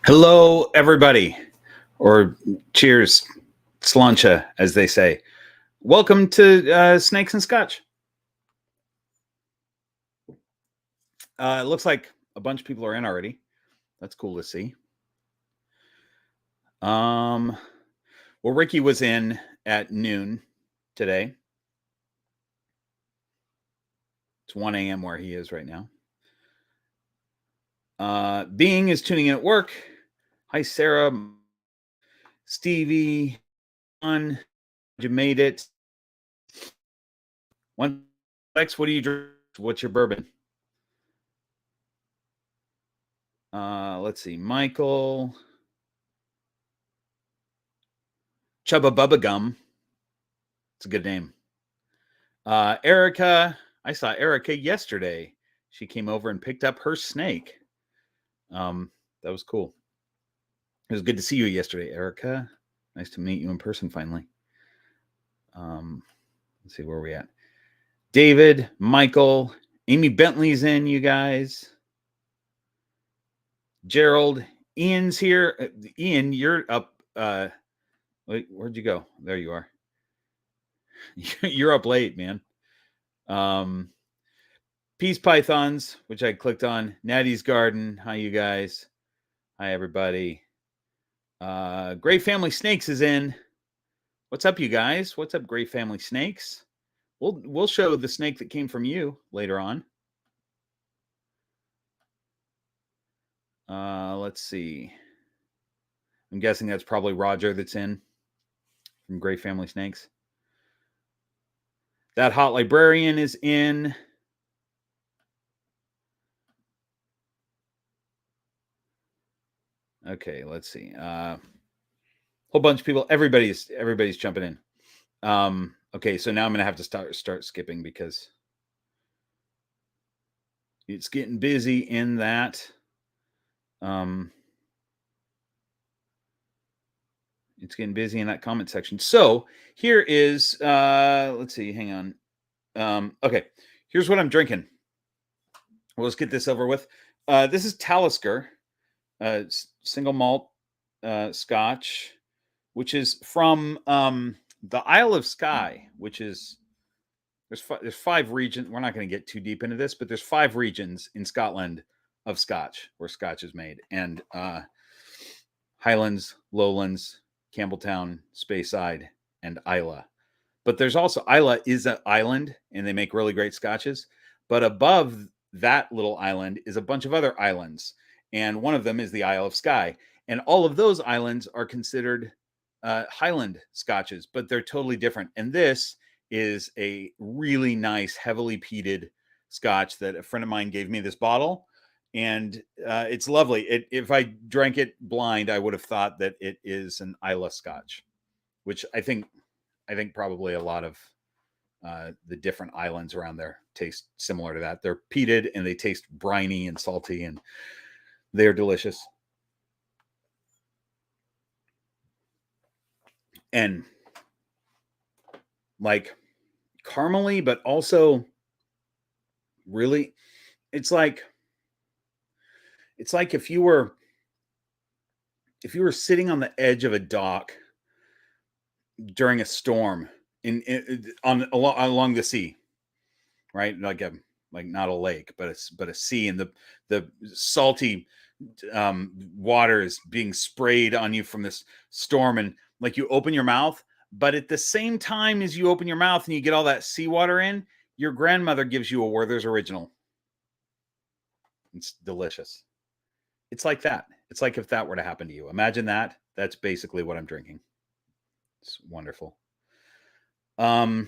Hello, everybody, or cheers, slancha, as they say. Welcome to Snakes and Scotch. It looks like a bunch of people are in already. That's cool to see. Well, Ricky was in at noon today. It's 1 a.m. where he is right now. Being is tuning in at work. Hi, Sarah. Stevie. You made it. Lex, what do you drink? What's your bourbon? Let's see. Michael. Chubba Bubba Gum. It's a good name. Erica. I saw Erica yesterday. She came over and picked up her snake. That was cool. It was good to see you yesterday, Erica. Nice to meet you in person finally. Let's see where we at. David, Michael, Amy Bentley's in, you guys. Gerald, Ian's here. Ian, you're up. Wait, where'd you go? There you are. You're up late, man. Peace Pythons, which I clicked on. Natty's Garden. Hi, you guys. Hi, everybody. Gray Family Snakes is in. What's up, you guys? What's up, Gray Family Snakes? We'll show the snake that came from you later on. Let's see. I'm guessing that's probably Roger that's in from Gray Family Snakes. That Hot Librarian is in. Okay, let's see. Whole bunch of people. Everybody's jumping in. Okay, so now I'm gonna have to start skipping because it's getting busy in that. It's getting busy in that comment section. So here is, let's see, hang on. Okay, here's what I'm drinking. Well, let's get this over with. This is Talisker, single malt Scotch, which is from the Isle of Skye, which is, there's 5 regions. We're not going to get too deep into this, but there's 5 regions in Scotland of Scotch where Scotch is made. And Highlands, Lowlands, Campbelltown, Speyside, and Islay. But there's also, Islay is an island, and they make really great scotches. But above that little island is a bunch of other islands. And one of them is the Isle of Skye. And all of those islands are considered Highland scotches, but they're totally different. And this is a really nice, heavily peated scotch that a friend of mine gave me this bottle. And it's lovely. If I drank it blind, I would have thought that it is an Islay Scotch, which I think probably a lot of the different islands around there taste similar to that. They're peated and they taste briny and salty, and they're delicious. And like caramely, but also really, it's like if you were sitting on the edge of a dock during a storm along the sea, right? Like not a lake, but a sea, and the salty water is being sprayed on you from this storm, and like you open your mouth, but at the same time as you open your mouth and you get all that seawater in, your grandmother gives you a Werther's Original. It's delicious. It's like that. It's like if that were to happen to you. Imagine that. That's basically what I'm drinking. It's wonderful. Quietly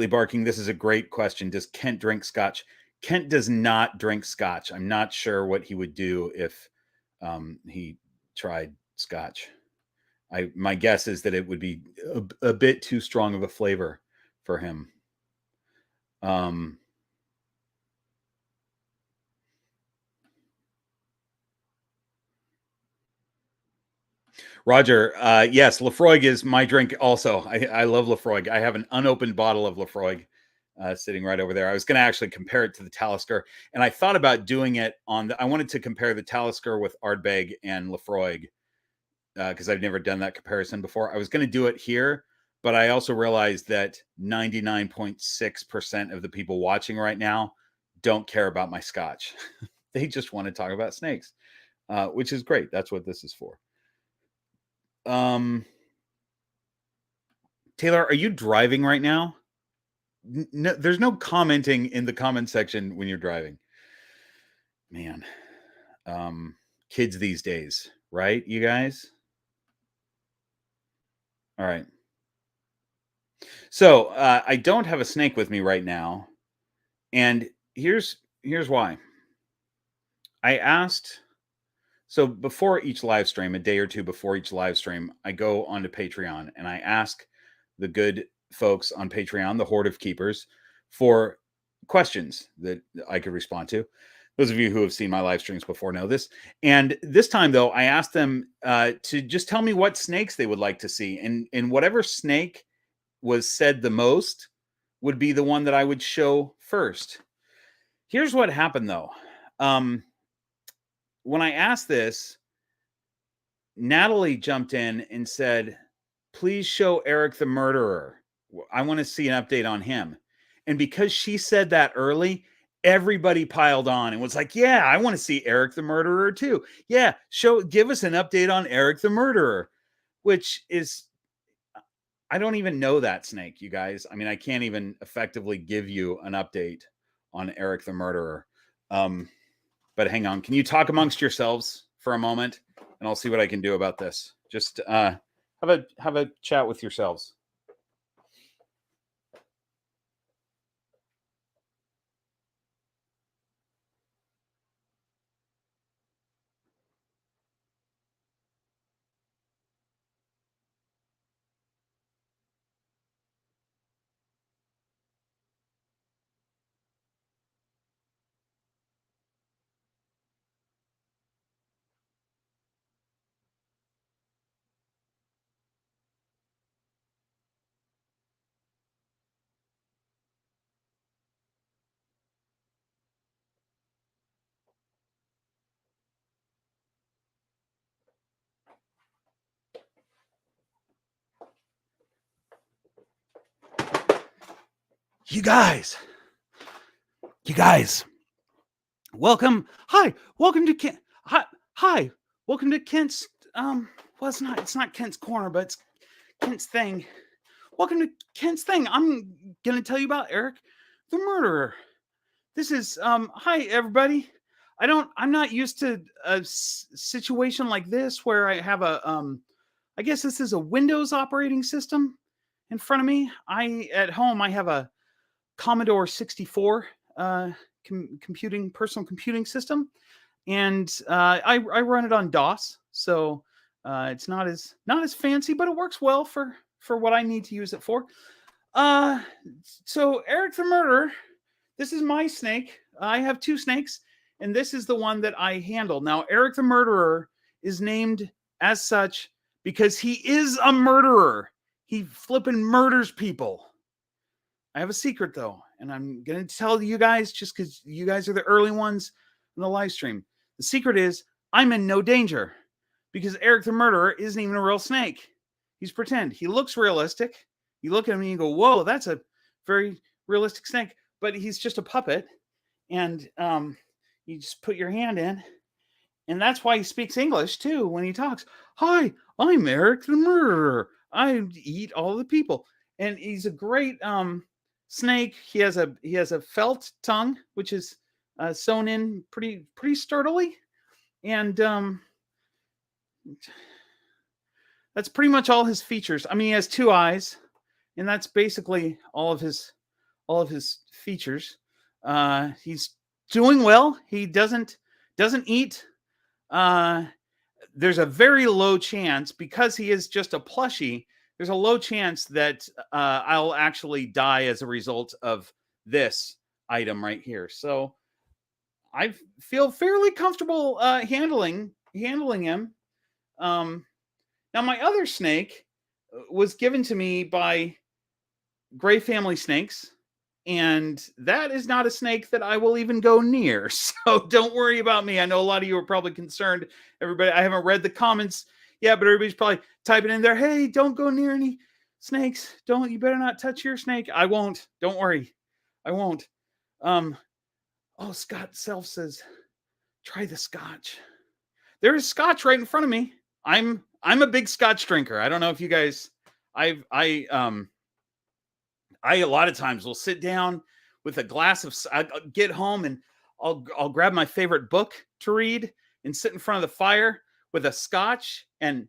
Barking. This is a great question. Does Kent drink Scotch? Kent does not drink Scotch. I'm not sure what he would do if he tried Scotch. My guess is that it would be a bit too strong of a flavor for him. Roger, yes, Lafroig is my drink also. I love Lafroig. I have an unopened bottle of Lafroig sitting right over there. I was going to actually compare it to the Talisker, and I thought about doing it I wanted to compare the Talisker with Ardbeg and Laphroaig, because I've never done that comparison before. I was going to do it here, but I also realized that 99.6% of the people watching right now don't care about my Scotch. They just want to talk about snakes, which is great. That's what this is for. Taylor, are you driving right now? No, there's no commenting in the comment section when you're driving. Man, kids these days, right, you guys? All right. So I don't have a snake with me right now, and here's why. I asked. So before each live stream, a day or two before each live stream, I go onto Patreon and I ask the good folks on Patreon, the Horde of Keepers, for questions that I could respond to. Those of you who have seen my live streams before know this. And this time, though, I asked them to just tell me what snakes they would like to see. And whatever snake was said the most would be the one that I would show first. Here's what happened, though. When I asked this, Natalie jumped in and said, please show Eric the Murderer. I want to see an update on him. And because she said that early, everybody piled on and was like, yeah, I want to see Eric the Murderer too. Yeah, give us an update on Eric the Murderer, which is, I don't even know that snake, you guys. I mean, I can't even effectively give you an update on Eric the Murderer. But hang on, can you talk amongst yourselves for a moment, and I'll see what I can do about this. Just have a chat with yourselves. You guys, welcome. Welcome to Kent. Hi, welcome to Kent's. Well, it's not Kent's corner, but it's Kent's thing. Welcome to Kent's thing. I'm gonna tell you about Eric the Murderer. This is hi everybody. I'm not used to a situation like this where I have a I guess this is a Windows operating system in front of me. At home I have a Commodore 64 personal computing system, and I run it on DOS, so it's not as fancy, but it works well for what I need to use it for. So Eric the Murderer, this is my snake. I have two snakes, and this is the one that I handle. Now, Eric the Murderer is named as such because he is a murderer. He flipping murders people. I have a secret, though, and I'm going to tell you guys just because you guys are the early ones in the live stream. The secret is I'm in no danger because Eric the Murderer isn't even a real snake. He's pretend. He looks realistic. You look at him and you go, whoa, that's a very realistic snake. But he's just a puppet. And you just put your hand in. And that's why he speaks English, too, when he talks. Hi, I'm Eric the Murderer. I eat all the people. And he's a great snake. He has a felt tongue, which is sewn in pretty sturdily. And that's pretty much all his features. I mean, he has two eyes, and that's basically all of his features. He's doing well. He doesn't eat. There's a very low chance, because he is just a plushie, there's a low chance that I'll actually die as a result of this item right here. So I feel fairly comfortable handling him. Now, my other snake was given to me by Gray Family Snakes, And that is not a snake that I will even go near. So don't worry about me. I know a lot of you are probably concerned. Everybody, I haven't read the comments yet, but everybody's probably typing in there, hey, don't go near any snakes. You better not touch your snake. I won't. Don't worry. I won't. Oh, Scott Self says, try the Scotch. There is Scotch right in front of me. I'm a big Scotch drinker. I don't know if you guys, I a lot of times will sit down with a glass of, I get home and I'll grab my favorite book to read and sit in front of the fire with a Scotch and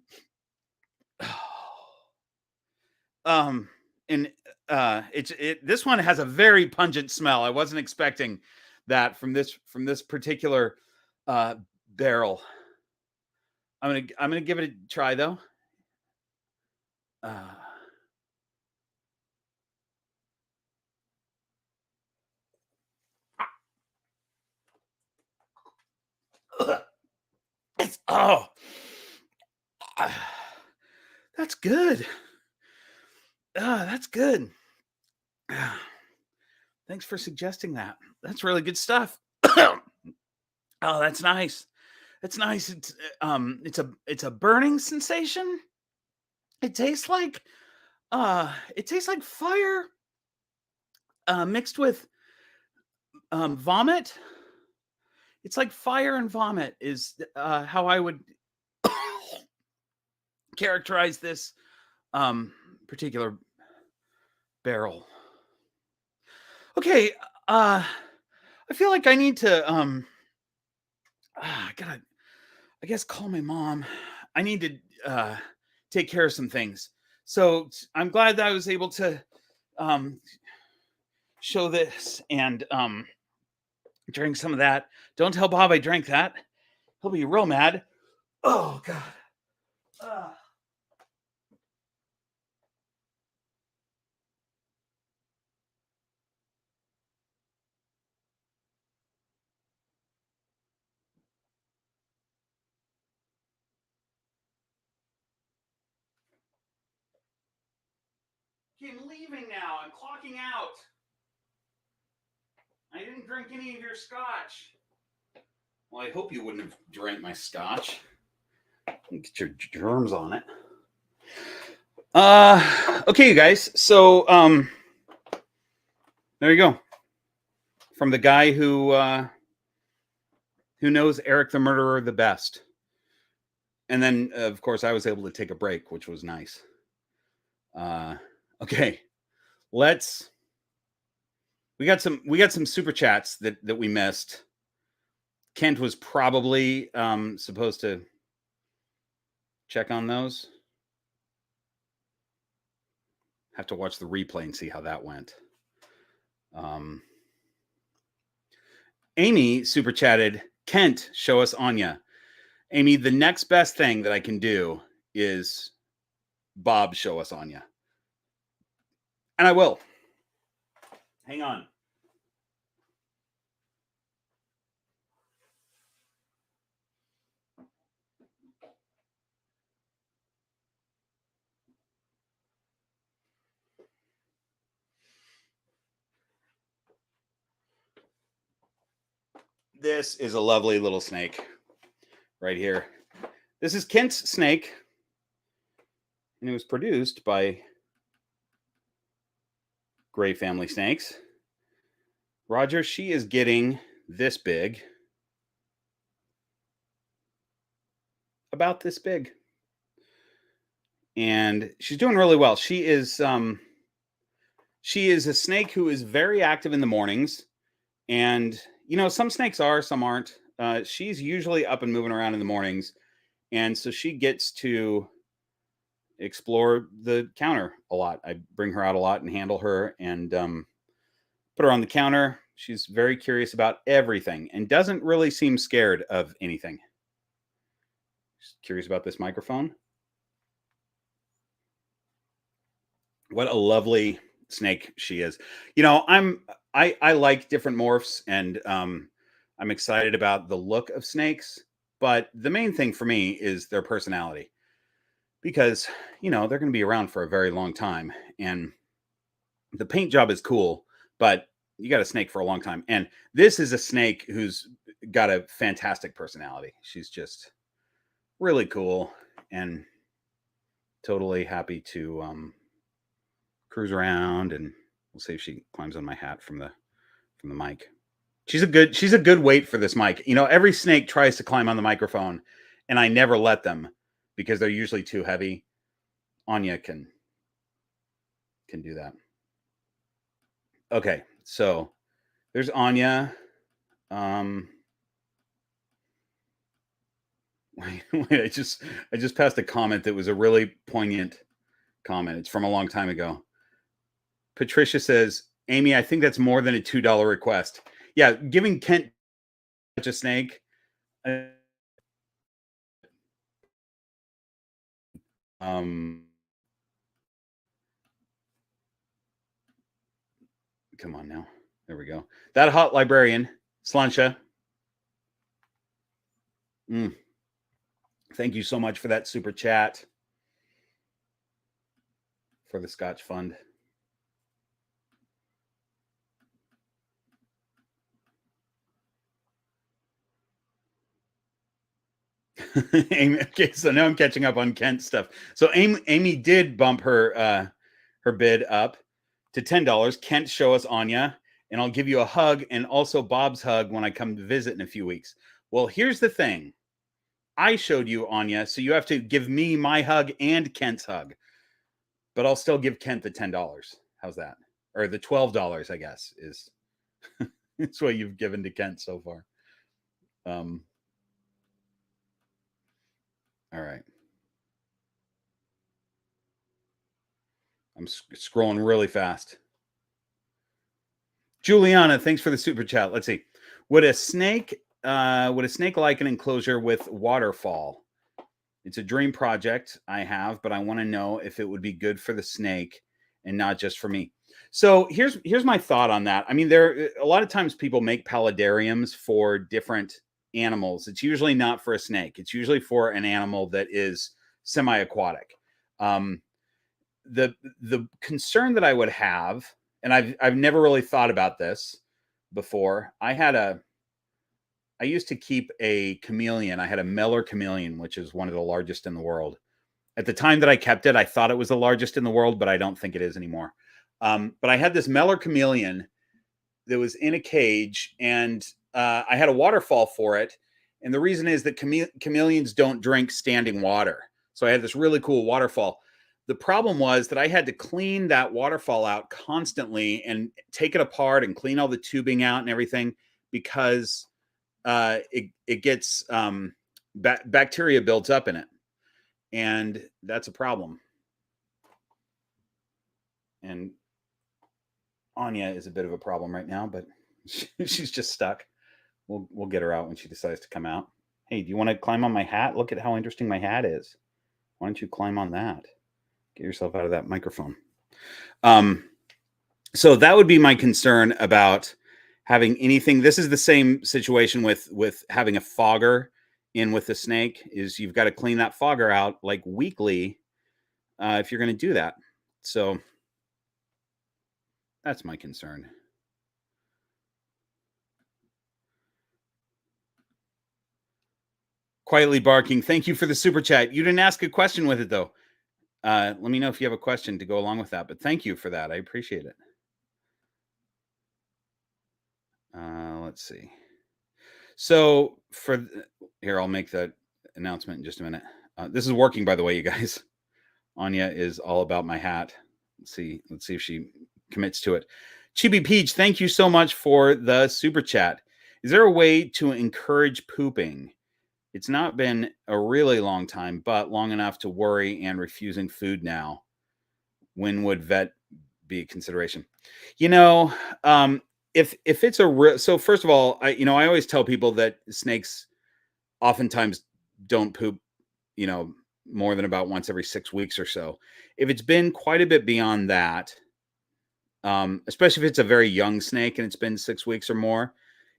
this one has a very pungent smell. I wasn't expecting that from this particular barrel. I'm gonna give it a try though. That's good. That's good. Thanks for suggesting that. That's really good stuff. Oh, that's nice. It's nice. It's a burning sensation. It tastes like fire mixed with vomit. It's like fire and vomit is how I would characterize this particular barrel. Okay, I feel like I need to I guess call my mom. I need to take care of some things. So I'm glad that I was able to show this and drink some of that. Don't tell Bob I drank that. He'll be real mad. Oh God. Okay, I'm leaving now. I'm clocking out. I didn't drink any of your Scotch. Well, I hope you wouldn't have drank my Scotch. Get your germs on it. Okay, you guys. So, there you go. From the guy who knows Eric the Murderer the best. And then, of course, I was able to take a break, which was nice. Okay, we got some super chats that we missed. Kent was probably supposed to check on those. Have to watch the replay and see how that went. Amy super chatted, Kent, show us Anya. Amy, the next best thing that I can do is Bob show us Anya. And I will. Hang on. This is a lovely little snake right here. This is Kent's snake, and it was produced by Gray Family Snakes. Roger, she is getting this big. About this big. And she's doing really well. She is a snake who is very active in the mornings. And, you know, some snakes are, some aren't. She's usually up and moving around in the mornings. And so she gets to explore the counter a lot. I bring her out a lot and handle her and put her on the counter. She's very curious about everything and doesn't really seem scared of anything. She's curious about this microphone. What a lovely snake she is. You know, I like different morphs and I'm excited about the look of snakes, but the main thing for me is their personality. Because, you know, they're going to be around for a very long time and the paint job is cool, but a snake for a long time. And this is a snake who's got a fantastic personality. She's just really cool and totally happy to cruise around, and we'll see if she climbs on my hat from the mic. She's a good weight for this mic. You know, every snake tries to climb on the microphone and I never let them because they're usually too heavy. Anya can do that. Okay, so there's Anya. Wait, I just passed a comment that was a really poignant comment. It's from a long time ago. Patricia says, Amy, I think that's more than a $2 request. Yeah, giving Kent such a snake. Come on now. There we go. That hot librarian, Slansha. Thank you so much for that super chat for the Scotch Fund. Okay, so now I'm catching up on Kent stuff. So Amy did bump her bid up to $10. Kent, show us Anya, and I'll give you a hug and also Bob's hug when I come to visit in a few weeks. Well, here's the thing. I showed you Anya, so you have to give me my hug and Kent's hug. But I'll still give Kent the $10. How's that? Or the $12, I guess, is it's what you've given to Kent so far. All right. I'm scrolling really fast. Juliana, thanks for the super chat. Let's see. Would a snake like an enclosure with waterfall? It's a dream project I have, but I want to know if it would be good for the snake and not just for me. So here's my thought on that. I mean, a lot of times people make paludariums for different animals. It's usually not for a snake. It's usually for an animal that is semi-aquatic. The concern that I would have, and I've never really thought about this before. I used to keep a chameleon. I had a Meller chameleon, which is one of the largest in the world. At the time that I kept it, I thought it was the largest in the world, but I don't think it is anymore. But I had this Meller chameleon that was in a cage, and I had a waterfall for it. And the reason is that chameleons don't drink standing water. So I had this really cool waterfall. The problem was that I had to clean that waterfall out constantly and take it apart and clean all the tubing out and everything because it gets bacteria builds up in it. And that's a problem. And Anya is a bit of a problem right now, but she's just stuck. We'll get her out when she decides to come out. Hey, do you want to climb on my hat? Look at how interesting my hat is. Why don't you climb on that? Get yourself out of that microphone. So that would be my concern about having anything. This is the same situation with having a fogger in with the snake, is you've got to clean that fogger out like weekly if you're going to do that. So that's my concern. Quietly barking. Thank you for the super chat. You didn't ask a question with it though. Let me know if you have a question to go along with that, but thank you for that. I appreciate it. Let's see. So here, I'll make that announcement in just a minute. This is working, by the way, you guys. Anya is all about my hat. Let's see if she commits to it. Chibi Peach, thank you so much for the super chat. Is there a way to encourage pooping? It's not been a really long time, but long enough to worry and refusing food now. When would vet be a consideration? You know, if it's a real, so first of all, I always tell people that snakes oftentimes don't poop, more than about once every 6 weeks or so. If it's been quite a bit beyond that, especially if it's a very young snake and it's been 6 weeks or more,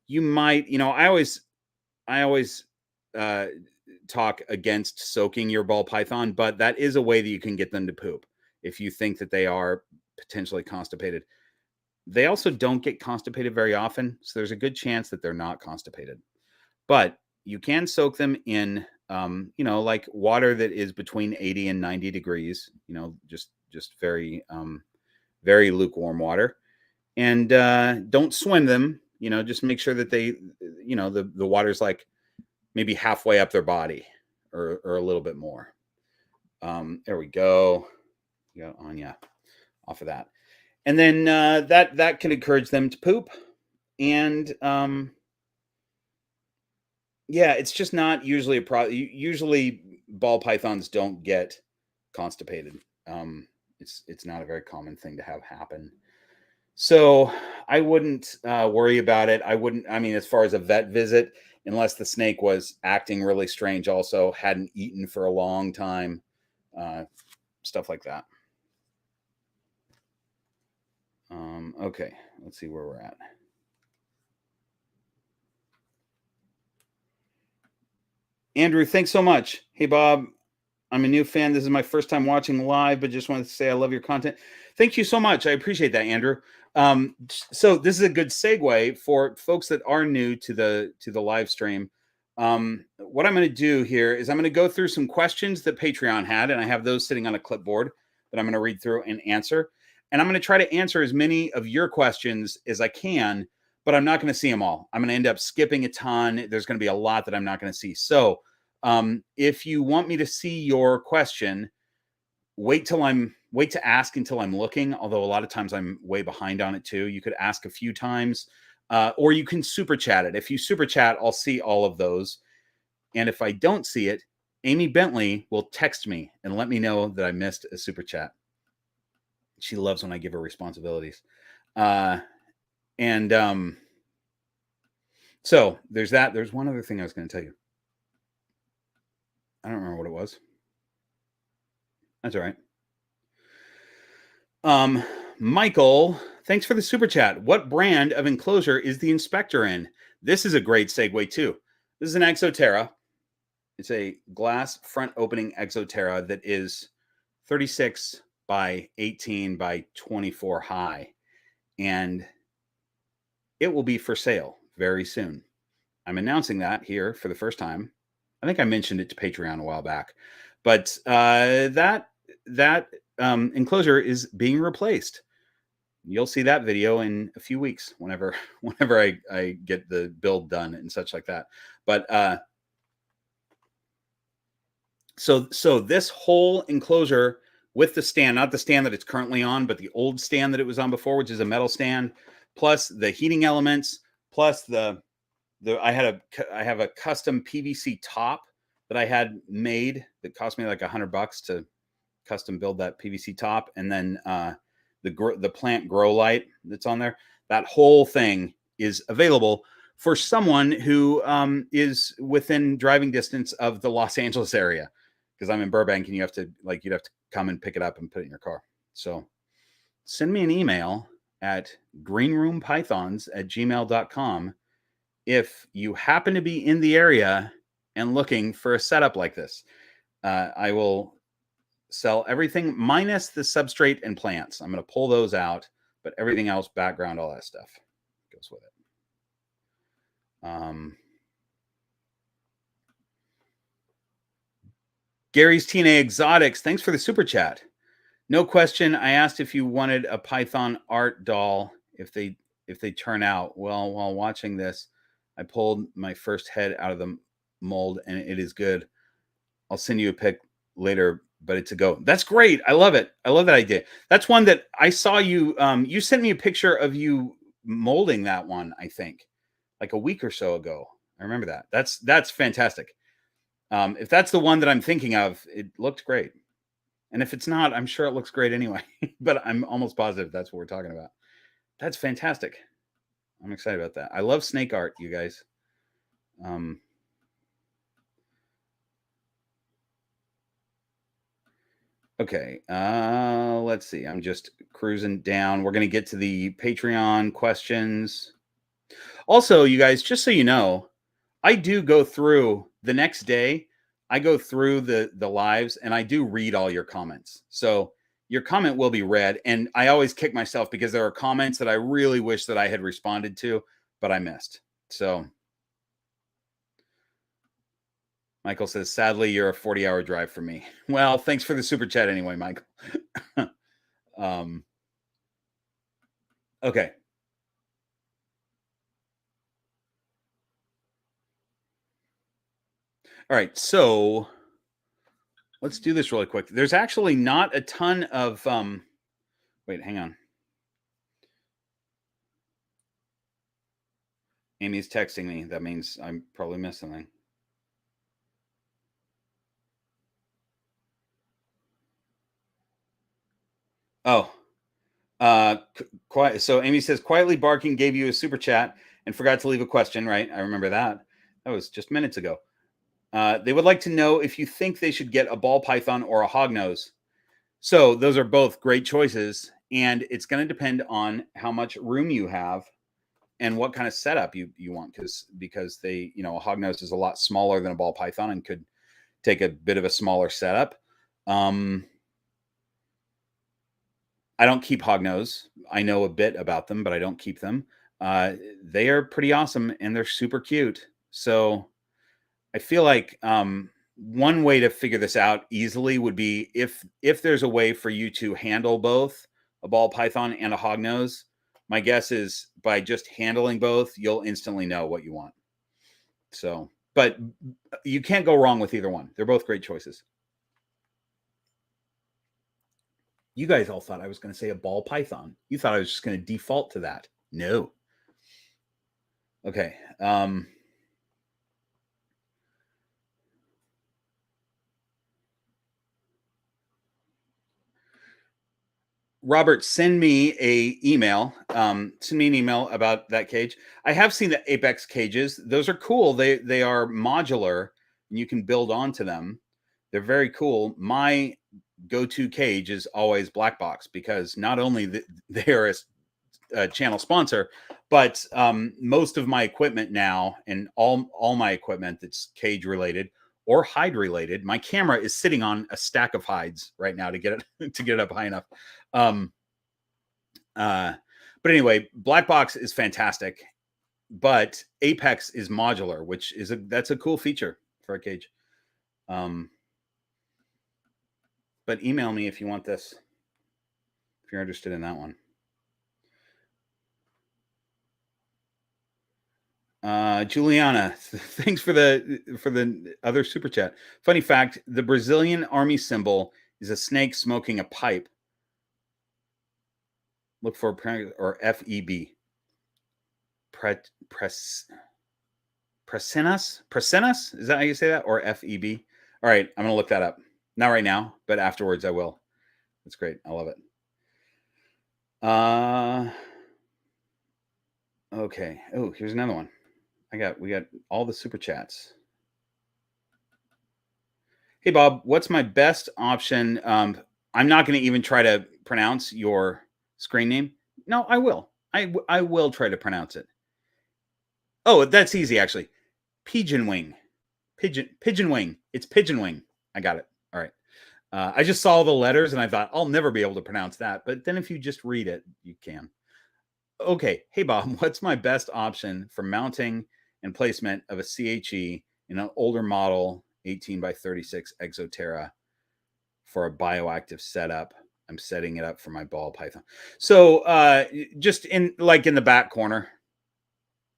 you might, I always talk against soaking your ball python, but that is a way that you can get them to poop if you think that they are potentially constipated. They also don't get constipated very often, so there's a good chance that they're not constipated. But you can soak them in, like water that is between 80 and 90 degrees. Just very, very lukewarm water, and don't swim them. Just make sure that they, the water's like maybe halfway up their body, or a little bit more. There we go. Got Anya off of that. And then that can encourage them to poop. And it's just not usually a problem. Usually ball pythons don't get constipated. It's not a very common thing to have happen. So I wouldn't worry about it. As far as a vet visit, unless the snake was acting really strange, also hadn't eaten for a long time, stuff like that. Okay, let's see where we're at. Andrew, thanks so much. Hey, Bob, I'm a new fan. This is my first time watching live, but just wanted to say I love your content. Thank you so much. I appreciate that, Andrew. So this is a good segue for folks that are new to the live stream. What I'm going to do here is I'm going to go through some questions that Patreon had, and I have those sitting on a clipboard that I'm going to read through and answer. And I'm going to try to answer as many of your questions as I can, but I'm not going to see them all. I'm going to end up skipping a ton. There's going to be a lot that I'm not going to see. So if you want me to see your question, wait to ask until I'm looking, although a lot of times I'm way behind on it too. You could ask a few times, or you can super chat it. If you super chat, I'll see all of those. And if I don't see it, Amy Bentley will text me and let me know that I missed a super chat. She loves when I give her responsibilities. So there's that. There's one other thing I was going to tell you. I don't remember what it was. That's all right. Michael, thanks for the super chat. What brand of enclosure is the inspector in? This is a great segue too. This is an Exoterra. It's a glass front opening Exoterra that is 36 by 18 by 24 high. And it will be for sale very soon. I'm announcing that here for the first time. I think I mentioned it to Patreon a while back, but that enclosure is being replaced. You'll see that video in a few weeks, whenever I get the build done and such like that. But so this whole enclosure with the stand, not the stand that it's currently on, but the old stand that it was on before, which is a metal stand, plus the heating elements, plus I have a custom PVC top that I had made that cost me like $100 to custom build that PVC top, and then the plant grow light that's on there. That whole thing is available for someone who is within driving distance of the Los Angeles area, because I'm in Burbank, and you'd have to come and pick it up and put it in your car. So send me an email at greenroompythons@gmail.com if you happen to be in the area and looking for a setup like this. I will sell everything minus the substrate and plants. I'm going to pull those out, but everything else, background, all that stuff goes with it. Gary's TNA Exotics, thanks for the super chat. No question. I asked if you wanted a Python art doll if they turn out. Well, while watching this, I pulled my first head out of the mold, and it is good. I'll send you a pic later, but it's a go. That's great. I love it. I love that idea. That's one that I saw you. You sent me a picture of you molding that one, I think, like a week or so ago. I remember that. That's fantastic. If that's the one that I'm thinking of, it looked great. And if it's not, I'm sure it looks great anyway. But I'm almost positive that's what we're talking about. That's fantastic. I'm excited about that. I love snake art, you guys. Okay, let's see. I'm just cruising down. We're going to get to the Patreon questions. Also, you guys, just so you know, I do go through the next day. I go through the lives, and I do read all your comments. So your comment will be read. And I always kick myself because there are comments that I really wish that I had responded to, but I missed. So Michael says, sadly, you're a 40-hour drive for me. Well, thanks for the super chat anyway, Michael. Okay. All right. So let's do this really quick. There's actually not a ton of, wait, hang on. Amy's texting me. That means I'm probably missed something. Oh, quiet. So Amy says, quietly barking gave you a super chat and forgot to leave a question, right? I remember that. That was just minutes ago. They would like to know if you think they should get a ball python or a hognose. So those are both great choices, and it's going to depend on how much room you have and what kind of setup you want, because they, a hognose is a lot smaller than a ball python and could take a bit of a smaller setup. I don't keep hognose. I know a bit about them, but I don't keep them. They are pretty awesome and they're super cute. So I feel like one way to figure this out easily would be if there's a way for you to handle both a ball python and a hognose. My guess is by just handling both, you'll instantly know what you want. So, but you can't go wrong with either one. They're both great choices. You guys all thought I was going to say a ball python. You thought I was just going to default to that. No. Okay. Robert, send me an email about that cage. I have seen the Apex cages. Those are cool. They are modular and you can build onto them. They're very cool. My go-to cage is always Black Box because not only they're a channel sponsor, but most of my equipment now and all my equipment that's cage related or hide related, my camera is sitting on a stack of hides right now to get it up high enough. But anyway, Black Box is fantastic, but Apex is modular, which is that's a cool feature for a cage. But email me if you want this, if you're interested in that one. Juliana, thanks for the other super chat. Funny fact, the Brazilian army symbol is a snake smoking a pipe. Look for or FEB. Presenas? Is that how you say that? Or FEB? All right, I'm gonna look that up. Not right now, but afterwards I will. That's great. I love it. Okay. Oh, here's another one. We got all the super chats. Hey Bob, what's my best option? I'm not going to even try to pronounce your screen name. No, I will. I will try to pronounce it. Oh, that's easy actually. Pigeon wing. Pigeon wing. It's pigeon wing. I got it. All right. I just saw the letters and I thought I'll never be able to pronounce that. But then if you just read it, you can. Okay. Hey Bob, what's my best option for mounting and placement of a CHE in an older model 18x36 Exoterra for a bioactive setup? I'm setting it up for my ball python. So just in the back corner,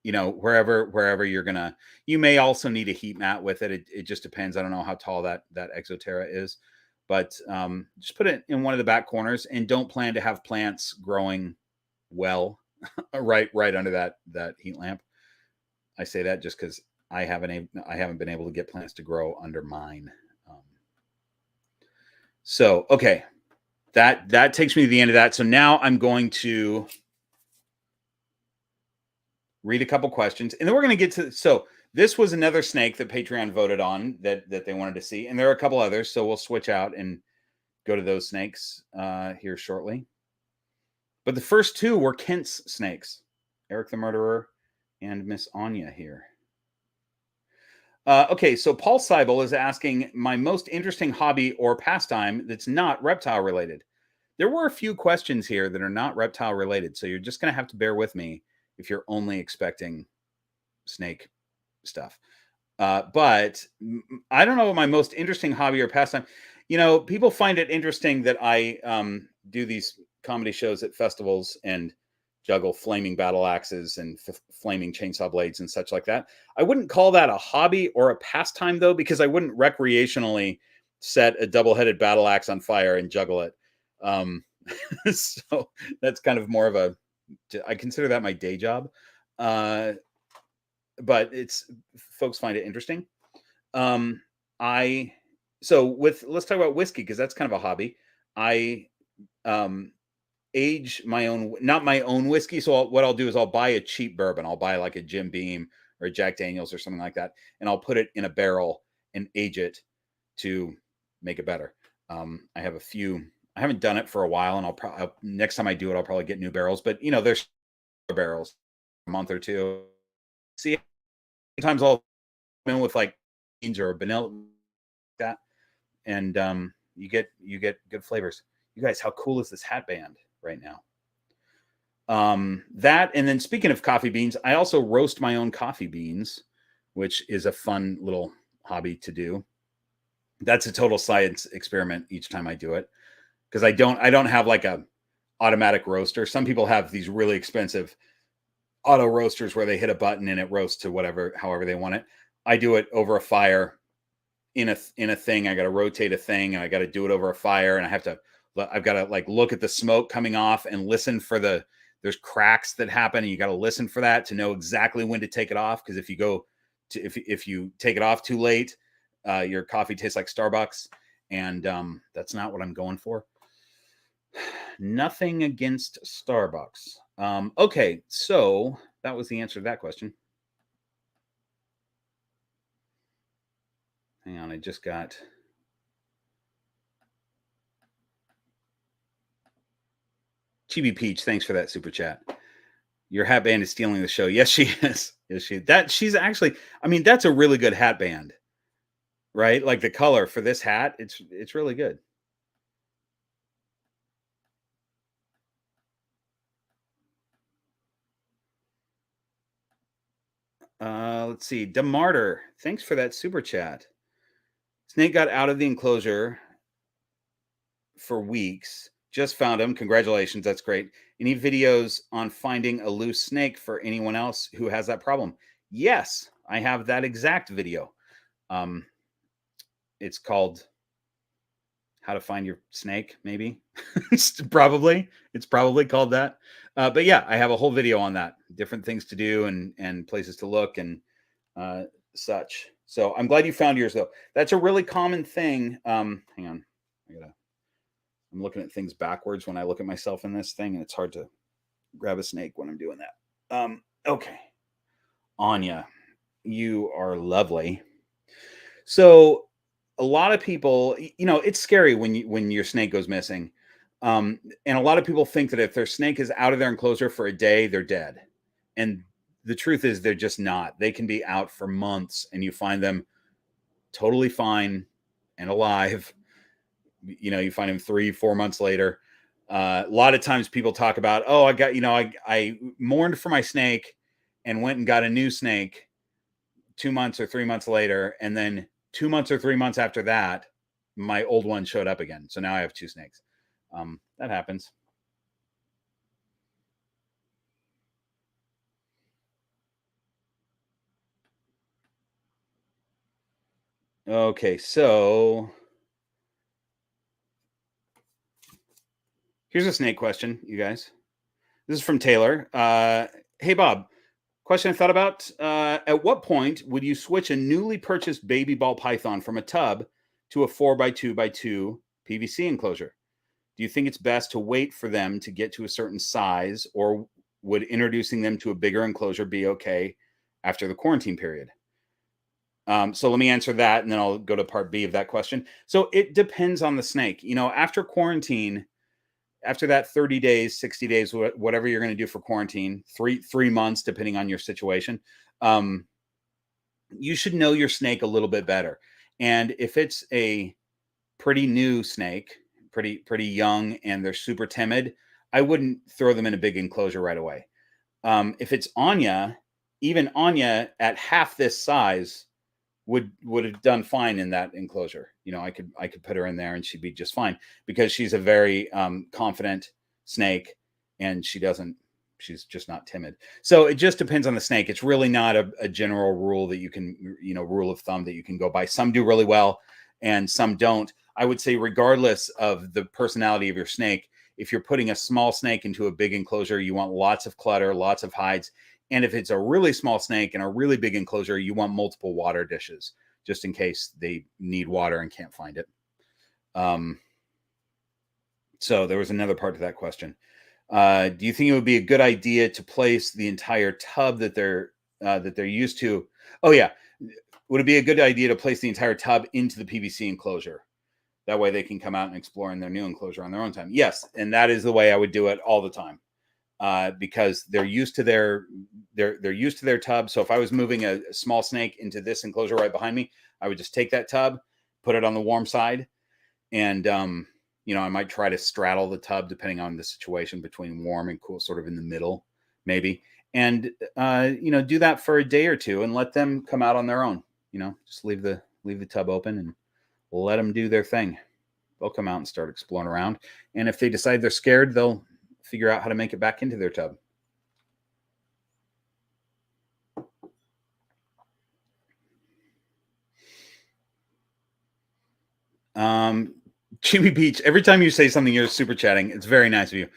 wherever you're gonna, you may also need a heat mat with it. It just depends. I don't know how tall that Exoterra is, but just put it in one of the back corners and don't plan to have plants growing well right under that heat lamp. I say that just because I haven't been able to get plants to grow under mine. So okay, that takes me to the end of that. So now I'm going to read a couple questions, and then we're going to get to. So this was another snake that Patreon voted on that they wanted to see, and there are a couple others. So we'll switch out and go to those snakes here shortly. But the first two were Kent's snakes, Eric the Murderer and Miss Anya here. Okay, so Paul Seibel is asking my most interesting hobby or pastime that's not reptile related. There were a few questions here that are not reptile related, so you're just going to have to bear with me if you're only expecting snake stuff. But I don't know what my most interesting hobby or pastime. People find it interesting that I do these comedy shows at festivals and juggle flaming battle axes and flaming chainsaw blades and such like that. I wouldn't call that a hobby or a pastime though, because I wouldn't recreationally set a double-headed battle axe on fire and juggle it. So that's kind of more of I consider that my day job. But folks find it interesting. Let's talk about whiskey, because that's kind of a hobby. I age my own, not my own whiskey. So what I'll do is I'll buy a cheap bourbon. I'll buy like a Jim Beam or a Jack Daniels or something like that, and I'll put it in a barrel and age it to make it better. I have a few. I haven't done it for a while, and next time I do it, I'll probably get new barrels. But there's barrels a month or two. See, sometimes I'll come in with like beans or vanilla, that, and you get good flavors. You guys, how cool is this hat band right now? That, and then speaking of coffee beans, I also roast my own coffee beans, which is a fun little hobby to do. That's a total science experiment each time I do it, because I don't have like a automatic roaster. Some people have these really expensive auto roasters where they hit a button and it roasts to however they want it. I do it over a fire in a thing. I got to rotate a thing, and I got to do it over a fire, and I've got to like look at the smoke coming off and listen for there's cracks that happen, and you got to listen for that to know exactly when to take it off. Because if you take it off too late, your coffee tastes like Starbucks, and that's not what I'm going for. Nothing against Starbucks. Okay, so that was the answer to that question. Hang on, I just got Chibi Peach. Thanks for that super chat. Your hat band is stealing the show. Yes, she is. She's actually, I mean, that's a really good hat band, right? Like the color for this hat, it's really good. Let's see. DeMarter, thanks for that super chat. Snake got out of the enclosure for weeks. Just found him. Congratulations. That's great. Any videos on finding a loose snake for anyone else who has that problem? Yes, I have that exact video. It's called How to Find Your Snake, maybe. It's probably called that. But yeah, I have a whole video on that. Different things to do and places to look and such. So I'm glad you found yours, though. That's a really common thing. Hang on. I'm looking at things backwards when I look at myself in this thing, and it's hard to grab a snake when I'm doing that. Okay. Anya, you are lovely. So a lot of people, it's scary when your snake goes missing. And a lot of people think that if their snake is out of their enclosure for a day, they're dead. And the truth is they're just not. They can be out for months, and you find them totally fine and alive. You find them 3-4 months later. A lot of times people talk about, oh, I mourned for my snake and went and got a new snake 2 months or 3 months later. And then 2 months or 3 months after that, my old one showed up again. So now I have 2 snakes. That happens. Okay, so here's a snake question, you guys. This is from Taylor. Hey, Bob. Question I thought about. At what point would you switch a newly purchased baby ball python from a tub to a 4x2x2 PVC enclosure? Do you think it's best to wait for them to get to a certain size, or would introducing them to a bigger enclosure be okay after the quarantine period? So let me answer that, and then I'll go to part B of that question. So it depends on the snake. After quarantine, after that 30 days, 60 days, whatever you're going to do for quarantine, three months, depending on your situation, you should know your snake a little bit better. And if it's a pretty new snake, pretty young and they're super timid, I wouldn't throw them in a big enclosure right away. If it's Anya, even Anya at half this size would have done fine in that enclosure. You know, I could put her in there and she'd be just fine because she's a very confident snake and she's just not timid. So it just depends on the snake. It's really not a general rule that you can, you know, rule of thumb that you can go by. Some do really well and some don't. I would say regardless of the personality of your snake, if you're putting a small snake into a big enclosure, you want lots of clutter, lots of hides. And if it's a really small snake in a really big enclosure, you want multiple water dishes just in case they need water and can't find it. So there was another part to that question. Do you think it would be a good idea to place the entire tub that they're used to? Oh yeah. Would it be a good idea to place the entire tub into the PVC enclosure? That way they can come out and explore in their new enclosure on their own time. Yes. And that is the way I would do it all the time. Because they're used to their tub. So if I was moving a small snake into this enclosure right behind me, I would just take that tub, put it on the warm side, and you know, I might try to straddle the tub depending on the situation between warm and cool, sort of in the middle, maybe. And you know, do that for a day or two and let them come out on their own. You know, just leave the tub open and let them do their thing. They'll come out and start exploring around. And if they decide they're scared, they'll figure out how to make it back into their tub. Jimmy Beach, every time you say something, you're super chatting. It's very nice of you.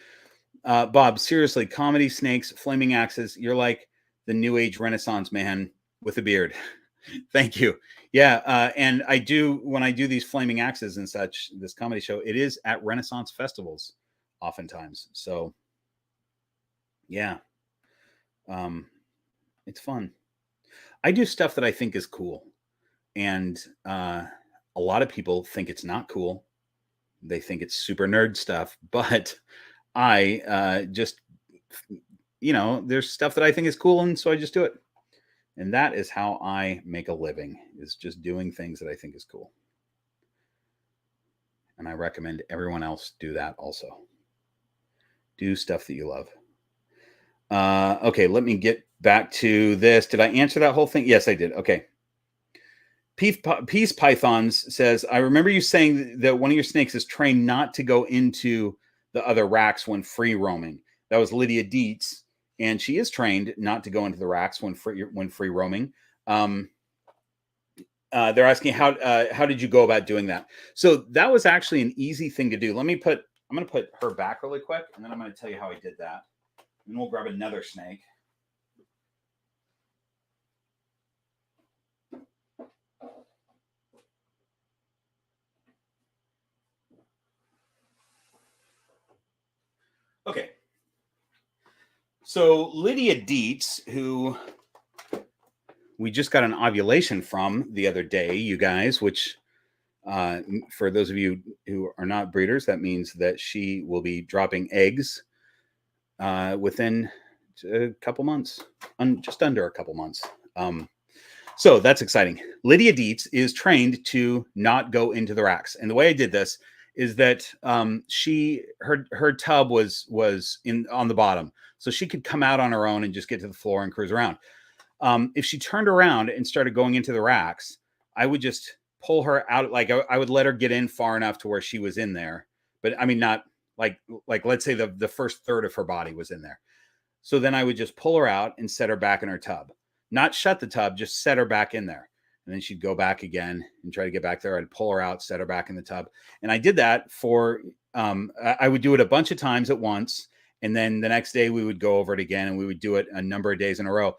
Bob, seriously, comedy, snakes, flaming axes. You're like the new age Renaissance man with a beard. Thank you. Yeah. And I do, when I do these flaming axes and such, this comedy show, it is at Renaissance festivals oftentimes. So yeah. It's fun. I do stuff that I think is cool. And a lot of people think it's not cool. They think it's super nerd stuff, but I just, you know, there's stuff that I think is cool. And so I just do it. And that is how I make a living, is just doing things that I think is cool. And I recommend everyone else do that also. Do stuff that you love. Okay, let me get back to this. Did I answer that whole thing? Yes, I did. Okay. Peace Pythons says, I remember you saying that one of your snakes is trained not to go into the other racks when free roaming. That was Lydia Dietz, and she is trained not to go into the racks when free roaming. They're asking how did you go about doing that? So that was actually an easy thing to do. I'm going to put her back really quick, and then I'm going to tell you how I did that. And we'll grab another snake. Okay. So Lydia Dietz, who we just got an ovulation from the other day, you guys, which for those of you who are not breeders, that means that she will be dropping eggs within a couple months, just under a couple months. So that's exciting. Lydia Dietz is trained to not go into the racks. And the way I did this is that her tub was on the bottom. So she could come out on her own and just get to the floor and cruise around. If she turned around and started going into the racks, I would just pull her out. Like I would let her get in far enough to where she was in there. But I mean, not like let's say the first third of her body was in there. So then I would just pull her out and set her back in her tub. Not shut the tub, just set her back in there. And then she'd go back again and try to get back there. I'd pull her out, set her back in the tub. And I did that for, I would do it a bunch of times at once. And then the next day we would go over it again and we would do it a number of days in a row.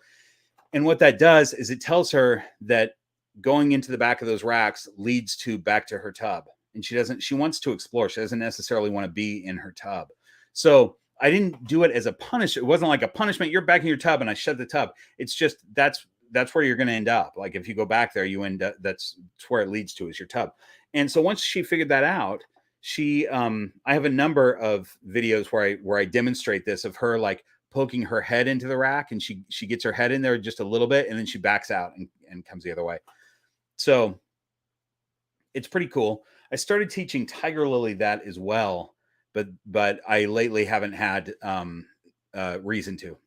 And what that does is it tells her that going into the back of those racks leads back to her tub. And she wants to explore. She doesn't necessarily want to be in her tub. So I didn't do it as a punishment. It wasn't like a punishment. You're back in your tub and I shut the tub. It's just, that's where you're going to end up. Like if you go back there, you end up, that's where it leads to, is your tub. And so once she figured that out, I have a number of videos where I demonstrate this, of her like poking her head into the rack, and she gets her head in there just a little bit and then she backs out and comes the other way. So it's pretty cool. I started teaching Tiger Lily that as well, but I lately haven't had reason to.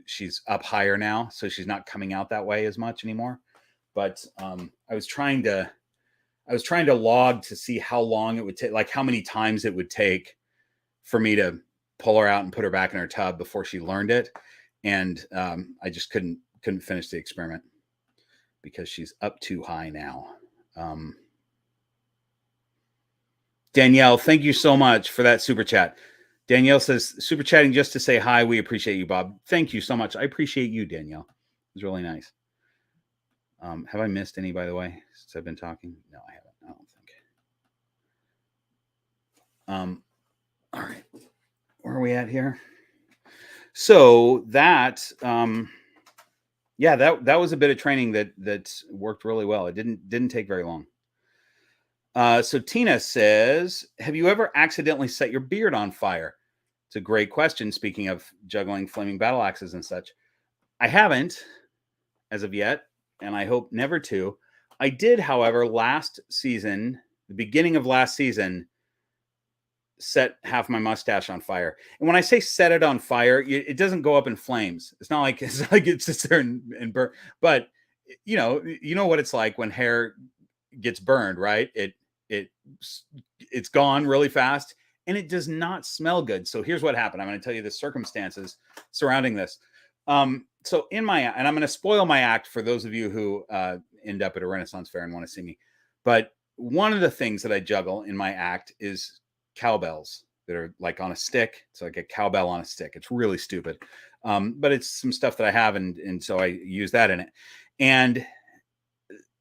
She's up higher now, so she's not coming out that way as much anymore. But I was trying to log to see how long it would take, like how many times it would take for me to pull her out and put her back in her tub before she learned it. And I just couldn't finish the experiment because she's up too high now. Danielle, thank you so much for that super chat. Danielle says, super chatting just to say hi. We appreciate you, Bob. Thank you so much. I appreciate you, Danielle. It was really nice. Have I missed any, by the way, since I've been talking? No, I haven't. I don't think. All right. Where are we at here? So that, yeah, that was a bit of training that worked really well. It didn't take very long. So Tina says, have you ever accidentally set your beard on fire? It's a great question. Speaking of juggling flaming battle axes and such, I haven't as of yet, and I hope never to. I did, however, last season, the beginning of last season, set half my mustache on fire. And when I say set it on fire, it doesn't go up in flames. It's not like it's just there and burn. But you know what it's like when hair gets burned, right? It's gone really fast, and it does not smell good. So here's what happened. I'm going to tell you the circumstances surrounding this. So and I'm going to spoil my act for those of you who end up at a Renaissance fair and want to see me. But one of the things that I juggle in my act is cowbells that are like on a stick. It's like a cowbell on a stick. It's really stupid. But it's some stuff that I have. And so I use that in it. And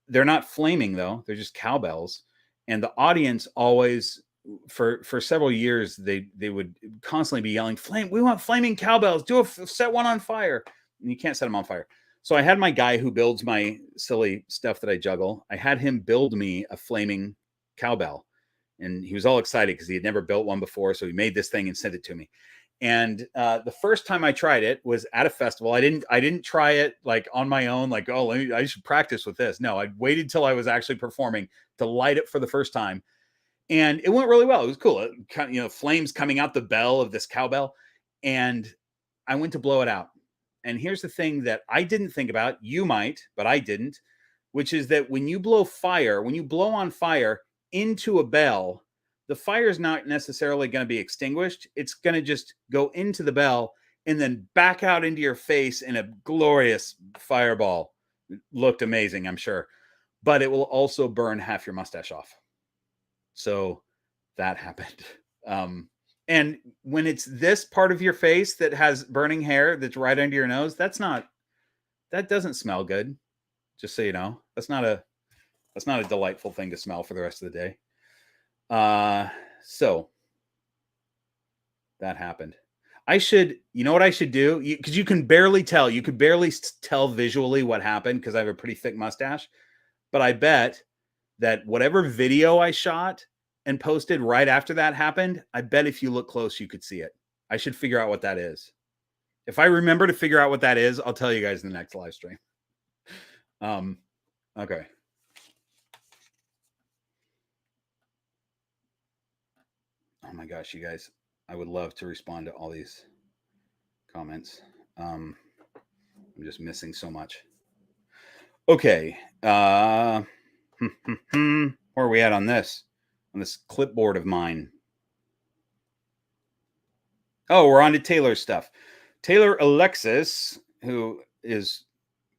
they're not flaming though. They're just cowbells. And the audience always, for several years, they would constantly be yelling, we want flaming cowbells. Set one on fire. And you can't set them on fire. So I had my guy who builds my silly stuff that I juggle. I had him build me a flaming cowbell. And he was all excited because he had never built one before. So he made this thing and sent it to me. And the first time I tried it was at a festival. I didn't try it like on my own, like, oh, I should practice with this. No, I waited till I was actually performing to light it for the first time. And it went really well. It was cool. It, flames coming out the bell of this cowbell. And I went to blow it out. And here's the thing that I didn't think about. You might, but I didn't, which is that when you blow on fire into a bell, the fire is not necessarily going to be extinguished. It's going to just go into the bell and then back out into your face in a glorious fireball. It looked amazing, I'm sure. But it will also burn half your mustache off. So that happened. And when it's this part of your face that has burning hair that's right under your nose, that doesn't smell good. Just so you know, that's not a delightful thing to smell for the rest of the day. So that happened. You know what I should do? Because you can barely tell. You could barely tell visually what happened because I have a pretty thick mustache. But I bet that whatever video I shot and posted right after that happened, I bet if you look close, you could see it. I should figure out what that is. If I remember to figure out what that is, I'll tell you guys in the next live stream. Okay. Oh my gosh, you guys, I would love to respond to all these comments. I'm just missing so much. Okay. Where are we at on this clipboard of mine? Oh, we're on to Taylor's stuff. Taylor Alexis, who is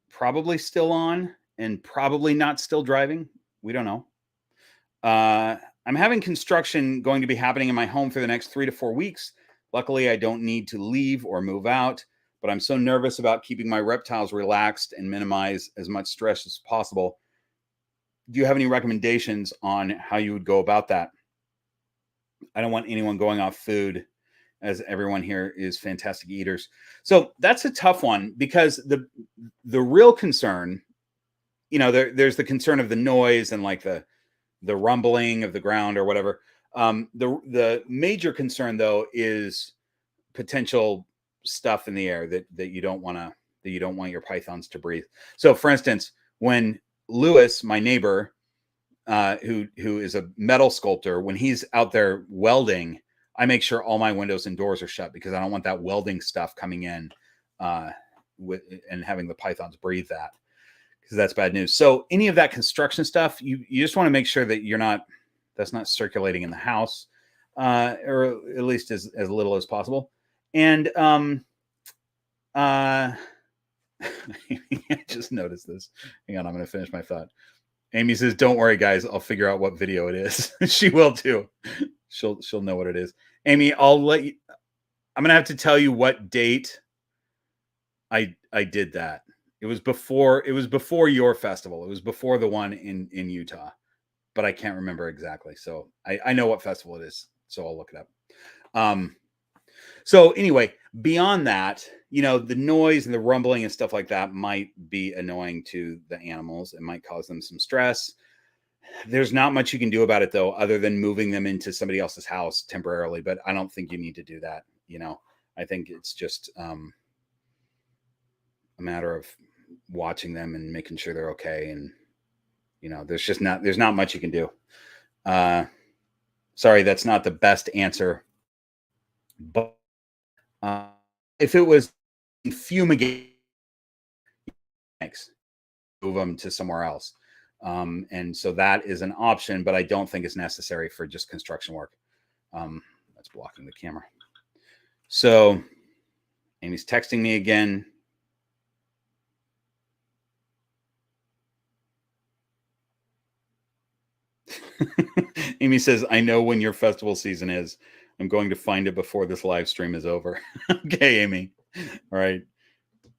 probably still on and probably not still driving. We don't know. I'm having construction going to be happening in my home for the next 3 to 4 weeks. Luckily, I don't need to leave or move out, but I'm so nervous about keeping my reptiles relaxed and minimize as much stress as possible. Do you have any recommendations on how you would go about that? I don't want anyone going off food, as everyone here is fantastic eaters. So that's a tough one because the real concern, there's the concern of the noise and like the rumbling of the ground or whatever. The major concern though is potential stuff in the air that you don't want your pythons to breathe. So for instance, when Lewis, my neighbor, who is a metal sculptor, when he's out there welding, I make sure all my windows and doors are shut because I don't want that welding stuff coming in and having the pythons breathe that, because that's bad news. So any of that construction stuff, you just want to make sure that that's not circulating in the house, or at least as little as possible. And I just noticed this. Hang on, I'm going to finish my thought. Amy says, "Don't worry, guys. I'll figure out what video it is." She will too. She'll know what it is. Amy, I'm gonna have to tell you what date I did that. It was before your festival. It was before the one in Utah, but I can't remember exactly. So I know what festival it is, so I'll look it up. So anyway, beyond that, the noise and the rumbling and stuff like that might be annoying to the animals. It might cause them some stress. There's not much you can do about it, though, other than moving them into somebody else's house temporarily. But I don't think you need to do that. I think it's just a matter of watching them and making sure they're okay. And, there's not much you can do. Sorry, that's not the best answer. But if it was fumigate, move them to somewhere else. And so that is an option, but I don't think it's necessary for just construction work. That's blocking the camera. So Amy's texting me again. Amy says, "I know when your festival season is. I'm going to find it before this live stream is over." Okay, Amy. All right.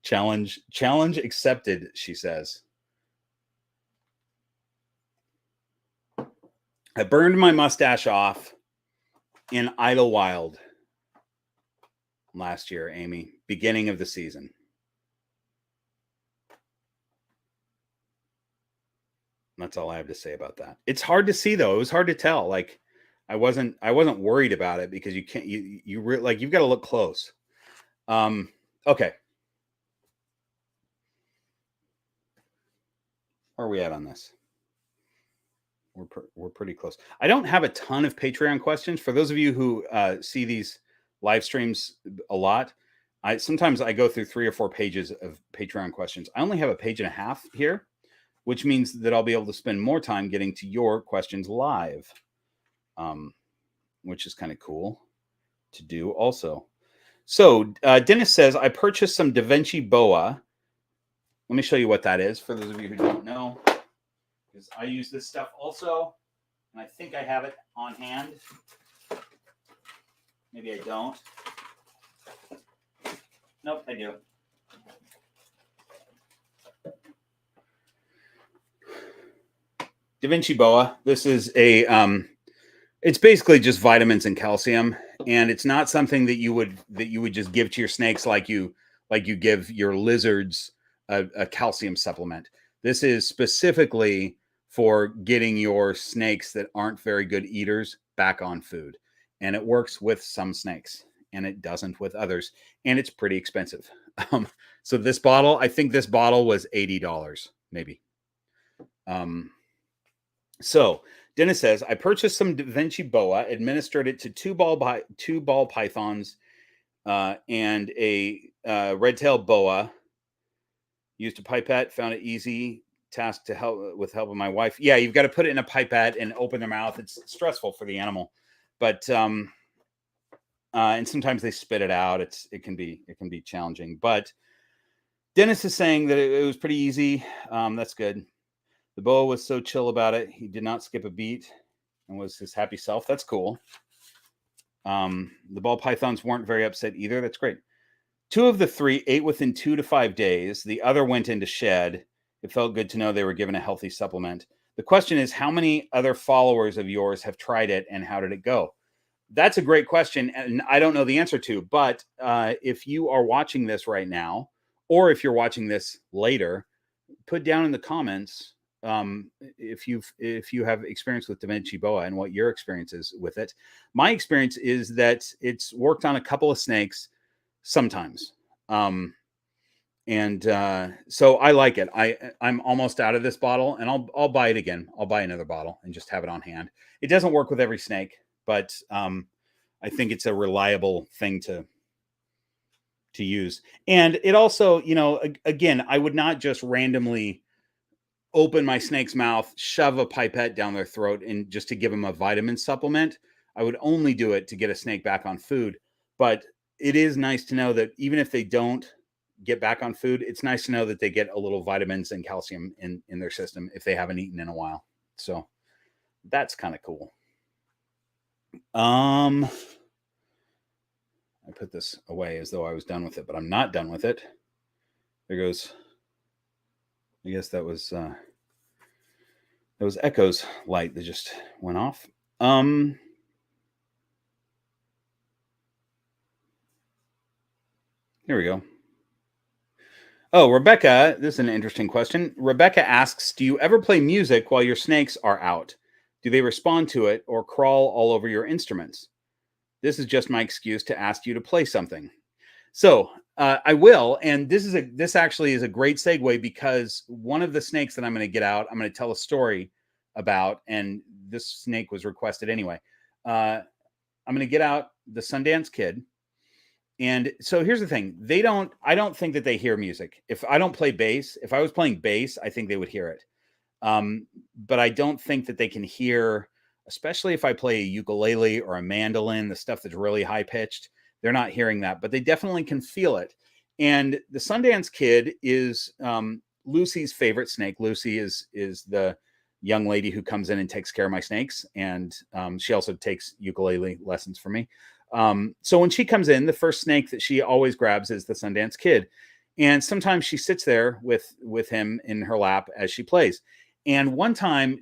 Challenge accepted, she says. I burned my mustache off in Idlewild last year, Amy, beginning of the season. That's all I have to say about that. It's hard to see, though. It was hard to tell. Like, I wasn't worried about it because you can't, you've got to look close. Okay. Where are we at on this? We're pretty close. I don't have a ton of Patreon questions. For those of you who see these live streams a lot, sometimes I go through 3 or 4 pages of Patreon questions. I only have a page and a half here, which means that I'll be able to spend more time getting to your questions live, which is kind of cool to do also. So Dennis says, "I purchased some Da Vinci boa." Let me show you what that is for those of you who don't know, because I use this stuff also, and I think I have it on hand. Maybe I don't. Nope, I do. Da Vinci boa. This is it's basically just vitamins and calcium, and it's not something that you would just give to your snakes like you give your lizards a calcium supplement. This is specifically for getting your snakes that aren't very good eaters back on food, and it works with some snakes and it doesn't with others, and it's pretty expensive. So this bottle, I think this bottle was $80 maybe. So Dennis says, "I purchased some Da Vinci boa, administered it to two ball pythons and a red-tailed boa. Used a pipette, found it easy task to help with help of my wife." Yeah, you've got to put it in a pipette and open their mouth. It's stressful for the animal, but and sometimes they spit it out. It can be challenging. But Dennis is saying that it was pretty easy. That's good. The boa was so chill about it. He did not skip a beat and was his happy self. That's cool. The ball pythons weren't very upset either. That's great. 2 of the 3 ate within 2 to 5 days. The other went into shed. It felt good to know they were given a healthy supplement. The question is, how many other followers of yours have tried it and how did it go? That's a great question, and I don't know the answer to, but if you are watching this right now, or if you're watching this later, put down in the comments if you have experience with Da Vinci boa and what your experience is with it. My experience is that it's worked on a couple of snakes sometimes, And so I like it. I'm almost out of this bottle, and I'll buy it again. I'll buy another bottle and just have it on hand. It doesn't work with every snake, but I think it's a reliable thing to use. And it also, you know, again, I would not just randomly open my snake's mouth, shove a pipette down their throat, and just to give them a vitamin supplement. I would only do it to get a snake back on food. But it is nice to know that even if they don't get back on food, it's nice to know that they get a little vitamins and calcium in their system if they haven't eaten in a while. So that's kind of cool. I put this away as though I was done with it, but I'm not done with it. There goes. I guess that was Echo's light that just went off. Here we go. Oh, Rebecca, this is an interesting question. Rebecca asks, do you ever play music while your snakes are out? Do they respond to it or crawl all over your instruments? This is just my excuse to ask you to play something. So I will, and this actually is a great segue, because one of the snakes that I'm going to get out, I'm going to tell a story about, and this snake was requested anyway. I'm going to get out the Sundance Kid. And so here's the thing. I don't think that they hear music. If I don't play bass, if I was playing bass, I think they would hear it. But I don't think that they can hear, especially if I play a ukulele or a mandolin, the stuff that's really high pitched. They're not hearing that, but they definitely can feel it. And the Sundance Kid is Lucy's favorite snake. Lucy is the young lady who comes in and takes care of my snakes. And she also takes ukulele lessons from me. So when she comes in, the first snake that she always grabs is the Sundance Kid. And sometimes she sits there with him in her lap as she plays. And one time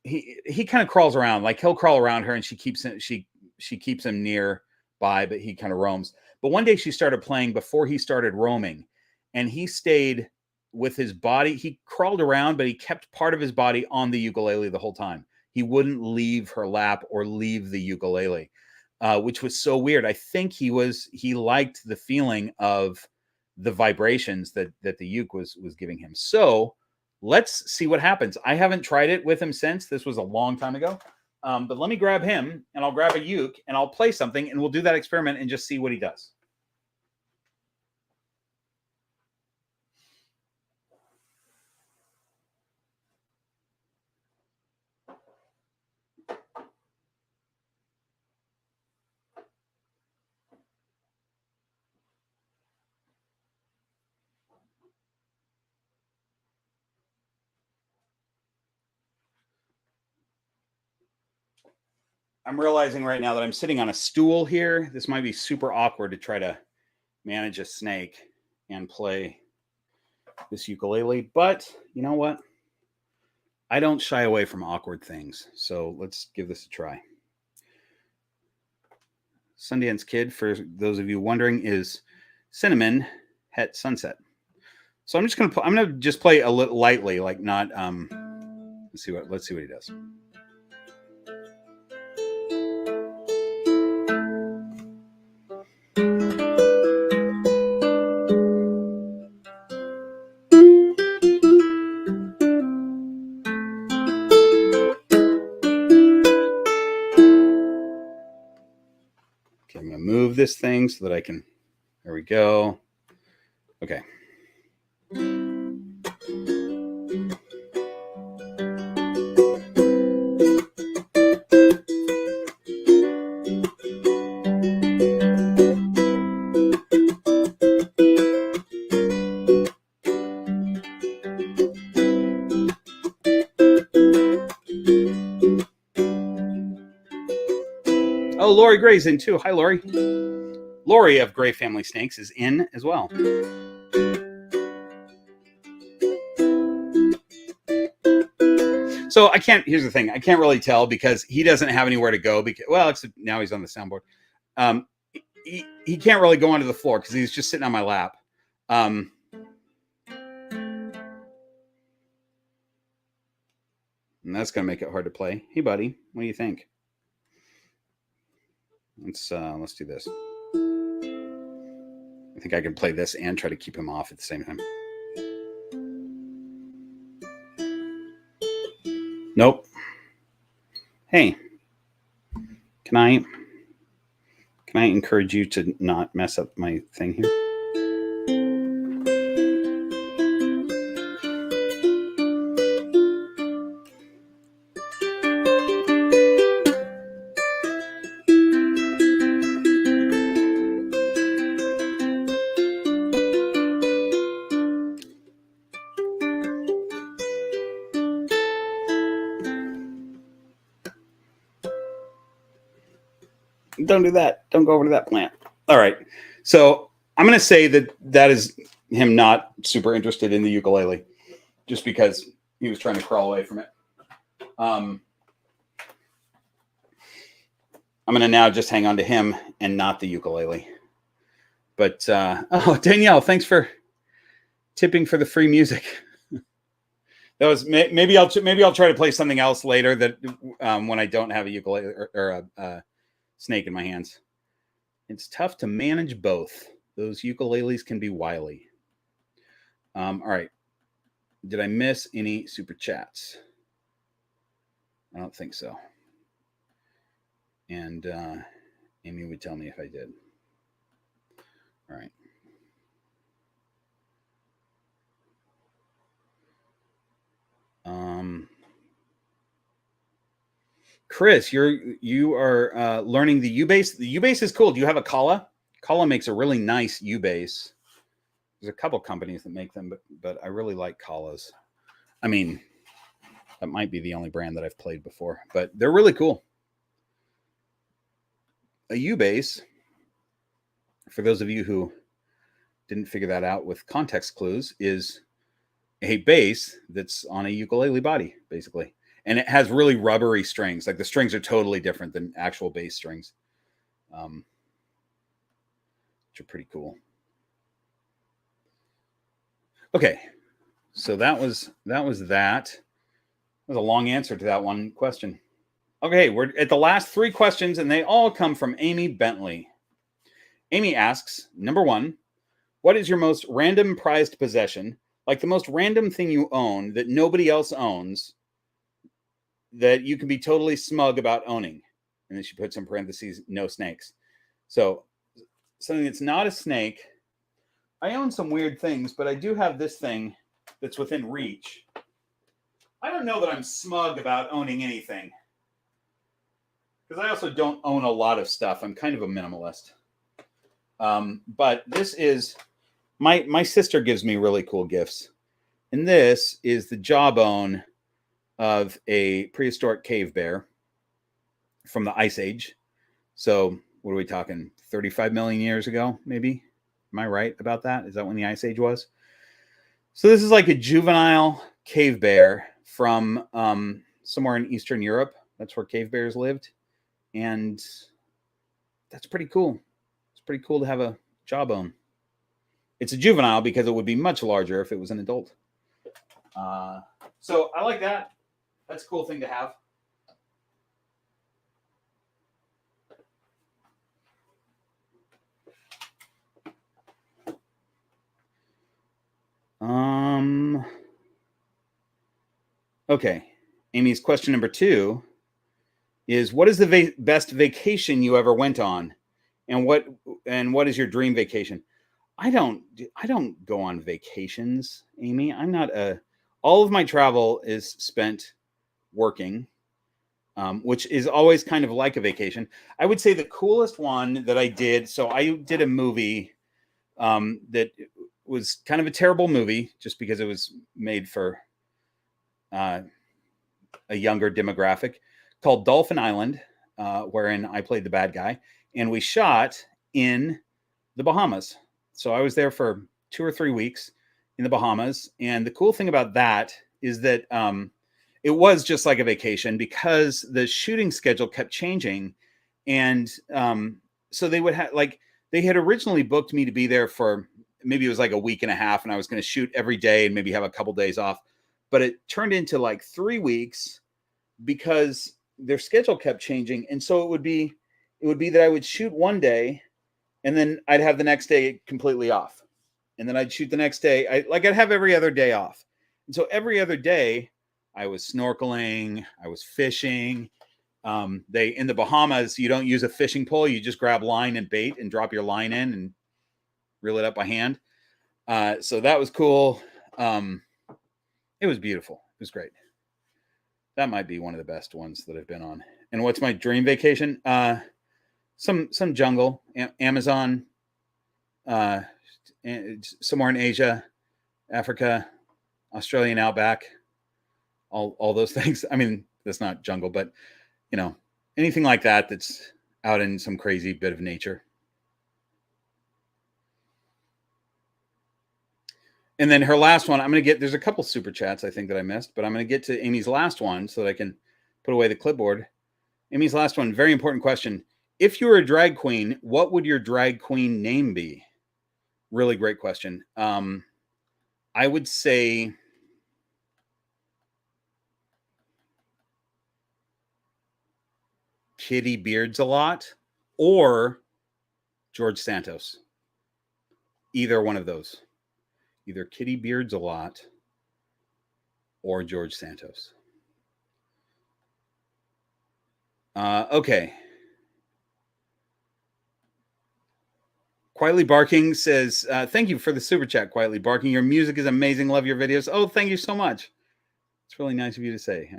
he kind of crawls around, like he'll crawl around her, and she keeps him nearby, but he kind of roams. But one day she started playing before he started roaming, and he stayed with his body. He crawled around, but he kept part of his body on the ukulele the whole time. He wouldn't leave her lap or leave the ukulele. Which was so weird. I think he liked the feeling of the vibrations that the uke was giving him. So let's see what happens. I haven't tried it with him since. This was a long time ago. But let me grab him, and I'll grab a uke, and I'll play something, and we'll do that experiment and just see what he does. I'm realizing right now that I'm sitting on a stool here. This might be super awkward to try to manage a snake and play this ukulele, but you know what? I don't shy away from awkward things. So let's give this a try. Sundance Kid, for those of you wondering, is Cinnamon Het Sunset. So I'm gonna just play a little lightly, like not let's see what he does. Okay, I'm gonna move this thing so that I can. There we go. Okay. Oh, Lori Gray's in too. Hi, Lori. Lori of Gray Family Snakes is in as well. So I can't. Here's the thing: I can't really tell because he doesn't have anywhere to go. Because except now he's on the soundboard. He can't really go onto the floor because he's just sitting on my lap. And that's gonna make it hard to play. Hey, buddy, what do you think? Let's do this. I think I can play this and try to keep him off at the same time. Nope. Hey, can I encourage you to not mess up my thing here? Don't do that. Don't go over to that plant. All right. So I'm going to say that is him not super interested in the ukulele, just because he was trying to crawl away from it. I'm going to now just hang on to him and not the ukulele. But oh, Danielle, thanks for tipping for the free music. That was maybe I'll try to play something else later that when I don't have a ukulele or a snake in my hands. It's tough to manage both. Those ukuleles can be wily. All right. Did I miss any super chats? I don't think so. And Amy would tell me if I did. All right. Chris, you are learning the U-bass. The U-bass is cool. Do you have a Kala? Kala makes a really nice U-bass. There's a couple companies that make them, but I really like Kalas. I mean, that might be the only brand that I've played before, but they're really cool. A U-bass, for those of you who didn't figure that out with context clues, is a bass that's on a ukulele body, basically. And it has really rubbery strings. Like the strings are totally different than actual bass strings, which are pretty cool. Okay, so that was that. That was a long answer to that one question. Okay, we're at the last 3 questions, and they all come from Amy Bentley. Amy asks, number 1, what is your most random prized possession? Like the most random thing you own that nobody else owns, that you can be totally smug about owning. And then she puts in parentheses, no snakes. So something that's not a snake. I own some weird things, but I do have this thing that's within reach. I don't know that I'm smug about owning anything, because I also don't own a lot of stuff. I'm kind of a minimalist. But this is, my sister gives me really cool gifts. And this is the jawbone of a prehistoric cave bear from the Ice Age. So what are we talking? 35 million years ago, maybe? Am I right about that? Is that when the Ice Age was? So this is like a juvenile cave bear from somewhere in Eastern Europe. That's where cave bears lived. And that's pretty cool. It's pretty cool to have a jawbone. It's a juvenile because it would be much larger if it was an adult. So I like that. That's a cool thing to have. Okay. Amy's question number 2 is, what is the best vacation you ever went on? And what is your dream vacation? I don't go on vacations, Amy. I'm not all of my travel is spent working, which is always kind of like a vacation. I would say the coolest one that I did. So I did a movie that was kind of a terrible movie, just because it was made for a younger demographic, called Dolphin Island, wherein I played the bad guy, and we shot in the Bahamas. So I was there for 2 or 3 weeks in the Bahamas. And the cool thing about that is that it was just like a vacation, because the shooting schedule kept changing. And so they would have, like, they had originally booked me to be there for maybe it was like a week and a half, and I was going to shoot every day and maybe have a couple days off. But it turned into like 3 weeks because their schedule kept changing. And so it would be that I would shoot one day, and then I'd have the next day completely off. And then I'd shoot the next day. I'd have every other day off. And so every other day I was snorkeling, I was fishing. In the Bahamas, you don't use a fishing pole. You just grab line and bait and drop your line in and reel it up by hand. So that was cool. It was beautiful. It was great. That might be one of the best ones that I've been on. And what's my dream vacation? Some jungle, Amazon, somewhere in Asia, Africa, Australian outback, all those things. I mean, that's not jungle, but you know, anything like that that's out in some crazy bit of nature. And then her last one, there's a couple super chats I think that I missed, but I'm going to get to Amy's last one so that I can put away the clipboard. Amy's last one, very important question. If you were a drag queen, what would your drag queen name be? Really great question. I would say Kitty Beards a lot or George Santos. Either one of those. Either Kitty Beards a lot or George Santos. Okay. Quietly Barking says, thank you for the super chat, Quietly Barking. Your music is amazing. Love your videos. Oh, thank you so much. It's really nice of you to say.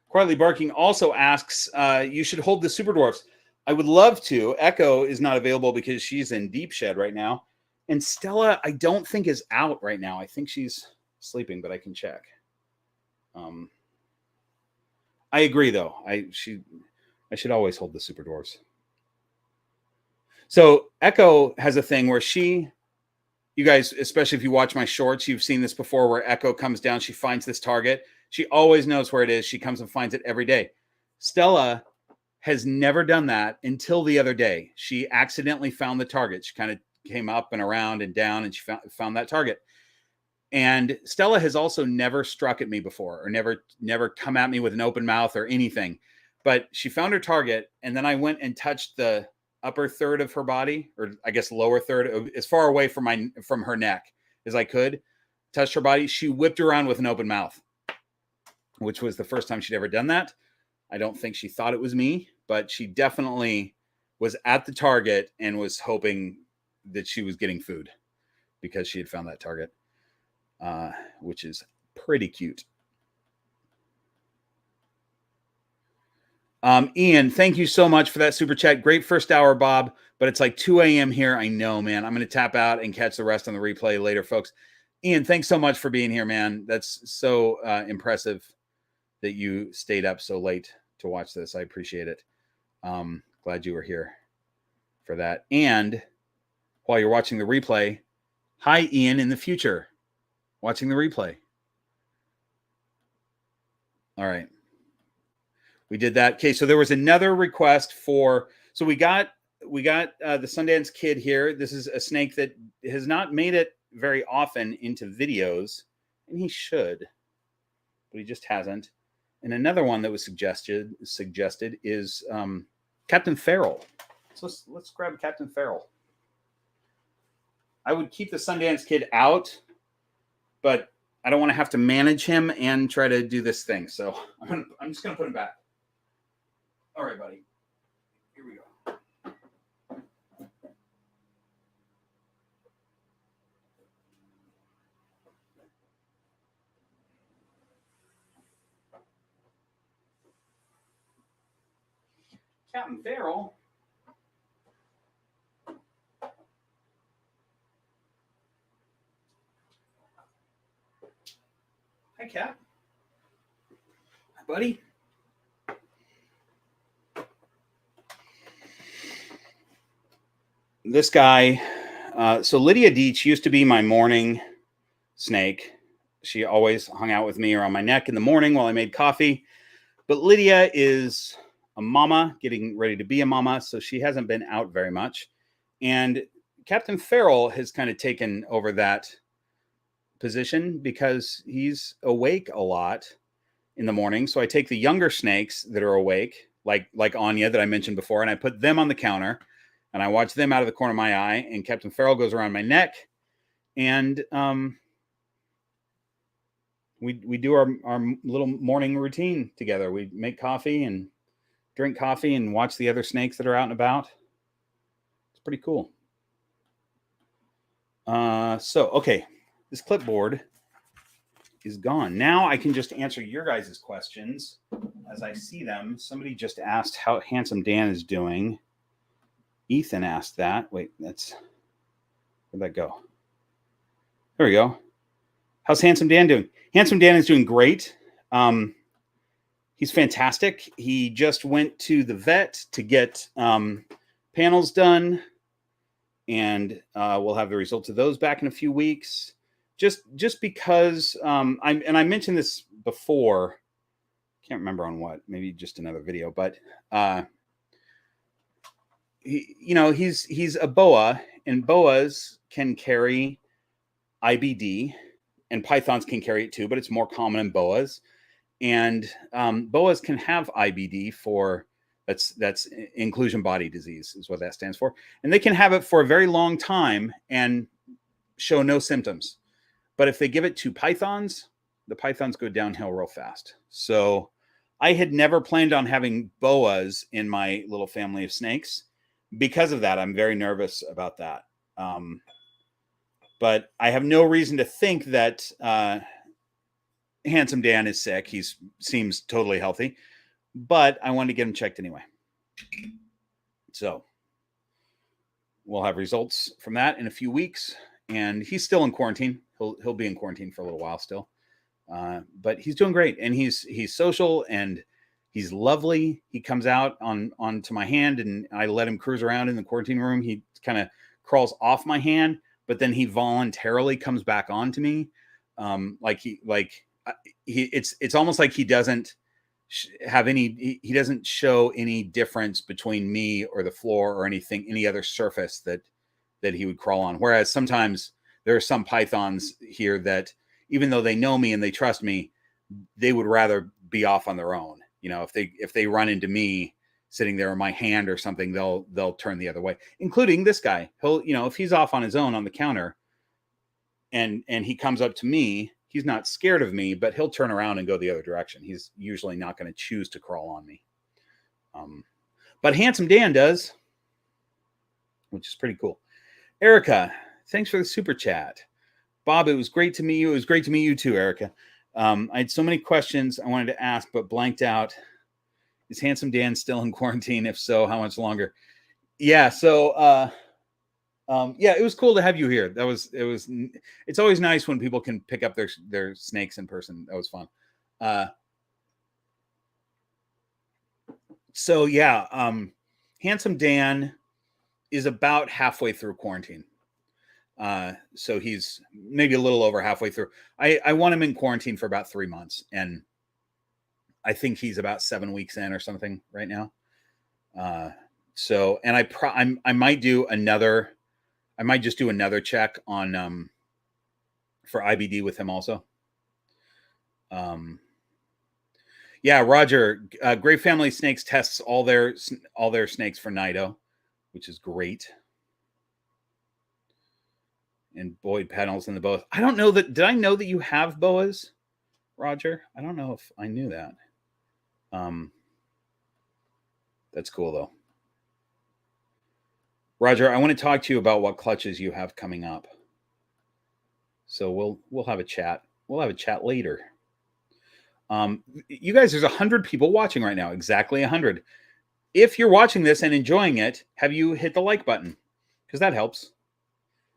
Quietly Barking also asks, you should hold the Super Dwarfs. I would love to. Echo is not available because she's in Deep Shed right now. And Stella, I don't think is out right now. I think she's sleeping, but I can check. I agree, though. I should always hold the Super Dwarfs. So Echo has a thing where you guys, especially if you watch my shorts, you've seen this before where Echo comes down, she finds this target. She always knows where it is. She comes and finds it every day. Stella has never done that until the other day. She accidentally found the target. She kind of came up and around and down, and she found that target. And Stella has also never struck at me before, or never come at me with an open mouth or anything. But she found her target, and then I went and touched the upper third of her body, or I guess lower third, as far away from her neck as I could. Touched her body. She whipped around with an open mouth, which was the first time she'd ever done that. I don't think she thought it was me, but she definitely was at the target and was hoping that she was getting food because she had found that target, which is pretty cute. Ian, thank you so much for that super chat. Great first hour, Bob, but it's like 2 a.m. here. I know, man. I'm going to tap out and catch the rest on the replay later, folks. Ian, thanks so much for being here, man. That's so impressive that you stayed up so late to watch this. I appreciate it. Glad you were here for that. And while you're watching the replay, hi, Ian, in the future, watching the replay. All right. We did that. Okay, so there was another request so we got the Sundance Kid here. This is a snake that has not made it very often into videos, and he should, but he just hasn't. And another one that was suggested is Captain Feral. So let's grab Captain Feral. I would keep the Sundance Kid out, but I don't want to have to manage him and try to do this thing. So I'm just going to put him back. All right, buddy. Here we go. Captain Feral. Hi, Cap. Hi, buddy. This guy, so Lydia Deach used to be my morning snake. She always hung out with me around my neck in the morning while I made coffee. But Lydia is a mama, getting ready to be a mama, so she hasn't been out very much. And Captain Feral has kind of taken over that position because he's awake a lot in the morning. So I take the younger snakes that are awake, like Anya that I mentioned before, and I put them on the counter and I watch them out of the corner of my eye, and Captain Farrell goes around my neck, and we do our little morning routine together. We make coffee and drink coffee and watch the other snakes that are out and about. It's pretty cool. So, okay, this clipboard is gone. Now I can just answer your guys' questions as I see them. Somebody just asked how Handsome Dan is doing. Ethan asked that. Wait, where'd that go? There we go. How's Handsome Dan doing? Handsome Dan is doing great. He's fantastic. He just went to the vet to get panels done, and we'll have the results of those back in a few weeks. Just because I mentioned this before, can't remember on what, maybe just another video, but he's a boa, and boas can carry IBD, and pythons can carry it too, but it's more common in boas. And boas can have IBD that's inclusion body disease is what that stands for. And they can have it for a very long time and show no symptoms. But if they give it to pythons, the pythons go downhill real fast. So I had never planned on having boas in my little family of snakes. Because of that, I'm very nervous about that. But I have no reason to think that Handsome Dan is sick. He seems totally healthy. But I wanted to get him checked anyway. So we'll have results from that in a few weeks. And he's still in quarantine. He'll be in quarantine for a little while still. But he's doing great. And he's social and he's lovely. He comes out onto my hand, and I let him cruise around in the quarantine room. He kind of crawls off my hand, but then he voluntarily comes back onto me. It's almost like he doesn't have any, he doesn't show any difference between me or the floor or any other surface that he would crawl on. Whereas sometimes there are some pythons here that, even though they know me and they trust me, they would rather be off on their own. If they run into me sitting there in my hand or something, they'll turn the other way, including this guy. He'll, if he's off on his own on the counter and he comes up to me, he's not scared of me, but he'll turn around and go the other direction. He's usually not going to choose to crawl on me. But Handsome Dan does, which is pretty cool. Erica, thanks for the super chat. Bob, it was great to meet you. It was great to meet you too, Erica. I had so many questions I wanted to ask, but blanked out. Is Handsome Dan still in quarantine? If so, how much longer? Yeah. So, it was cool to have you here. It's always nice when people can pick up their snakes in person. That was fun. Handsome Dan is about halfway through quarantine. So he's maybe a little over halfway through. I want him in quarantine for about 3 months, and I think he's about 7 weeks in or something right now. I might just do another check on for IBD with him also. Roger, Great Family Snakes tests all their snakes for NIDO, which is great. And Boyd panels in the boas. I don't know that. Did I know that you have boas, Roger? I don't know if I knew that. That's cool though. Roger, I want to talk to you about what clutches you have coming up. So we'll have a chat. We'll have a chat later. You guys, there's 100 people watching right now. Exactly 100. If you're watching this and enjoying it, have you hit the like button? Because that helps.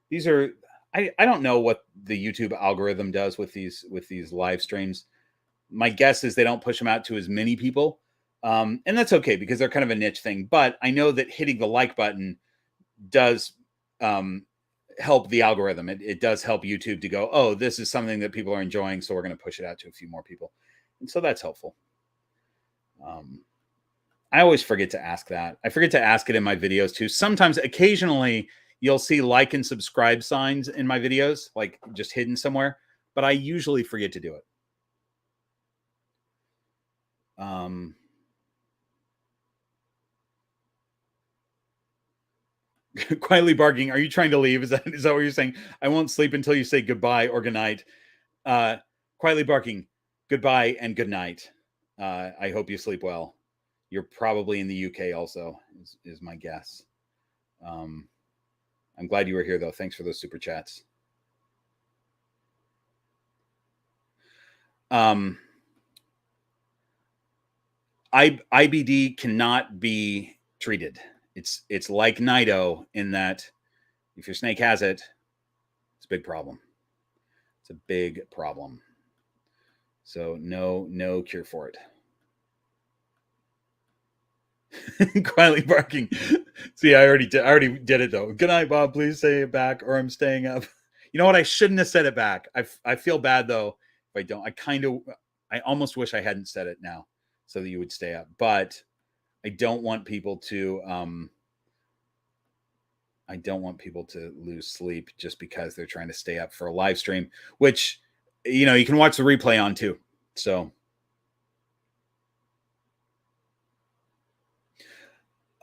These are, I don't know what the YouTube algorithm does with these live streams. My guess is they don't push them out to as many people. And that's okay because they're kind of a niche thing. But I know that hitting the like button does help the algorithm. It does help YouTube to go, oh, this is something that people are enjoying, so we're going to push it out to a few more people. And so that's helpful. I always forget to ask that. I forget to ask it in my videos too. Sometimes, occasionally, you'll see like and subscribe signs in my videos, like just hidden somewhere. but I usually forget to do it. Quietly barking. Are you trying to leave? Is that what you're saying? I won't sleep until you say goodbye or good night. Quietly barking. Goodbye and good night. I hope you sleep well. You're probably in the UK also, is my guess. I'm glad you were here, though. Thanks for those super chats. IBD cannot be treated. It's like Nido in that if your snake has it, it's a big problem. It's a big problem. So no cure for it. Quietly barking. See, I already did it though. Good night, Bob. Please say it back, or I'm staying up. You know what? I shouldn't have said it back. I feel bad though if I don't. I almost wish I hadn't said it now, so that you would stay up. But I don't want people to. I don't want people to lose sleep just because they're trying to stay up for a live stream, which you can watch the replay on too. So.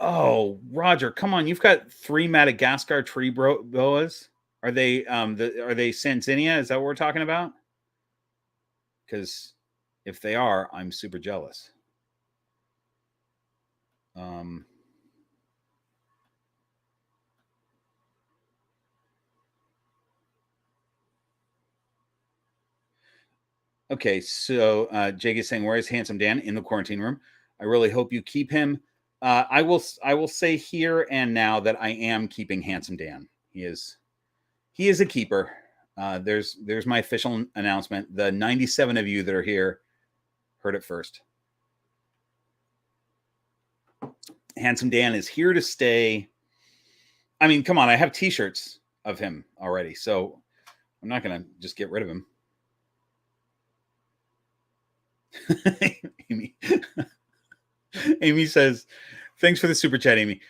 Oh, Roger, come on! You've got 3 Madagascar tree boas. Are they are they Sanzinia? Is that what we're talking about? Because if they are, I'm super jealous. Okay, so Jake is saying, "Where is Handsome Dan?" In the quarantine room. I really hope you keep him. I will say here and now that I am keeping Handsome Dan. He is a keeper. There's my official announcement. The 97 of you that are here heard it first. Handsome Dan is here to stay. I mean, come on, I have t-shirts of him already, so I'm not going to just get rid of him. Amy says, thanks for the super chat, Amy.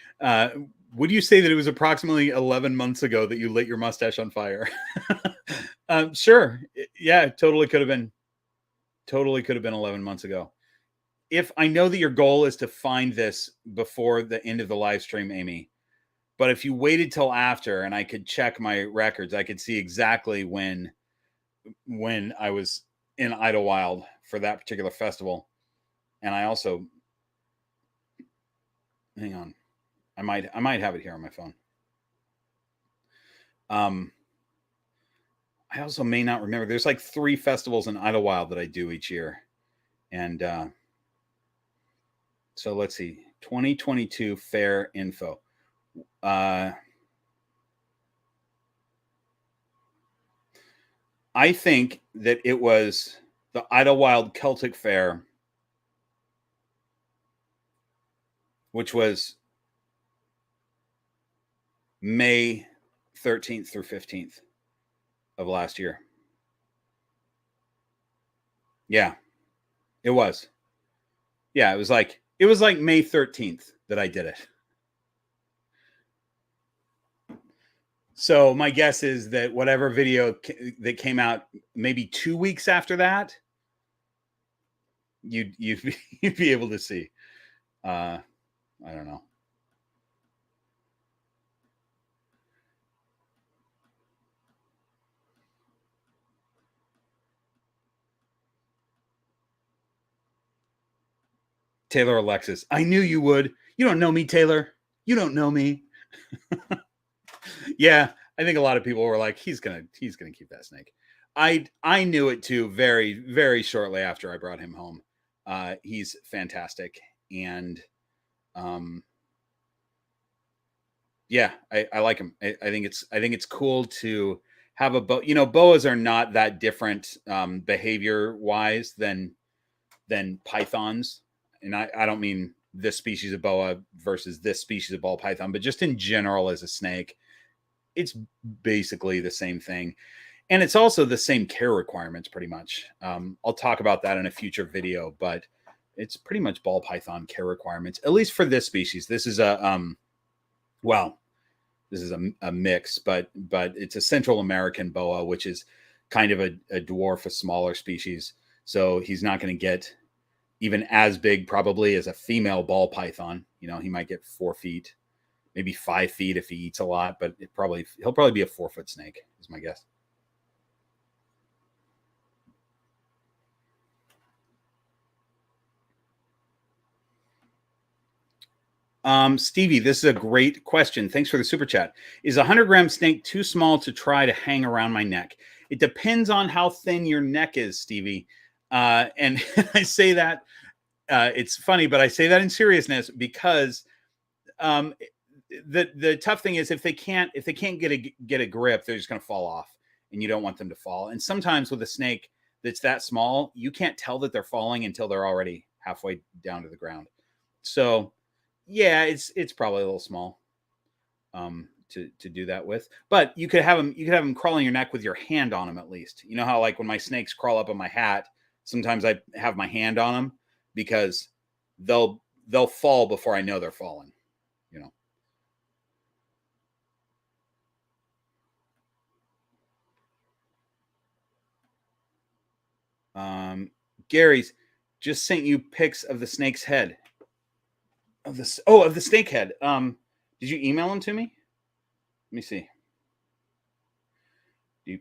Would you say that it was approximately 11 months ago that you lit your mustache on fire? Sure. Yeah, totally could have been 11 months ago. If I know that your goal is to find this before the end of the live stream, Amy, but if you waited till after and I could check my records, I could see exactly when I was in Idlewild for that particular festival. And I also, hang on, I might have it here on my phone. I also may not remember. There's like 3 festivals in Idlewild that I do each year. And so let's see, 2022 fair info. I think that it was the Idlewild Celtic Fair, which was May 13th through 15th of last year. Yeah, it was. Yeah, it was like May 13th that I did it. So my guess is that whatever video that came out maybe 2 weeks after that, you'd be able to see. I don't know. Taylor Alexis, I knew you would. You don't know me, Taylor. You don't know me. Yeah, I think a lot of people were like, he's gonna keep that snake. I knew it too very, very shortly after I brought him home. He's fantastic. And yeah, I like him. I think it's cool to have a boas are not that different behavior wise than pythons. And I don't mean this species of boa versus this species of ball python, but just in general as a snake, it's basically the same thing. And it's also the same care requirements pretty much. I'll talk about that in a future video, but it's pretty much ball python care requirements, at least for this species. This is a mix, but it's a Central American boa, which is kind of a dwarf, a smaller species. So he's not going to get even as big probably as a female ball python. You know, he might get 4 feet, maybe 5 feet if he eats a lot, but he'll probably be a 4-foot snake is my guess. Stevie, this is a great question. Thanks for the super chat. Is a 100-gram snake too small to try to hang around my neck? It depends on how thin your neck is, Stevie. And I say that, it's funny, but I say that in seriousness because the tough thing is if they can't get a grip, they're just going to fall off, and you don't want them to fall. And sometimes with a snake that's that small, you can't tell that they're falling until they're already halfway down to the ground. So yeah, it's probably a little small to do that with. But you could have them crawling your neck with your hand on them at least. You know how like when my snakes crawl up on my hat, sometimes I have my hand on them because they'll fall before I know they're falling, you know. Gary's just sent you pics of the snake's head. Of the snake head. Did you email them to me? Let me see. I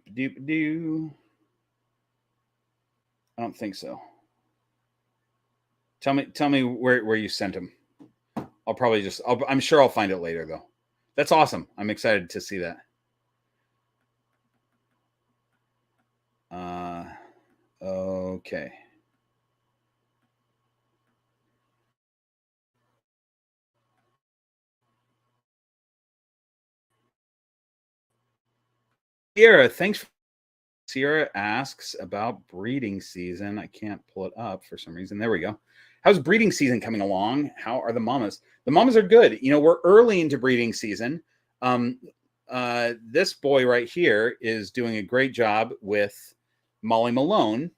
don't think so. Tell me where you sent them. I'm sure I'll find it later though. That's awesome. I'm excited to see that. Okay. Sierra, thanks. Sierra asks about breeding season. I can't pull it up for some reason. There we go. How's breeding season coming along? How are the mamas? The mamas are good. You know, we're early into breeding season. This boy right here is doing a great job with Molly Malone.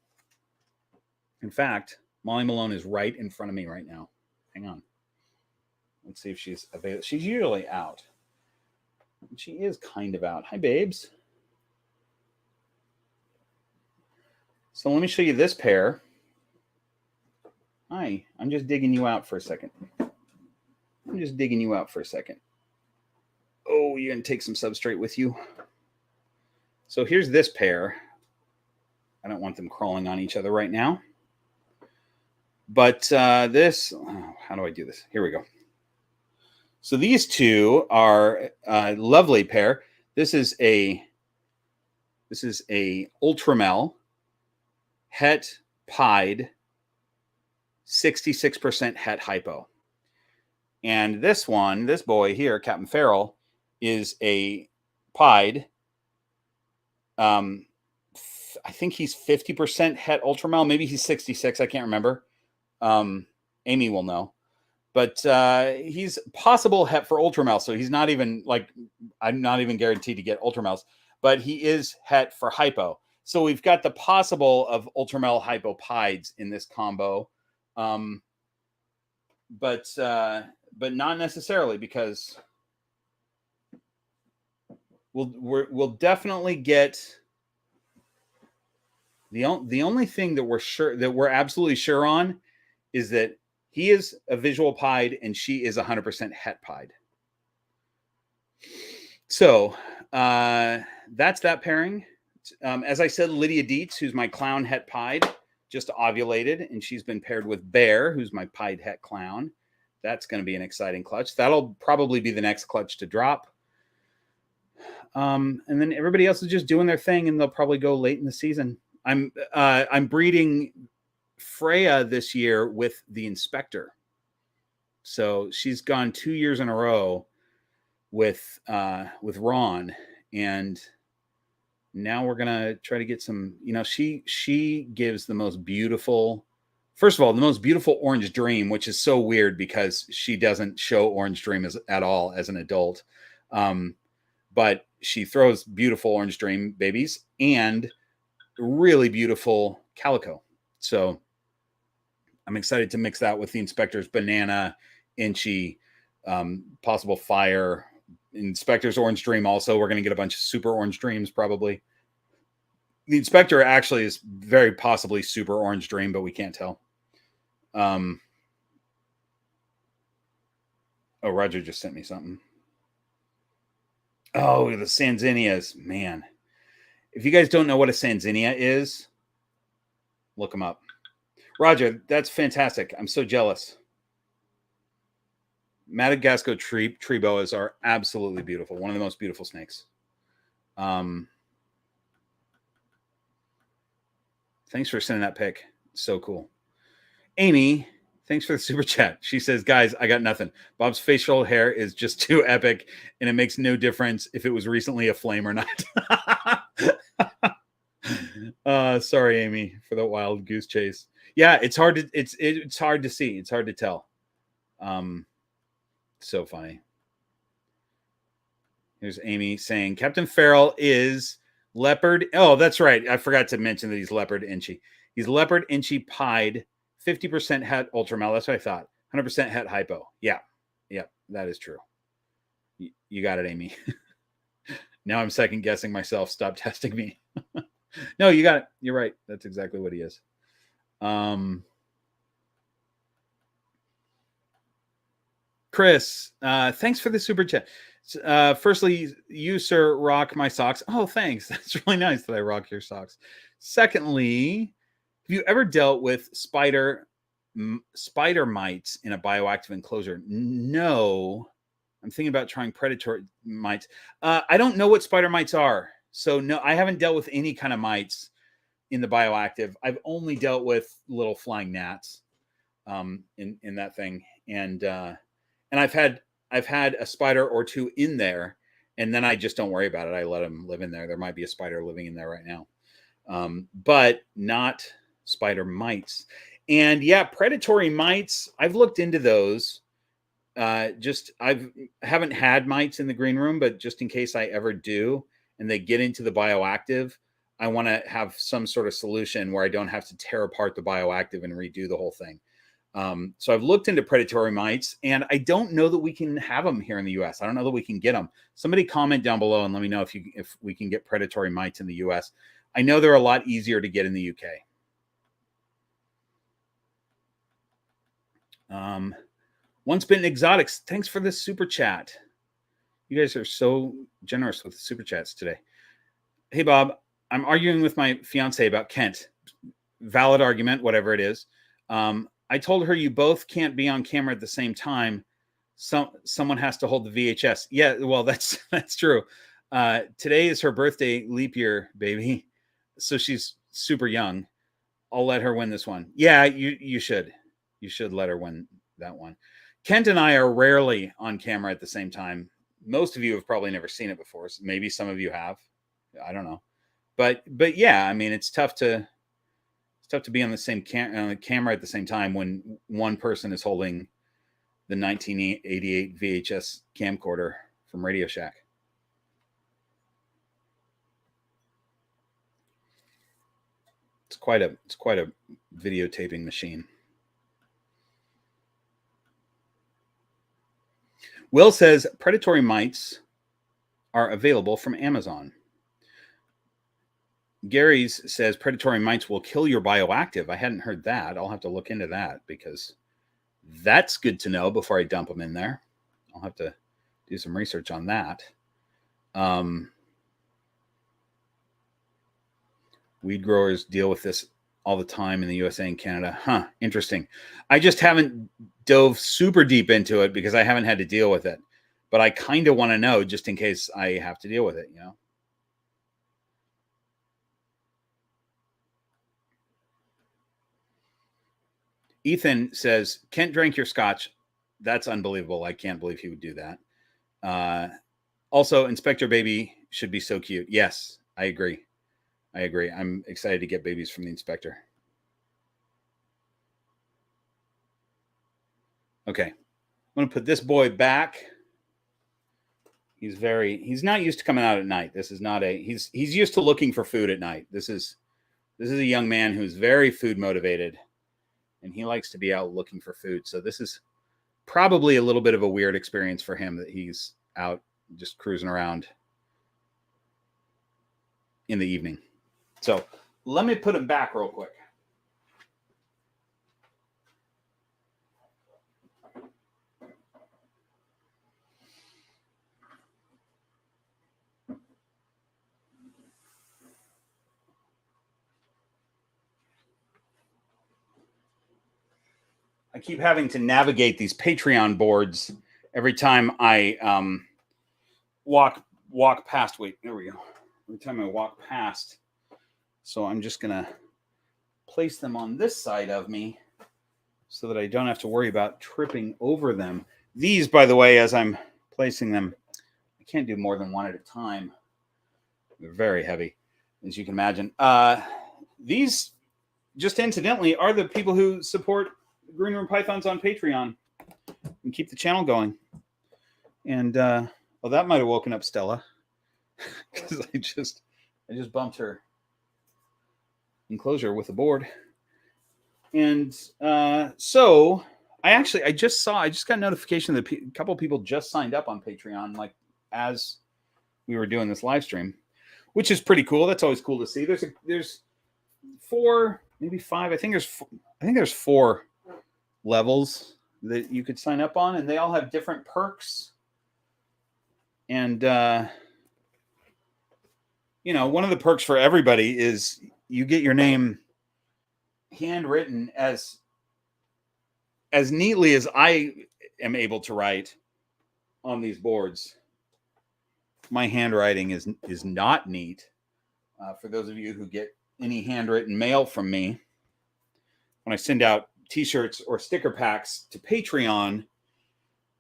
In fact, Molly Malone is right in front of me right now. Hang on. Let's see if she's available. She's usually out. She is kind of out. Hi, babes. So let me show you this pair. Hi, I'm just digging you out for a second. Oh, you're going to take some substrate with you. So here's this pair. I don't want them crawling on each other right now. But how do I do this? Here we go. So these two are a lovely pair. This is a Ultramel Het Pied 66% Het Hypo. And this boy here, Captain Farrell, is a Pied. I think he's 50% Het Ultramel. Maybe he's 66. I can't remember. Amy will know. But he's possible Het for Ultramel. So he's not even I'm not even guaranteed to get Ultramels. But he is Het for Hypo. So we've got the possible of Ultramel Hypo Pieds in this combo. But not necessarily, because we'll definitely get the only thing that we're absolutely sure on is that he is a visual pied and she is 100% Het pied. So that's that pairing. As I said, Lydia Dietz, who's my clown Het pied, just ovulated, and she's been paired with Bear, who's my pied Het clown. That's going to be an exciting clutch. That'll probably be the next clutch to drop. And then everybody else is just doing their thing, and they'll probably go late in the season. I'm breeding Freya this year with the Inspector. So she's gone 2 years in a row with Ron, and now we're gonna try to get some. You know, she gives the most beautiful. First of all, the most beautiful Orange Dream, which is so weird because she doesn't show Orange Dream at all as an adult. But she throws beautiful Orange Dream babies and really beautiful Calico. So I'm excited to mix that with the Inspector's Banana, Inchy, possible Fire, Inspector's Orange Dream. Also, we're going to get a bunch of super Orange Dreams probably. The inspector actually is very possibly super orange dream, but we can't tell. Oh, Roger just sent me something. Oh, the Sanzinias, man. If you guys don't know what a Sanzinia is, look them up. Roger, that's fantastic. I'm so jealous. Madagascar tree boas are absolutely beautiful. One of the most beautiful snakes. Thanks for sending that pic. So cool. Amy, thanks for the super chat. She says, guys, I got nothing. Bob's facial hair is just too epic, and it makes no difference if it was recently a flame or not. Sorry, Amy, for the wild goose chase. Yeah, it's hard to it's hard to see. It's hard to tell. So funny. Here's Amy saying Captain Farrell is leopard. Oh, that's right. I forgot to mention that he's leopard inchy. He's leopard inchy pied, 50% het ultramel. That's what I thought. 100% het hypo. Yeah. Yeah, that is true. You got it, Amy. Now I'm second guessing myself. Stop testing me. No, you got it. You're right. That's exactly what he is. Chris, thanks for the super chat. Firstly, you, sir, rock my socks. Oh, thanks. That's really nice that I rock your socks. Secondly, have you ever dealt with spider mites in a bioactive enclosure? No. I'm thinking about trying predatory mites. I don't know what spider mites are. So no, I haven't dealt with any kind of mites in the bioactive. I've only dealt with little flying gnats in that thing. And I've had a spider or two in there, and then I just don't worry about it. I let them live in there. There might be a spider living in there right now, but not spider mites. And yeah, predatory mites, I've looked into those. I haven't had mites in the green room, but just in case I ever do and they get into the bioactive, I want to have some sort of solution where I don't have to tear apart the bioactive and redo the whole thing. So I've looked into predatory mites, and I don't know that we can have them here in the US. I don't know that we can get them. Somebody comment down below and let me know if we can get predatory mites in the US. I know they're a lot easier to get in the UK. Once Bitten Exotics, thanks for this super chat. You guys are so generous with the super chats today. Hey, Bob, I'm arguing with my fiance about Kent. Valid argument, whatever it is. I told her you both can't be on camera at the same time. Someone has to hold the VHS. Yeah, well, that's true. Today is her birthday, leap year, baby. So she's super young. I'll let her win this one. Yeah, you should. You should let her win that one. Kent and I are rarely on camera at the same time. Most of you have probably never seen it before. So maybe some of you have. I don't know. But yeah, I mean, it's tough to be on the same camera at the same time when one person is holding the 1988 VHS camcorder from Radio Shack. It's quite a videotaping machine. Will says predatory mites are available from Amazon. Gary's says predatory mites will kill your bioactive. I hadn't heard that. I'll have to look into that because that's good to know before I dump them in there. I'll have to do some research on that. Weed growers deal with this all the time in the USA and Canada. Huh, interesting. I just haven't dove super deep into it because I haven't had to deal with it. But I kind of want to know just in case I have to deal with it, you know? Ethan says, Kent drank your scotch. That's unbelievable. I can't believe he would do that. Also, Inspector Baby should be so cute. Yes, I agree. I'm excited to get babies from the inspector. Okay. I'm going to put this boy back. He's not used to coming out at night. This is not he's used to looking for food at night. This is a young man who's very food motivated, and he likes to be out looking for food. So this is probably a little bit of a weird experience for him that he's out just cruising around in the evening. So let me put them back real quick. I keep having to navigate these Patreon boards every time I walk past. Wait, there we go. Every time I walk past. So I'm just going to place them on this side of me so that I don't have to worry about tripping over them. These, by the way, as I'm placing them, I can't do more than one at a time. They're very heavy, as you can imagine. These, just incidentally, are the people who support Green Room Pythons on Patreon and keep the channel going. And well, that might have woken up Stella because I just bumped her enclosure with the board. And so I just got notification that a couple people just signed up on Patreon, like as we were doing this live stream, which is pretty cool. That's always cool to see. There's 4, maybe 5. I think there's 4 levels that you could sign up on, and they all have different perks. And you know, one of the perks for everybody is you get your name handwritten as neatly as I am able to write on these boards. My handwriting is not neat. For those of you who get any handwritten mail from me, when I send out t-shirts or sticker packs to Patreon,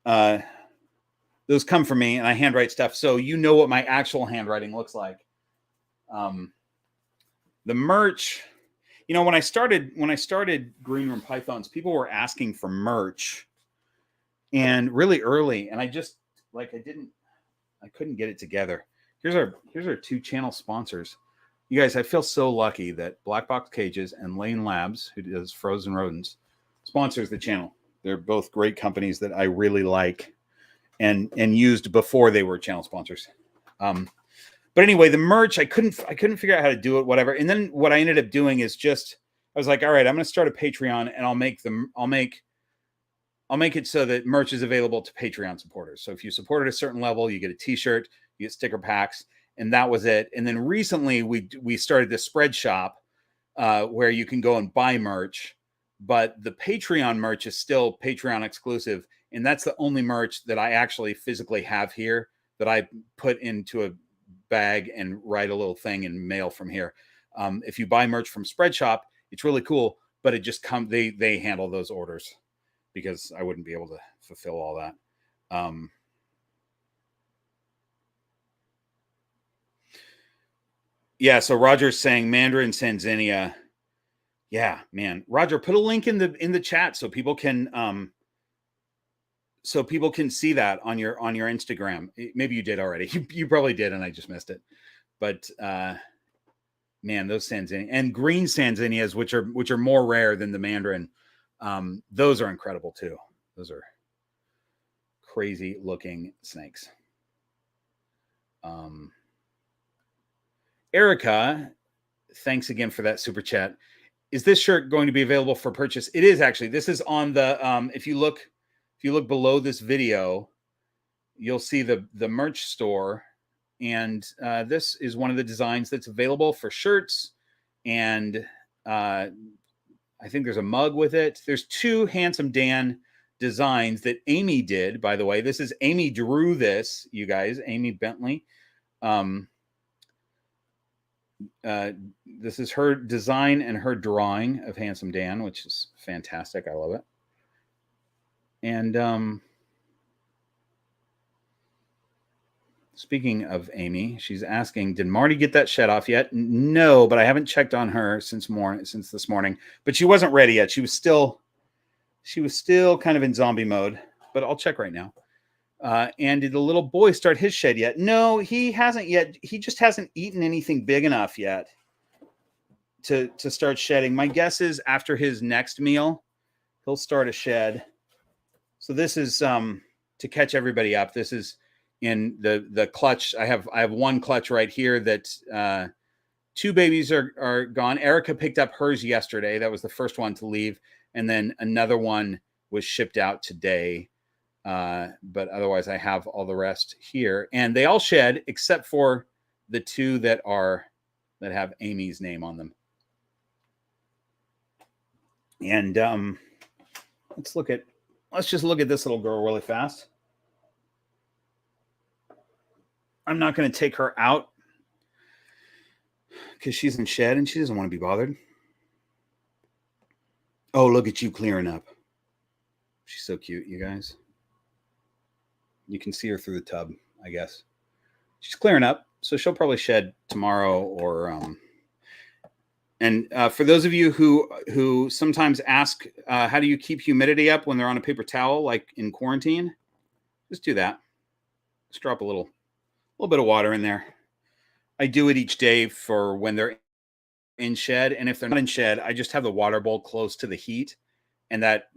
those come from me and I handwrite stuff. So you know what my actual handwriting looks like. The merch, you know, when I started Green Room Pythons, people were asking for merch, and really early, and I just I couldn't get it together. Here's our 2 channel sponsors. You guys, I feel so lucky that Black Box Cages and Lane Labs, who does frozen rodents, sponsors the channel. They're both great companies that I really like and used before they were channel sponsors. But anyway, the merch, I couldn't figure out how to do it, whatever. And then what I ended up doing is I was like, all right, I'm going to start a Patreon, and I'll make it so that merch is available to Patreon supporters. So if you support at a certain level, you get a t-shirt, you get sticker packs, and that was it. And then recently we started this spread shop where you can go and buy merch, but the Patreon merch is still Patreon exclusive. And that's the only merch that I actually physically have here that I put into a bag and write a little thing and mail from here. If you buy merch from Spread Shop, it's really cool, but it just they handle those orders because I wouldn't be able to fulfill all that. Yeah, so Roger's saying Mandarin Tanzania. Yeah, man. Roger, put a link in the chat so people can see that on your Instagram. Maybe you did already. You probably did, and I just missed it. But man, those Tanzania and green Tanzanias, which are more rare than the Mandarin, those are incredible too. Those are crazy looking snakes. Erica, thanks again for that super chat. Is this shirt going to be available for purchase? It is actually. This is on the if you look below this video, you'll see the merch store, and this is one of the designs that's available for shirts, and I think there's a mug with it. There's 2 Handsome Dan designs that Amy did, by the way. This is Amy drew this, you guys. Amy Bentley. This is her design and her drawing of Handsome Dan, which is fantastic. I love it. And speaking of Amy, she's asking, did Marty get that shed off yet? No, but I haven't checked on her since this morning. But she wasn't ready yet. She was still kind of in zombie mode. But I'll check right now. And did the little boy start his shed yet? No, he hasn't yet. He just hasn't eaten anything big enough yet to start shedding. My guess is after his next meal, he'll start a shed. So this is to catch everybody up. This is in the clutch. I have one clutch right here that 2 babies are gone. Erica picked up hers yesterday. That was the first one to leave. And then another one was shipped out today. But otherwise I have all the rest here, and they all shed except for the 2 that have Amy's name on them. And let's just look at this little girl really fast. I'm not going to take her out because she's in shed and she doesn't want to be bothered. Oh, look at you clearing up. She's so cute, you guys. You can see her through the tub, I guess. She's clearing up, so she'll probably shed tomorrow or and for those of you who sometimes ask, how do you keep humidity up when they're on a paper towel, like in quarantine? Just do that. Just drop a little bit of water in there. I do it each day for when they're in shed, and if they're not in shed, I just have the water bowl close to the heat, and that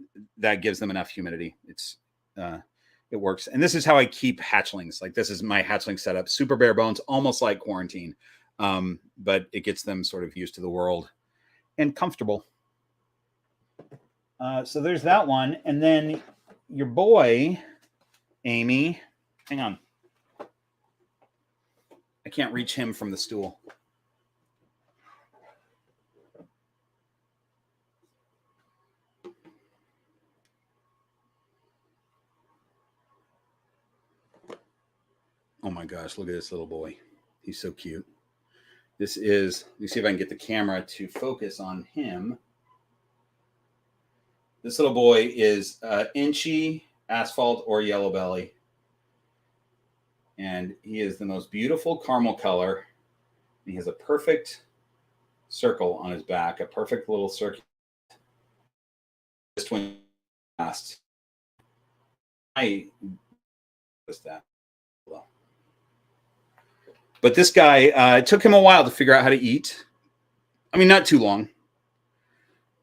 gives them enough humidity. It works. And this is how I keep hatchlings. Like, this is my hatchling setup. Super bare bones, almost like quarantine. But it gets them sort of used to the world and comfortable. So there's that one. And then your boy, Amy, hang on. I can't reach him from the stool. Oh my gosh, look at this little boy. He's so cute. This is, let me see if I can get the camera to focus on him. This little boy is Inchy, Asphalt, or Yellow Belly. And he is the most beautiful caramel color. He has a perfect circle on his back, a perfect little circle. Just when last, I was that. But this guy, it took him a while to figure out how to eat. I mean, not too long.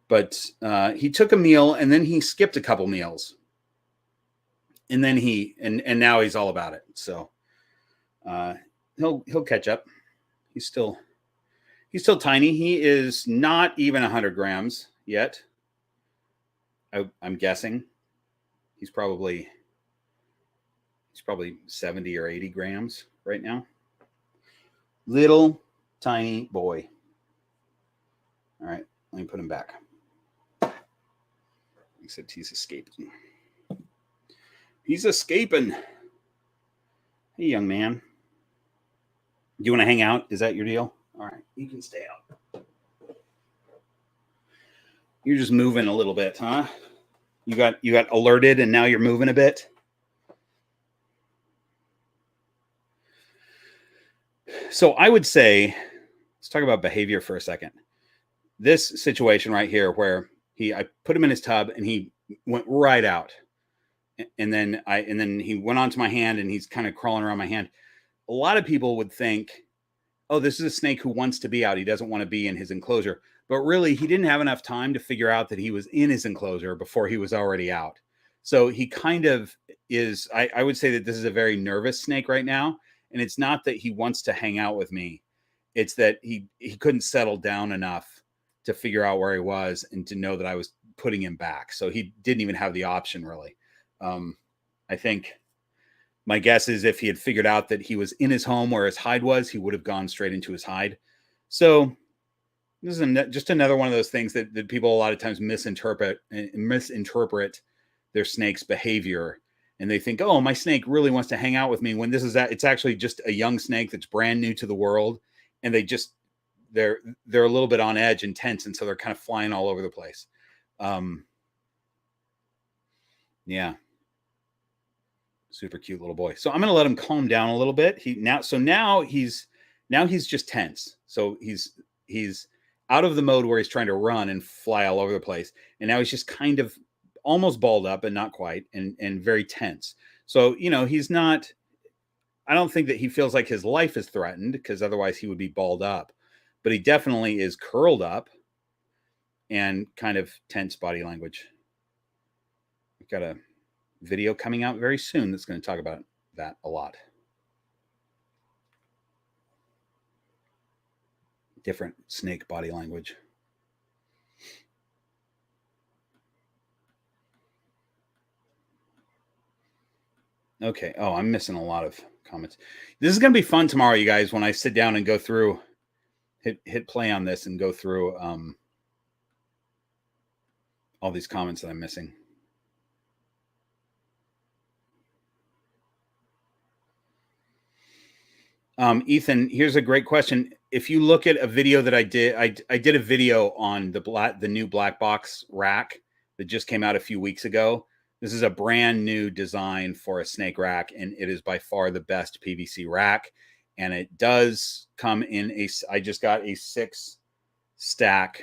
But he took a meal and then he skipped a couple meals. And then and now he's all about it. So he'll catch up. He's still tiny. He is not even 100 grams yet. I'm guessing. He's probably 70 or 80 grams right now. Little tiny boy. All right, let me put him back. Except he's escaping. He's escaping. Hey, young man. Do you want to hang out? Is that your deal? All right, you can stay out. You're just moving a little bit, huh? You got alerted and now you're moving a bit. So I would say, let's talk about behavior for a second. This situation right here where I put him in his tub and he went right out. And then he went onto my hand and he's kind of crawling around my hand. A lot of people would think, oh, this is a snake who wants to be out. He doesn't want to be in his enclosure. But really, he didn't have enough time to figure out that he was in his enclosure before he was already out. So he kind of is, I would say that this is a very nervous snake right now. And it's not that he wants to hang out with me. It's that he couldn't settle down enough to figure out where he was and to know that I was putting him back. So he didn't even have the option, really. I think my guess is if he had figured out that he was in his home where his hide was, he would have gone straight into his hide. So this is just another one of those things that people a lot of times misinterpret their snake's behavior. And they think, oh, my snake really wants to hang out with me, when it's actually just a young snake that's brand new to the world. And they're a little bit on edge and tense. And so they're kind of flying all over the place. Yeah. Super cute little boy. So I'm going to let him calm down a little bit. Now he's just tense. So he's out of the mode where he's trying to run and fly all over the place. And now he's just kind of almost balled up, but not quite, and very tense. So, he's not, I don't think that he feels like his life is threatened, because otherwise he would be balled up, but he definitely is curled up and kind of tense body language. We've got a video coming out very soon that's going to talk about that a lot. Different snake body language. Okay. Oh, I'm missing a lot of comments. This is going to be fun tomorrow, you guys, when I sit down and go through, hit play on this and go through all these comments that I'm missing. Ethan, here's a great question. If you look at a video that I did, I did a video on the new black box rack that just came out a few weeks ago. This is a brand new design for a snake rack, and it is by far the best PVC rack. And it does come in I just got a 6-stack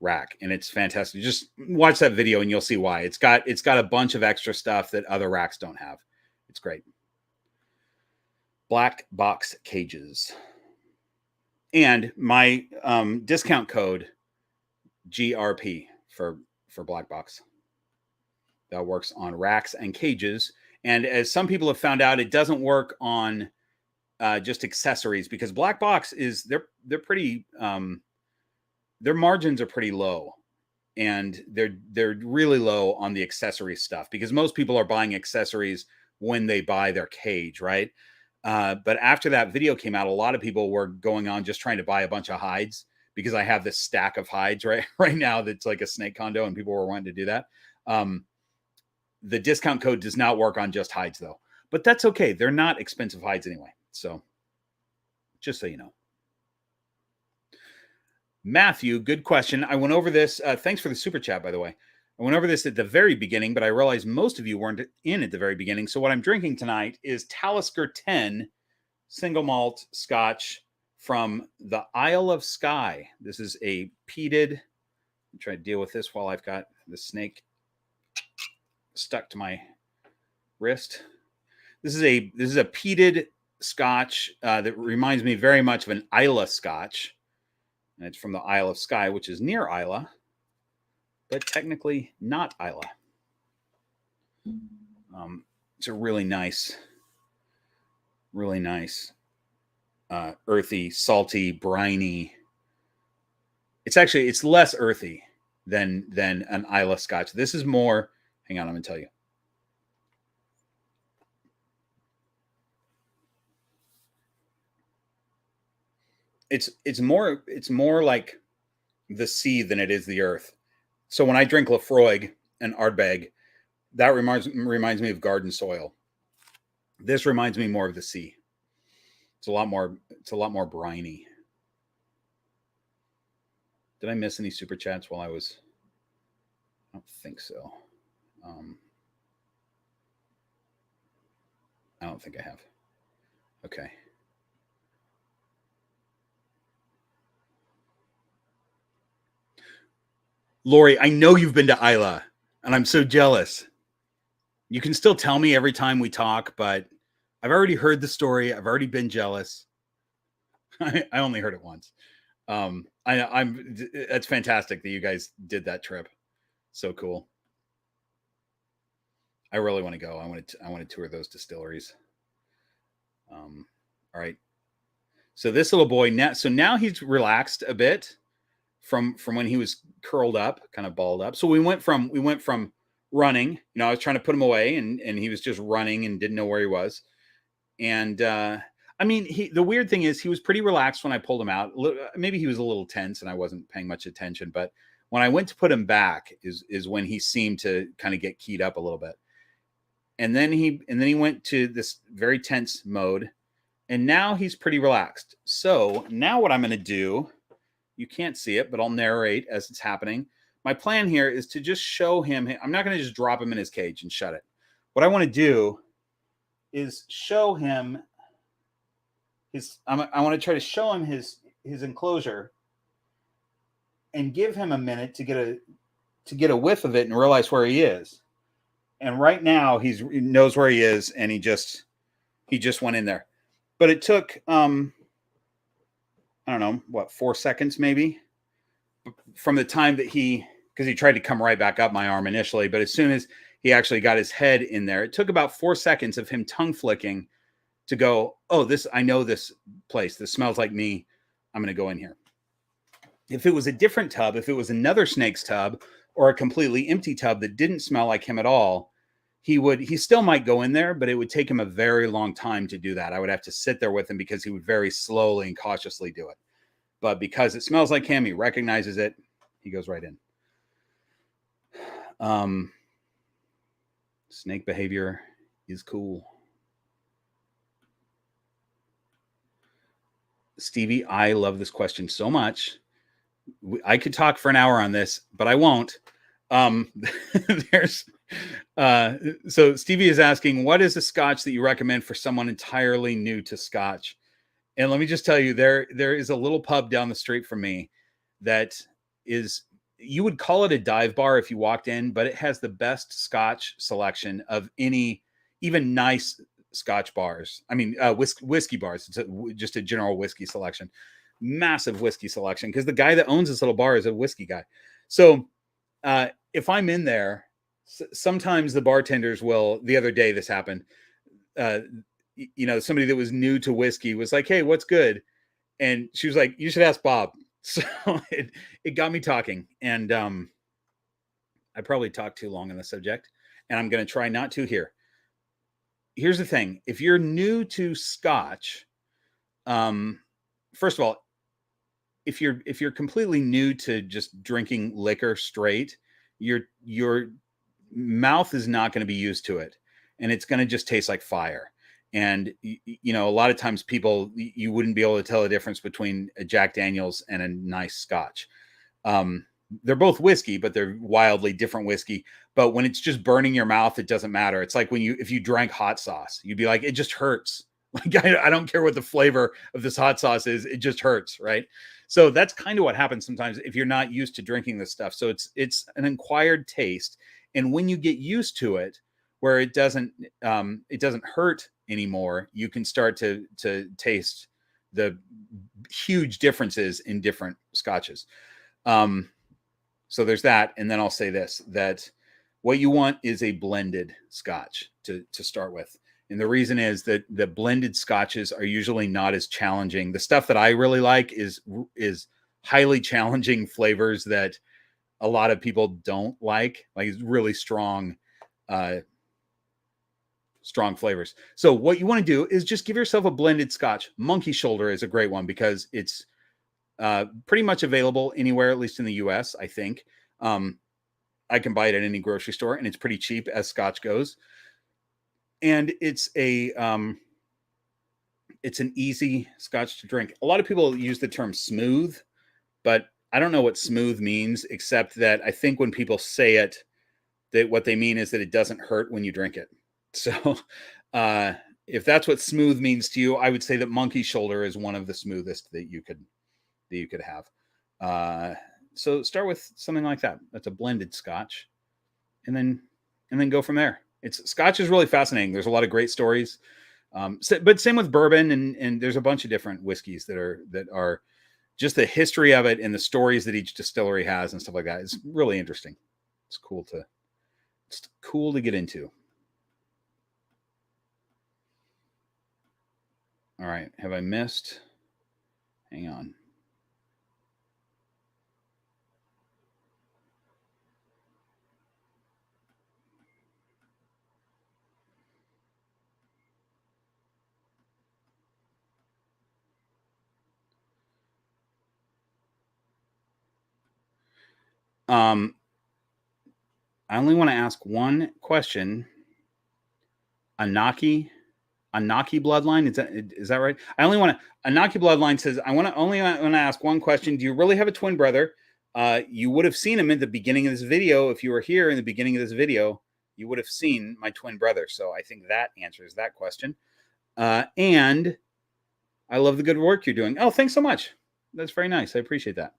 rack, and it's fantastic. Just watch that video and you'll see why. It's got a bunch of extra stuff that other racks don't have. It's great. Black box cages. And my discount code GRP for black box. That works on racks and cages. And as some people have found out, it doesn't work on just accessories, because black box is they're pretty their margins are pretty low, and they're really low on the accessory stuff, because most people are buying accessories when they buy their cage, right? But after that video came out, a lot of people were going on just trying to buy a bunch of hides, because I have this stack of hides right now that's like a snake condo, and people were wanting to do that. The discount code does not work on just hides, though, but that's okay. They're not expensive hides anyway. So just so you know. Matthew, good question. I went over this. Thanks for the super chat, by the way. I went over this at the very beginning, but I realized most of you weren't in at the very beginning. So what I'm drinking tonight is Talisker 10 single malt Scotch from the Isle of Skye. This is a peated. I'm trying to deal with this while I've got the snake stuck to my wrist. This is a peated Scotch that reminds me very much of an Islay Scotch, and it's from the Isle of Skye, which is near Islay, but technically not Islay. It's a really nice, earthy, salty, briny. It's less earthy than an Islay Scotch. This is more. Hang on, I'm going to tell you. It's more like the sea than it is the earth. So when I drink Lafroig and Ardbeg, that reminds me of garden soil. This reminds me more of the sea. It's a lot more briny. Did I miss any super chats while I was? I don't think so. I don't think I have. Okay. Lori, I know you've been to Islay, and I'm so jealous. You can still tell me every time we talk, but I've already heard the story. I've already been jealous. I only heard it once. That's fantastic that you guys did that trip. So cool. I really want to go. I want to tour those distilleries. All right. So this little boy now he's relaxed a bit from when he was curled up, kind of balled up. So we went from running. I was trying to put him away, and he was just running and didn't know where he was. And the weird thing is he was pretty relaxed when I pulled him out. Maybe he was a little tense and I wasn't paying much attention, but when I went to put him back is when he seemed to kind of get keyed up a little bit. And then he went to this very tense mode, and now he's pretty relaxed. So now what I'm going to do, you can't see it, but I'll narrate as it's happening. My plan here is to just show him. I'm not going to just drop him in his cage and shut it. What I want to do is show him I want to try to show him his enclosure and give him a minute to get a whiff of it and realize where he is. And right now he knows where he is, and he just went in there. But it took I don't know, 4 seconds maybe from the time that because he tried to come right back up my arm initially, but as soon as he actually got his head in there, it took about 4 seconds of him tongue flicking to go, oh, I know this place. This smells like me. I'm going to go in here. If it was a different tub, if it was another snake's tub or a completely empty tub that didn't smell like him at all, he still might go in there, but it would take him a very long time to do that. I would have to sit there with him because he would very slowly and cautiously do it. But because it smells like him, he recognizes it, he goes right in. Snake behavior is cool. Stevie, I love this question so much. I could talk for an hour on this, but I won't. So Stevie is asking, what is a Scotch that you recommend for someone entirely new to Scotch? And let me just tell you, there is a little pub down the street from me that is, you would call it a dive bar if you walked in, but it has the best Scotch selection of any, even nice Scotch bars. I mean, whiskey bars. It's just a general whiskey selection, massive whiskey selection, because the guy that owns this little bar is a whiskey guy. So if I'm in there, sometimes the bartenders will, the other day this happened, somebody that was new to whiskey was like, hey, what's good? And she was like, you should ask Bob. So it got me talking, and I probably talked too long on the subject, and I'm going to try not to here. Here's the thing. If you're new to Scotch, first of all, if you're completely new to just drinking liquor straight, your mouth is not going to be used to it, and it's going to just taste like fire. And, a lot of times you wouldn't be able to tell the difference between a Jack Daniels and a nice Scotch. They're both whiskey, but they're wildly different whiskey. But when it's just burning your mouth, it doesn't matter. It's like if you drank hot sauce, you'd be like, it just hurts. Like, I don't care what the flavor of this hot sauce is. It just hurts. Right. So that's kind of what happens sometimes if you're not used to drinking this stuff. So it's an acquired taste. And when you get used to it, where it doesn't hurt anymore, you can start to taste the huge differences in different Scotches. So there's that. And then I'll say this, that what you want is a blended Scotch to start with. And the reason is that the blended Scotches are usually not as challenging. The stuff that I really like is highly challenging flavors that a lot of people don't like it's really strong flavors. So what you want to do is just give yourself a blended Scotch. Monkey Shoulder is a great one because it's pretty much available anywhere, at least in the US, I think. I can buy it at any grocery store, and it's pretty cheap as Scotch goes. And it's an easy Scotch to drink. A lot of people use the term smooth, but I don't know what smooth means, except that I think when people say it, that what they mean is that it doesn't hurt when you drink it. So if that's what smooth means to you, I would say that Monkey Shoulder is one of the smoothest that you could have. So start with something like that. That's a blended Scotch, and then go from there. Scotch is really fascinating. There's a lot of great stories, but same with bourbon, and there's a bunch of different whiskeys that are just the history of it and the stories that each distillery has and stuff like that. It's really interesting. It's cool to get into. All right. Have I missed? Hang on. I only want to ask one question. Anaki bloodline, is that right? Anaki bloodline says, I only want to ask one question. Do you really have a twin brother? You would have seen him in the beginning of this video. If you were here in the beginning of this video, you would have seen my twin brother. So I think that answers that question. And I love the good work you're doing. Oh, thanks so much. That's very nice. I appreciate that.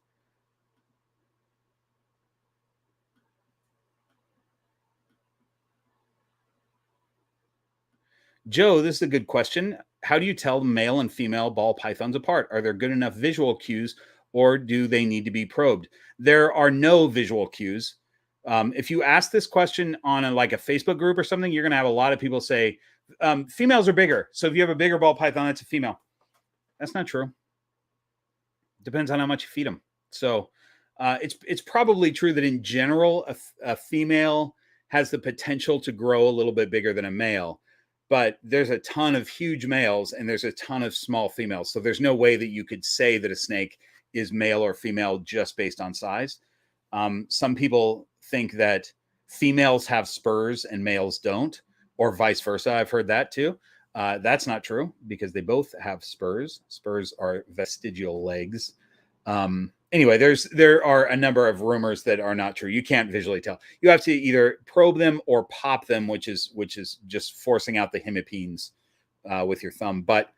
Joe, this is a good question. How do you tell male and female ball pythons apart? Are there good enough visual cues, or do they need to be probed? There are no visual cues. If you ask this question on a Facebook group or something, you're going to have a lot of people say, females are bigger. So if you have a bigger ball python, that's a female. That's not true. Depends on how much you feed them. So it's probably true that in general, a female has the potential to grow a little bit bigger than a male, but there's a ton of huge males and there's a ton of small females. So there's no way that you could say that a snake is male or female just based on size. Some people think that females have spurs and males don't, or vice versa. I've heard that too. That's not true because they both have spurs. Spurs are vestigial legs. Anyway, there are a number of rumors that are not true. You can't visually tell. You have to either probe them or pop them, which is just forcing out the hemipenes with your thumb. But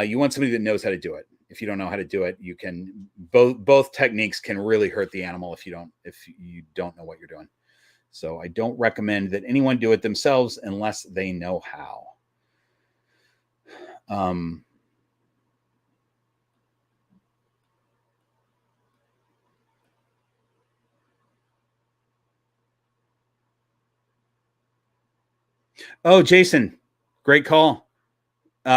you want somebody that knows how to do it. If you don't know how to do it, you can both techniques can really hurt the animal if you don't know what you're doing. So I don't recommend that anyone do it themselves unless they know how. Oh, Jason, great call.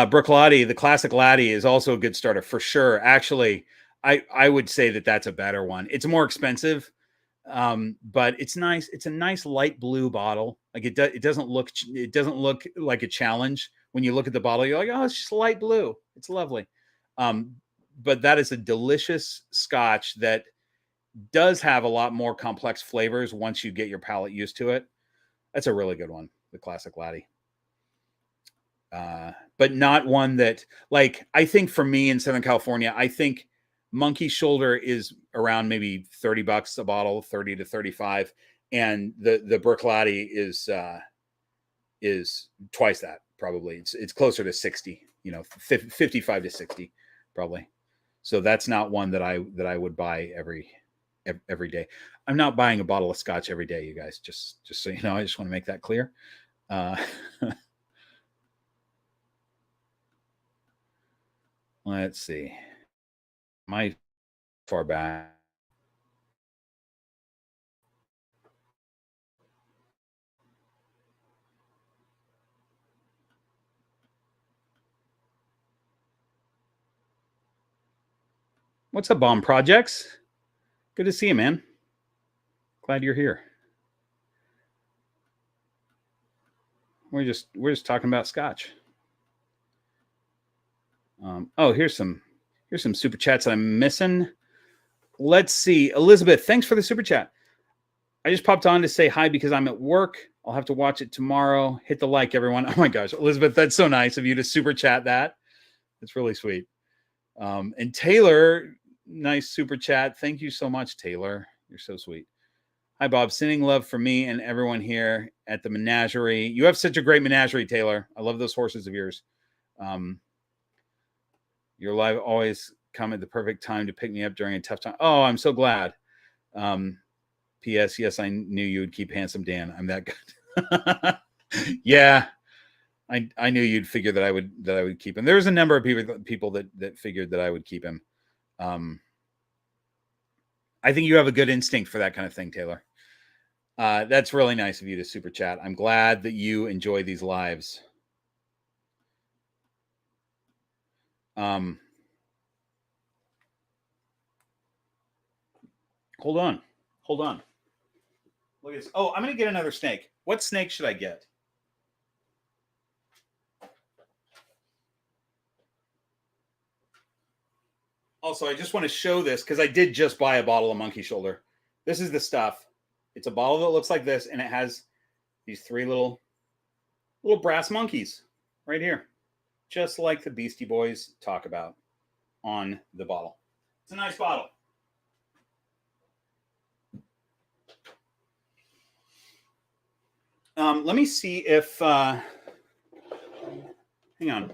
Brook Laddie, the classic Laddie, is also a good starter for sure. Actually, I would say that that's a better one. It's more expensive, but it's nice. It's a nice light blue bottle. Like it doesn't look like a challenge when you look at the bottle. You're like, oh, it's just light blue. It's lovely. But that is a delicious Scotch that does have a lot more complex flavors once you get your palate used to it. That's a really good one, the classic Laddie. But not one that, like, I think for me in Southern California, I think Monkey Shoulder is around maybe $30 a bottle, 30 to 35, and the Brook Laddie is twice that probably. It's closer to 60, 55 to 60 probably. So that's not one that I would buy every day. I'm not buying a bottle of Scotch every day, you guys. Just so you know, I just want to make that clear. Let's see. My far back. What's up, Bomb Projects? Good to see you, man. Glad you're here. We're just talking about Scotch. Oh, here's some super chats that I'm missing. Let's see. Elizabeth, thanks for the super chat. I just popped on to say hi because I'm at work. I'll have to watch it tomorrow. Hit the like, everyone. Oh my gosh, Elizabeth, that's so nice of you to super chat that. It's really sweet. And Taylor, nice super chat. Thank you so much, Taylor. You're so sweet. Hi, Bob. Sending love for me and everyone here at the menagerie. You have such a great menagerie, Taylor. I love those horses of yours. Your live always come at the perfect time to pick me up during a tough time. Oh, I'm so glad. P.S. Yes, I knew you would keep Handsome Dan. I'm that good. Yeah, I knew you'd figure that I would keep him. There's a number of people that figured that I would keep him. I think you have a good instinct for that kind of thing, Taylor. That's really nice of you to super chat. I'm glad that you enjoy these lives. Hold on. Look at this. Oh, I'm going to get another snake. What snake should I get? Also, I just want to show this because I did just buy a bottle of Monkey Shoulder. This is the stuff. It's a bottle that looks like this, and it has these three little brass monkeys right here, just like the Beastie Boys talk about on the bottle. It's a nice bottle. Let me see if hang on.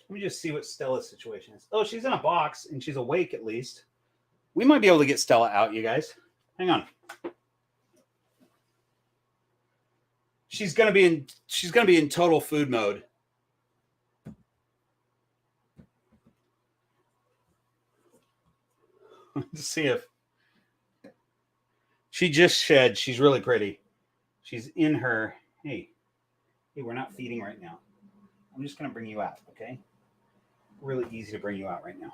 Let me just see what Stella's situation is. Oh, she's in a box and she's awake at least. We might be able to get Stella out, you guys. Hang on. She's gonna be in total food mode. Let's see if she just shed. She's really pretty. She's in her, hey, we're not feeding right now. I'm just going to bring you out, okay? Really easy to bring you out right now.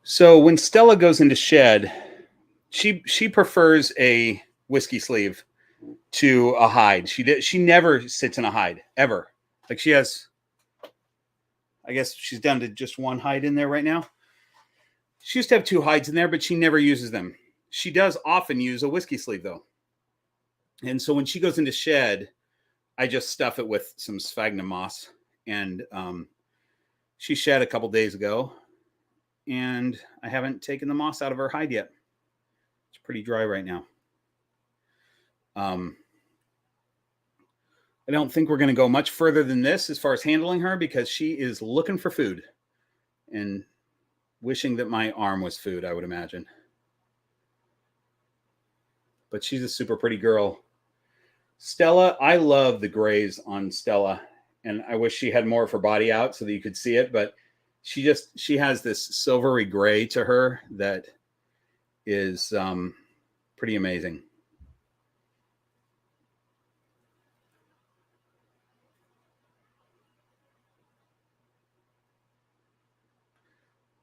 So when Stella goes into shed, she prefers a whiskey sleeve to a hide. She never sits in a hide ever. Like she has, I guess she's down to just one hide in there right now. She used to have 2 hides in there, but she never uses them. She does often use a whiskey sleeve though. And so when she goes into shed, I just stuff it with some sphagnum moss. And she shed a couple days ago, and I haven't taken the moss out of her hide yet. It's pretty dry right now. I don't think we're going to go much further than this as far as handling her, because she is looking for food and wishing that my arm was food, I would imagine. But she's a super pretty girl. Stella, I love the grays on Stella, and I wish she had more of her body out so that you could see it, but she has this silvery gray to her that is pretty amazing.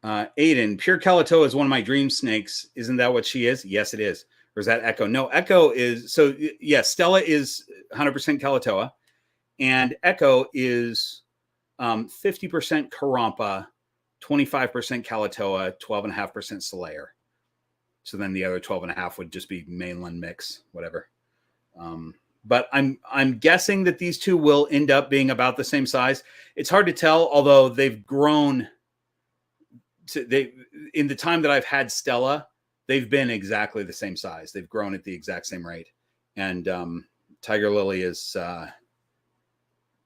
Aiden, pure Calato is one of my dream snakes. Isn't that what she is? Yes, it is. Or is that Echo? No, Echo is, so yes, Stella is 100% Calatoa, and Echo is 50% Karampa, 25% Calatoa, 12.5% Slayer. So then the other 12.5 would just be mainland mix, whatever. But I'm guessing that these two will end up being about the same size. It's hard to tell, although they've grown. In the time that I've had Stella, they've been exactly the same size. They've grown at the exact same rate. And Tiger Lily is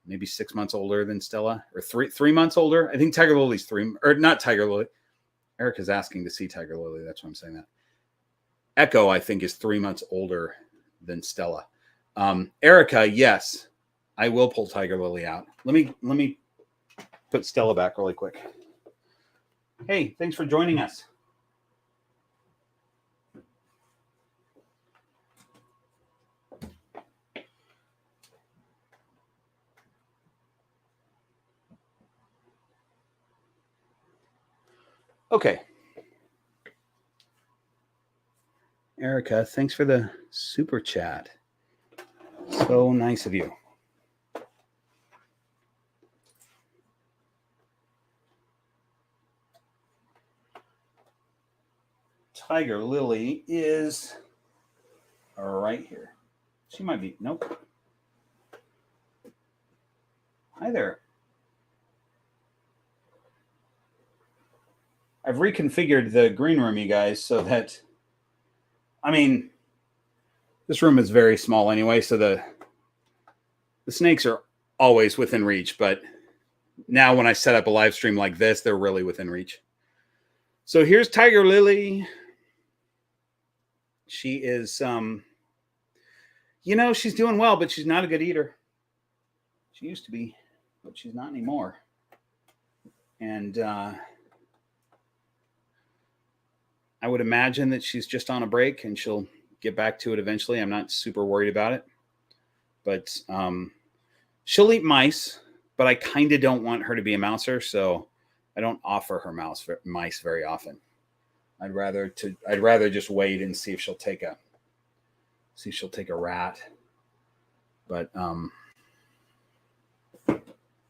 maybe 6 months older than Stella, or three months older. I think Tiger Lily's 3, or not Tiger Lily. Erica's asking to see Tiger Lily. That's why I'm saying that. Echo, I think, is 3 months older than Stella. Erica, yes, I will pull Tiger Lily out. Let me put Stella back really quick. Hey, thanks for joining us. Okay. Erica, thanks for the super chat. So nice of you. Tiger Lily is right here. She might be, nope. Hi there. I've reconfigured the green room, you guys, so that, I mean, this room is very small anyway, so the snakes are always within reach, but now when I set up a live stream like this, they're really within reach. So here's Tiger Lily. She is, she's doing well, but she's not a good eater. She used to be, but she's not anymore. And I would imagine that she's just on a break and she'll get back to it eventually. I'm not super worried about it. But she'll eat mice, but I kind of don't want her to be a mouser, so I don't offer her mice very often. I'd rather just wait and see if she'll take a rat. But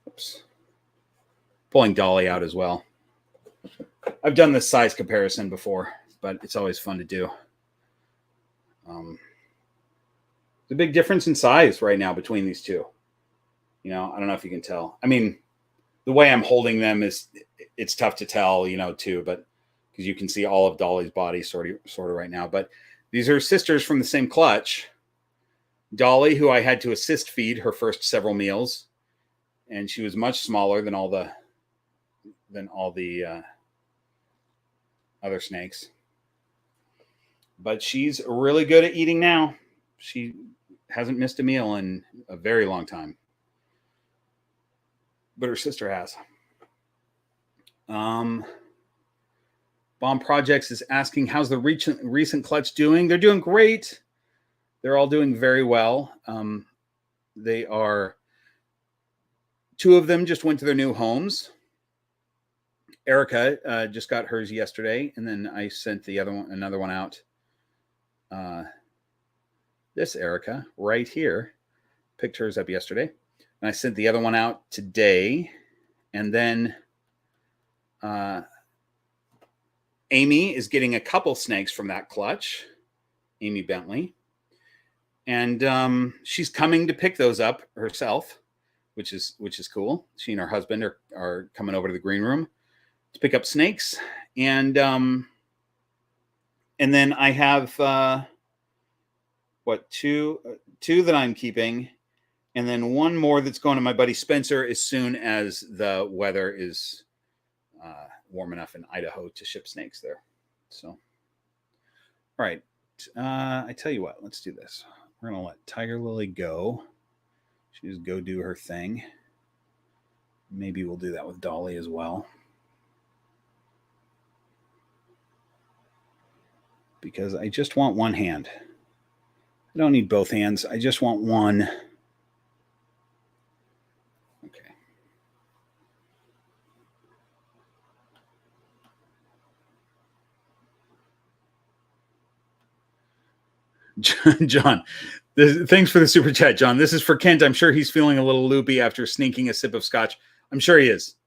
oops. Pulling Dolly out as well. I've done this size comparison before, but it's always fun to do. There's a big difference in size right now between these two. I don't know if you can tell. I mean, the way I'm holding them it's tough to tell, too, but because you can see all of Dolly's body sort of right now. But these are sisters from the same clutch. Dolly, who I had to assist feed her first several meals, and she was much smaller than all the other snakes. But she's really good at eating now. She hasn't missed a meal in a very long time. But her sister has. Bomb Projects is asking, how's the recent clutch doing? They're doing great. They're all doing very well. They are, 2 of them just went to their new homes. Erica just got hers yesterday, and then I sent another one out. This Erica right here picked hers up yesterday, and I sent the other one out today. And then Amy is getting a couple snakes from that clutch, Amy Bentley, and she's coming to pick those up herself, which is cool. She and her husband are coming over to the green room to pick up snakes, and then I have two that I'm keeping, and then one more that's going to my buddy Spencer as soon as the weather is warm enough in Idaho to ship snakes there. So, all right, I tell you what, let's do this. We're gonna let Tiger Lily go. She just go do her thing. Maybe we'll do that with Dolly as well, because I just want one hand. I don't need both hands. I just want one. Okay. John, thanks for the super chat, John. This is for Kent. I'm sure he's feeling a little loopy after sneaking a sip of scotch. I'm sure he is.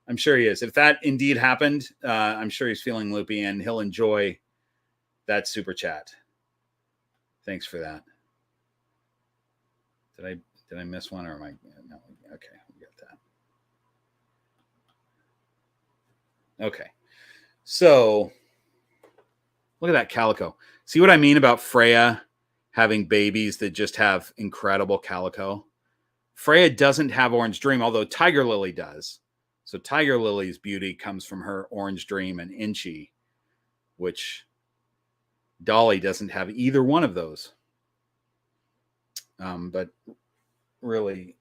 If that indeed happened, I'm sure he's feeling loopy, and he'll enjoy that super chat. Thanks for that. Did I miss one, or am I? No. Okay, we got that. Okay. So look at that calico. See what I mean about Freya having babies that just have incredible calico? Freya doesn't have Orange Dream, although Tiger Lily does. So Tiger Lily's beauty comes from her Orange Dream and Inchy, which Dolly doesn't have either one of those. But really,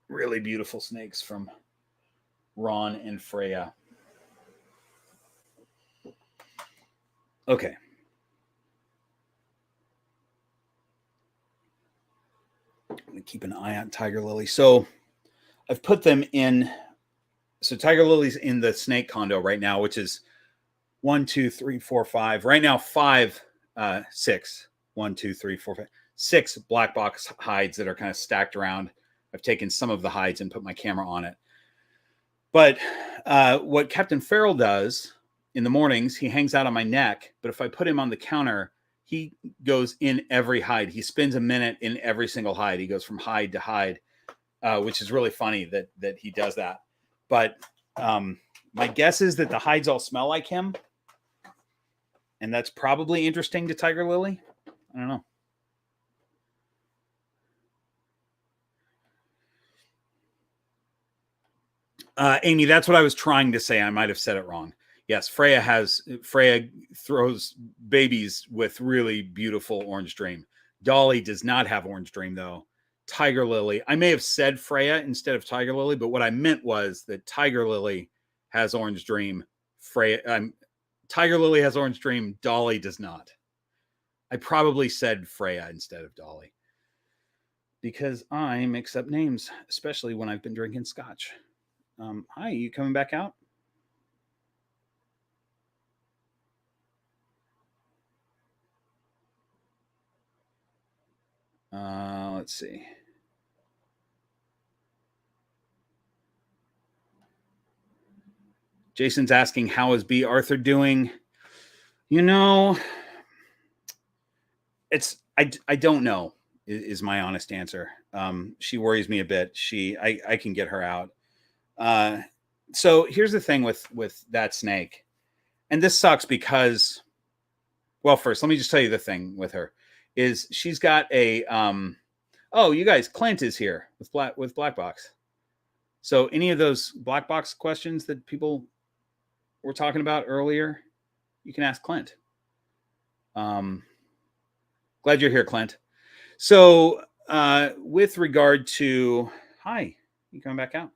really beautiful snakes from Ron and Freya. Okay. I'm going to keep an eye on Tiger Lily. So I've put them in. So Tiger Lily's in the snake condo right now, which is 1, 2, 3, 4, 5. Right now, 6. 1, 2, 3, 4, 5. 6 black box hides that are kind of stacked around. I've taken some of the hides and put my camera on it. But what Captain Farrell does in the mornings, he hangs out on my neck. But if I put him on the counter, he goes in every hide. He spends a minute in every single hide. He goes from hide to hide, which is really funny that he does that. But my guess is that the hides all smell like him. And that's probably interesting to Tiger Lily. I don't know. Amy, that's what I was trying to say. I might have said it wrong. Yes, Freya throws babies with really beautiful Orange Dream. Dolly does not have Orange Dream, though. Tiger Lily, I may have said Freya instead of Tiger Lily, but what I meant was that Tiger Lily has Orange Dream. Tiger Lily has Orange Dream. Dolly does not. I probably said Freya instead of Dolly, because I mix up names, especially when I've been drinking scotch. Hi, you coming back out? Let's see. Jason's asking, how is B. Arthur doing? You know, I don't know is my honest answer. She worries me a bit. I can get her out. So here's the thing with that snake, and this sucks because, well, first, let me just tell you the thing with her is she's got a, oh, you guys, Clint is here with Black Box. So any of those Black Box questions that people were talking about earlier, you can ask Clint. Glad you're here, Clint. So with regard to, hi, you coming back out?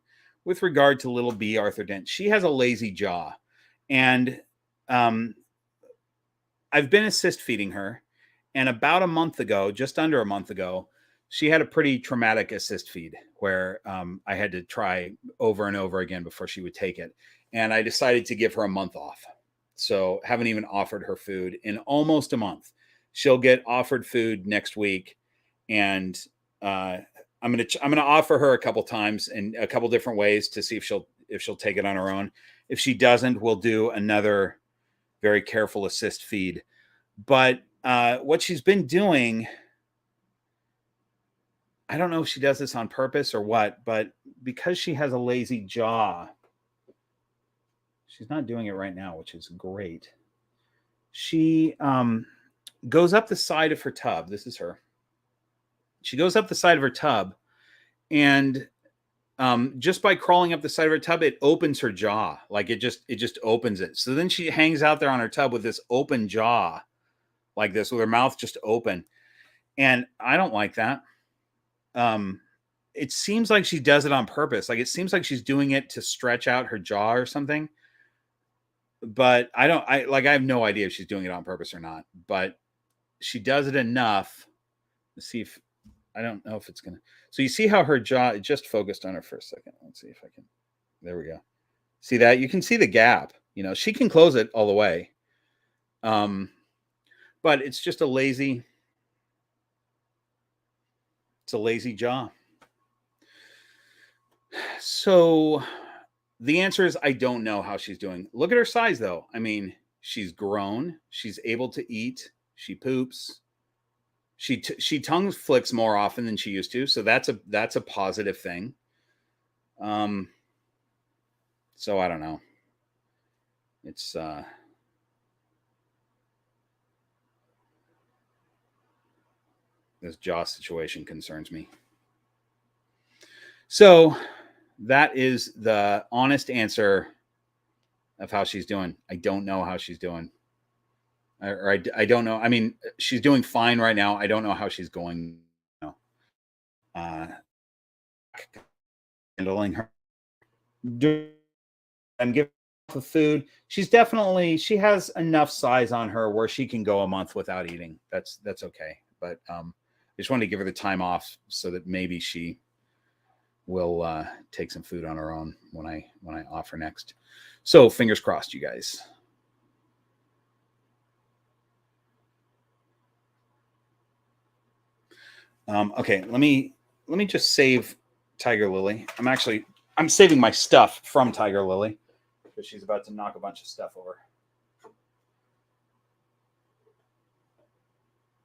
With regard to little B. Arthur Dent, she has a lazy jaw. And I've been assist feeding her. And about a month ago, just under a month ago, she had a pretty traumatic assist feed where I had to try over and over again before she would take it. And I decided to give her a month off. So haven't even offered her food in almost a month. She'll get offered food next week, and I'm gonna offer her a couple times in a couple different ways to see if she'll take it on her own. If she doesn't, we'll do another very careful assist feed. But what she's been doing, I don't know if she does this on purpose or what, but because she has a lazy jaw, she's not doing it right now, which is great. She goes up the side of her tub. This is her. She goes up the side of her tub, and just by crawling up the side of her tub, it opens her jaw. Like it just opens it. So then she hangs out there on her tub with this open jaw, like this, with her mouth just open. And I don't like that. It seems like she does it on purpose. Like it seems like she's doing it to stretch out her jaw or something. But I have no idea if she's doing it on purpose or not. But she does it enough. Let's see if I don't know if it's gonna. So you see how her jaw, it just focused on her for a second. Let's see if I can. There we go. See that? You can see the gap. You know, she can close it all the way. But it's just a lazy. It's a lazy jaw. So the answer is I don't know how she's doing. Look at her size, though. I mean, she's grown. She's able to eat. She poops. She tongue flicks more often than she used to, so that's a positive thing. So I don't know. It's this jaw situation concerns me. So that is the honest answer of how she's doing. I don't know how she's doing. Or I don't know. I mean, she's doing fine right now. I don't know how she's going. You know, handling her. I'm giving her food. She has enough size on her where she can go a month without eating. That's okay. But I just wanted to give her the time off so that maybe she will take some food on her own when I offer next. So fingers crossed, you guys. Okay, let me just save Tiger Lily. I'm saving my stuff from Tiger Lily because she's about to knock a bunch of stuff over.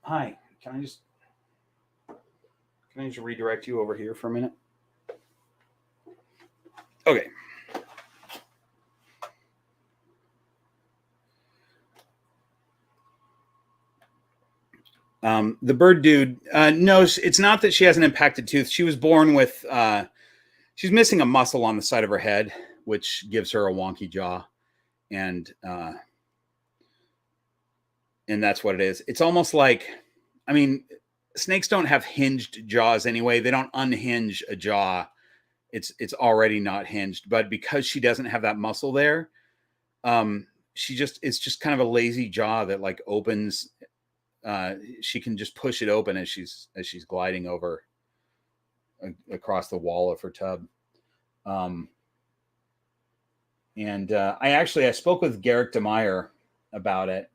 Hi, can I just redirect you over here for a minute? Okay. The bird dude, no, it's not that she has an impacted tooth. She was born with, she's missing a muscle on the side of her head, which gives her a wonky jaw. And that's what it is. It's almost like, I mean, snakes don't have hinged jaws anyway. They don't unhinge a jaw. It's already not hinged, but because she doesn't have that muscle there, it's just kind of a lazy jaw that like opens. She can just push it open as she's gliding over across the wall of her tub. I spoke with Garrick DeMeyer about it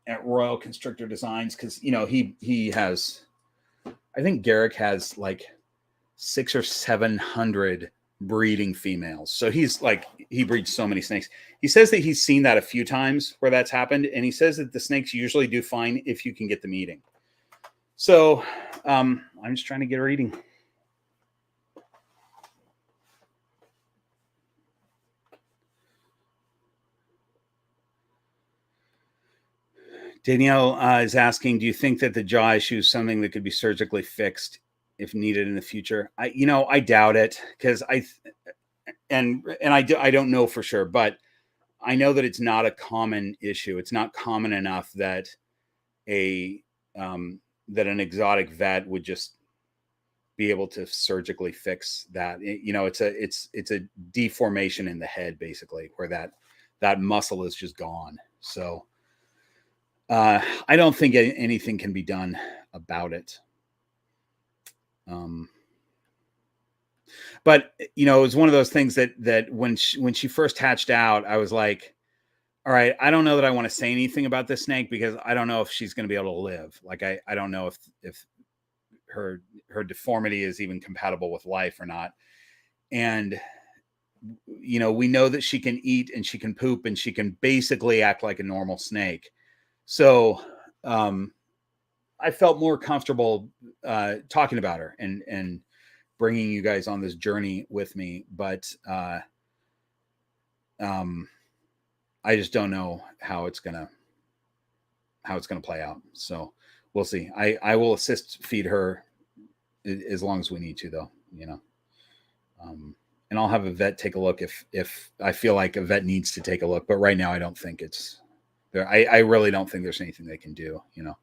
at Royal Constrictor Designs because he has, I think Garrick has like 600 or 700 breeding females. So he breeds so many snakes. He says that he's seen that a few times where that's happened. And he says that the snakes usually do fine if you can get them eating. So I'm just trying to get her eating. Danielle is asking, do you think that the jaw issue is something that could be surgically fixed if needed in the future? I doubt it because I don't know for sure, but I know that it's not a common issue. It's not common enough that an exotic vet would just be able to surgically fix that. It's a deformation in the head, basically, where that muscle is just gone. So I don't think anything can be done about it. But you know, it was one of those things that when she first hatched out, I was like, all right, I don't know that I want to say anything about this snake because I don't know if she's going to be able to live. Like I don't know if her deformity is even compatible with life or not. And you know, we know that she can eat and she can poop and she can basically act like a normal snake. So I felt more comfortable talking about her and bringing you guys on this journey with me. But I just don't know how it's gonna play out. So we'll see. I will assist feed her as long as we need to, though. You know. And I'll have a vet take a look if I feel like a vet needs to take a look. But right now, I don't think it's there. I really don't think there's anything they can do, you know.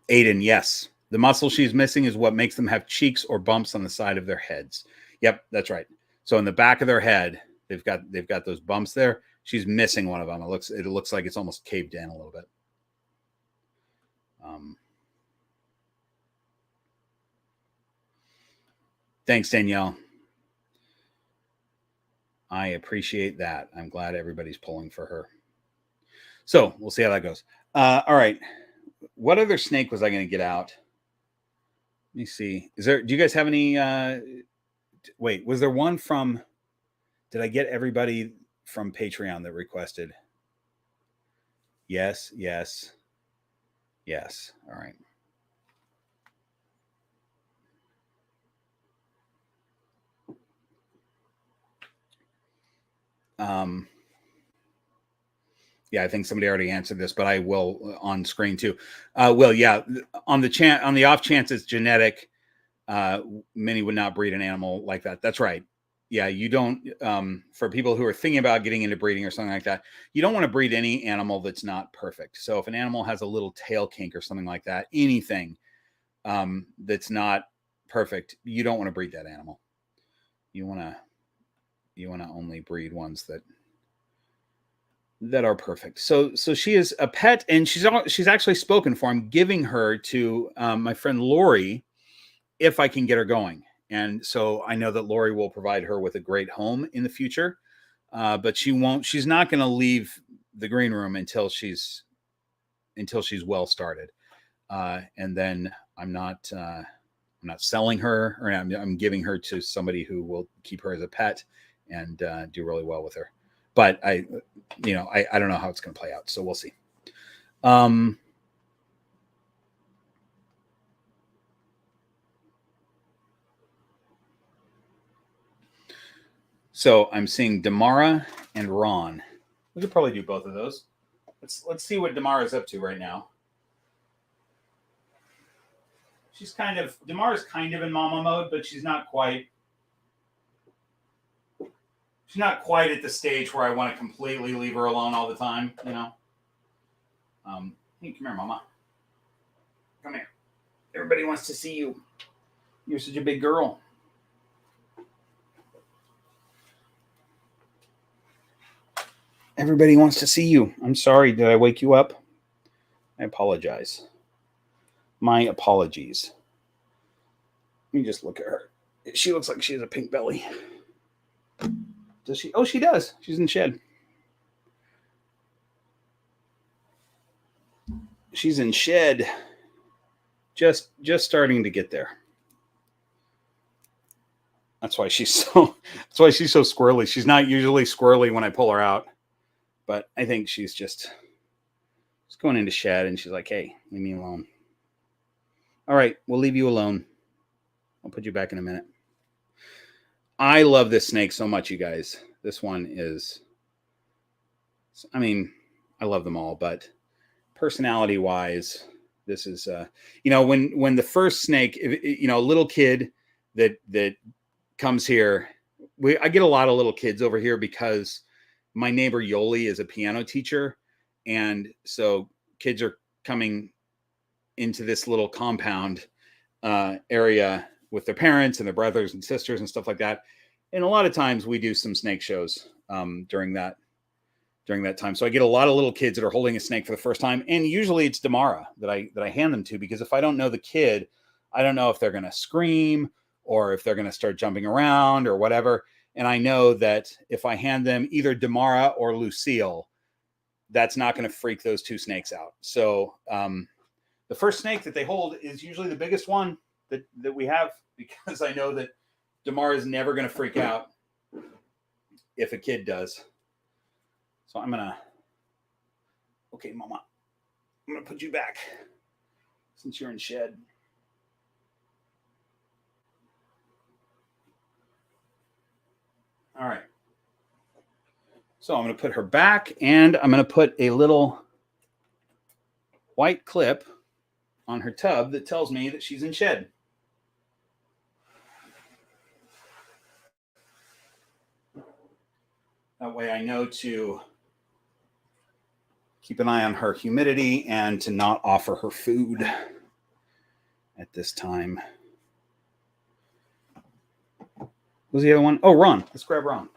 Aiden, yes. The muscle she's missing is what makes them have cheeks or bumps on the side of their heads. Yep, that's right. So in the back of their head, they've got those bumps there. She's missing one of them. It looks like it's almost caved in a little bit. Thanks, Danielle. I appreciate that. I'm glad everybody's pulling for her. So we'll see how that goes. All right. What other snake was I going to get out? Let me see. Do you guys have any? Wait, was there one from? Did I get everybody from Patreon that requested? Yes. All right. Yeah, I think somebody already answered this, but I will on screen too. Will, yeah, on the off chance it's genetic, many would not breed an animal like that. That's right. Yeah, you don't. For people who are thinking about getting into breeding or something like that, you don't want to breed any animal that's not perfect. So if an animal has a little tail kink or something like that, anything that's not perfect, you don't want to breed that animal. You want to only breed ones that are perfect. So she is a pet, and she's actually spoken for. I'm giving her to my friend Lori if I can get her going. And so I know that Lori will provide her with a great home in the future, but she's not going to leave the green room until she's well started. And then I'm not selling her, or I'm giving her to somebody who will keep her as a pet and do really well with her. But I don't know how it's going to play out. So we'll see. So I'm seeing Damara and Ron. We could probably do both of those. Let's see what Damara's up to right now. Damara's kind of in mama mode, but she's not quite at the stage where I want to completely leave her alone all the time, you know. Hey, come here, mama. Come here. Everybody wants to see you. You're such a big girl. Everybody wants to see you. I'm sorry. Did I wake you up? I apologize. My apologies. Let me just look at her. She looks like she has a pink belly. Does she? Oh, she does. She's in the shed. She's in shed. Just starting to get there. That's why she's so squirrely. She's not usually squirrely when I pull her out, but I think she's just going into shed, and she's like, "Hey, leave me alone." All right, we'll leave you alone. I'll put you back in a minute. I love this snake so much, you guys. This one is, I mean, I love them all, but personality-wise, this is, when the first snake, a little kid that comes here, I get a lot of little kids over here because my neighbor Yoli is a piano teacher, and so kids are coming into this little compound area with their parents and their brothers and sisters and stuff like that. And a lot of times we do some snake shows during that time. So I get a lot of little kids that are holding a snake for the first time. And usually it's Damara that I hand them to, because if I don't know the kid, I don't know if they're going to scream or if they're going to start jumping around or whatever. And I know that if I hand them either Damara or Lucille, that's not going to freak those two snakes out. So the first snake that they hold is usually the biggest one that we have, because I know that Damara is never going to freak out if a kid does. So I'm going to, okay, Mama, I'm going to put you back since you're in shed. All right. So I'm going to put her back, and I'm going to put a little white clip on her tub that tells me that she's in shed. That way I know to keep an eye on her humidity and to not offer her food at this time. Who's the other one? Oh, Ron. Let's grab Ron.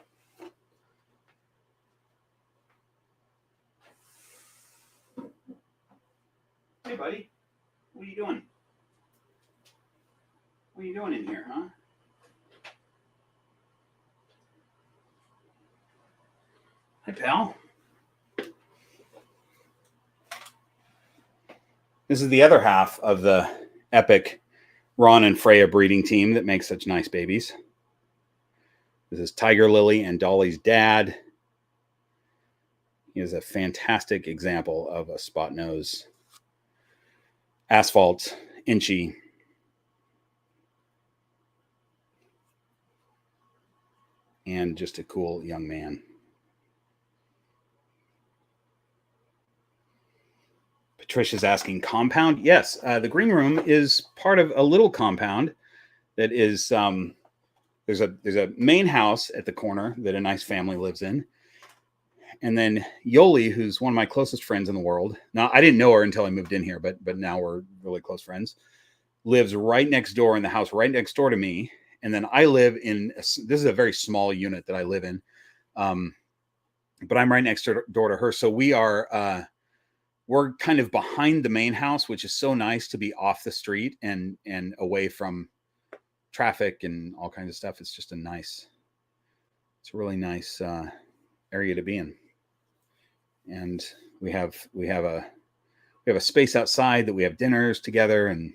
Hey, buddy. What are you doing? What are you doing in here, huh? Hi, pal. This is the other half of the epic Ron and Freya breeding team that makes such nice babies. This is Tiger Lily and Dolly's dad. He is a fantastic example of a spot nose, asphalt, inchy. And just a cool young man. Patricia's asking, compound? Yes, the green room is part of a little compound that is, there's a main house at the corner that a nice family lives in. And then Yoli, who's one of my closest friends in the world. Now, I didn't know her until I moved in here, but now we're really close friends. Lives right next door in the house, right next door to me. And then I live in, this is a very small unit that I live in. But I'm right next door to her. So we're kind of behind the main house, which is so nice to be off the street and away from traffic and all kinds of stuff. It's just it's a really nice area to be in. And we have a space outside that we have dinners together and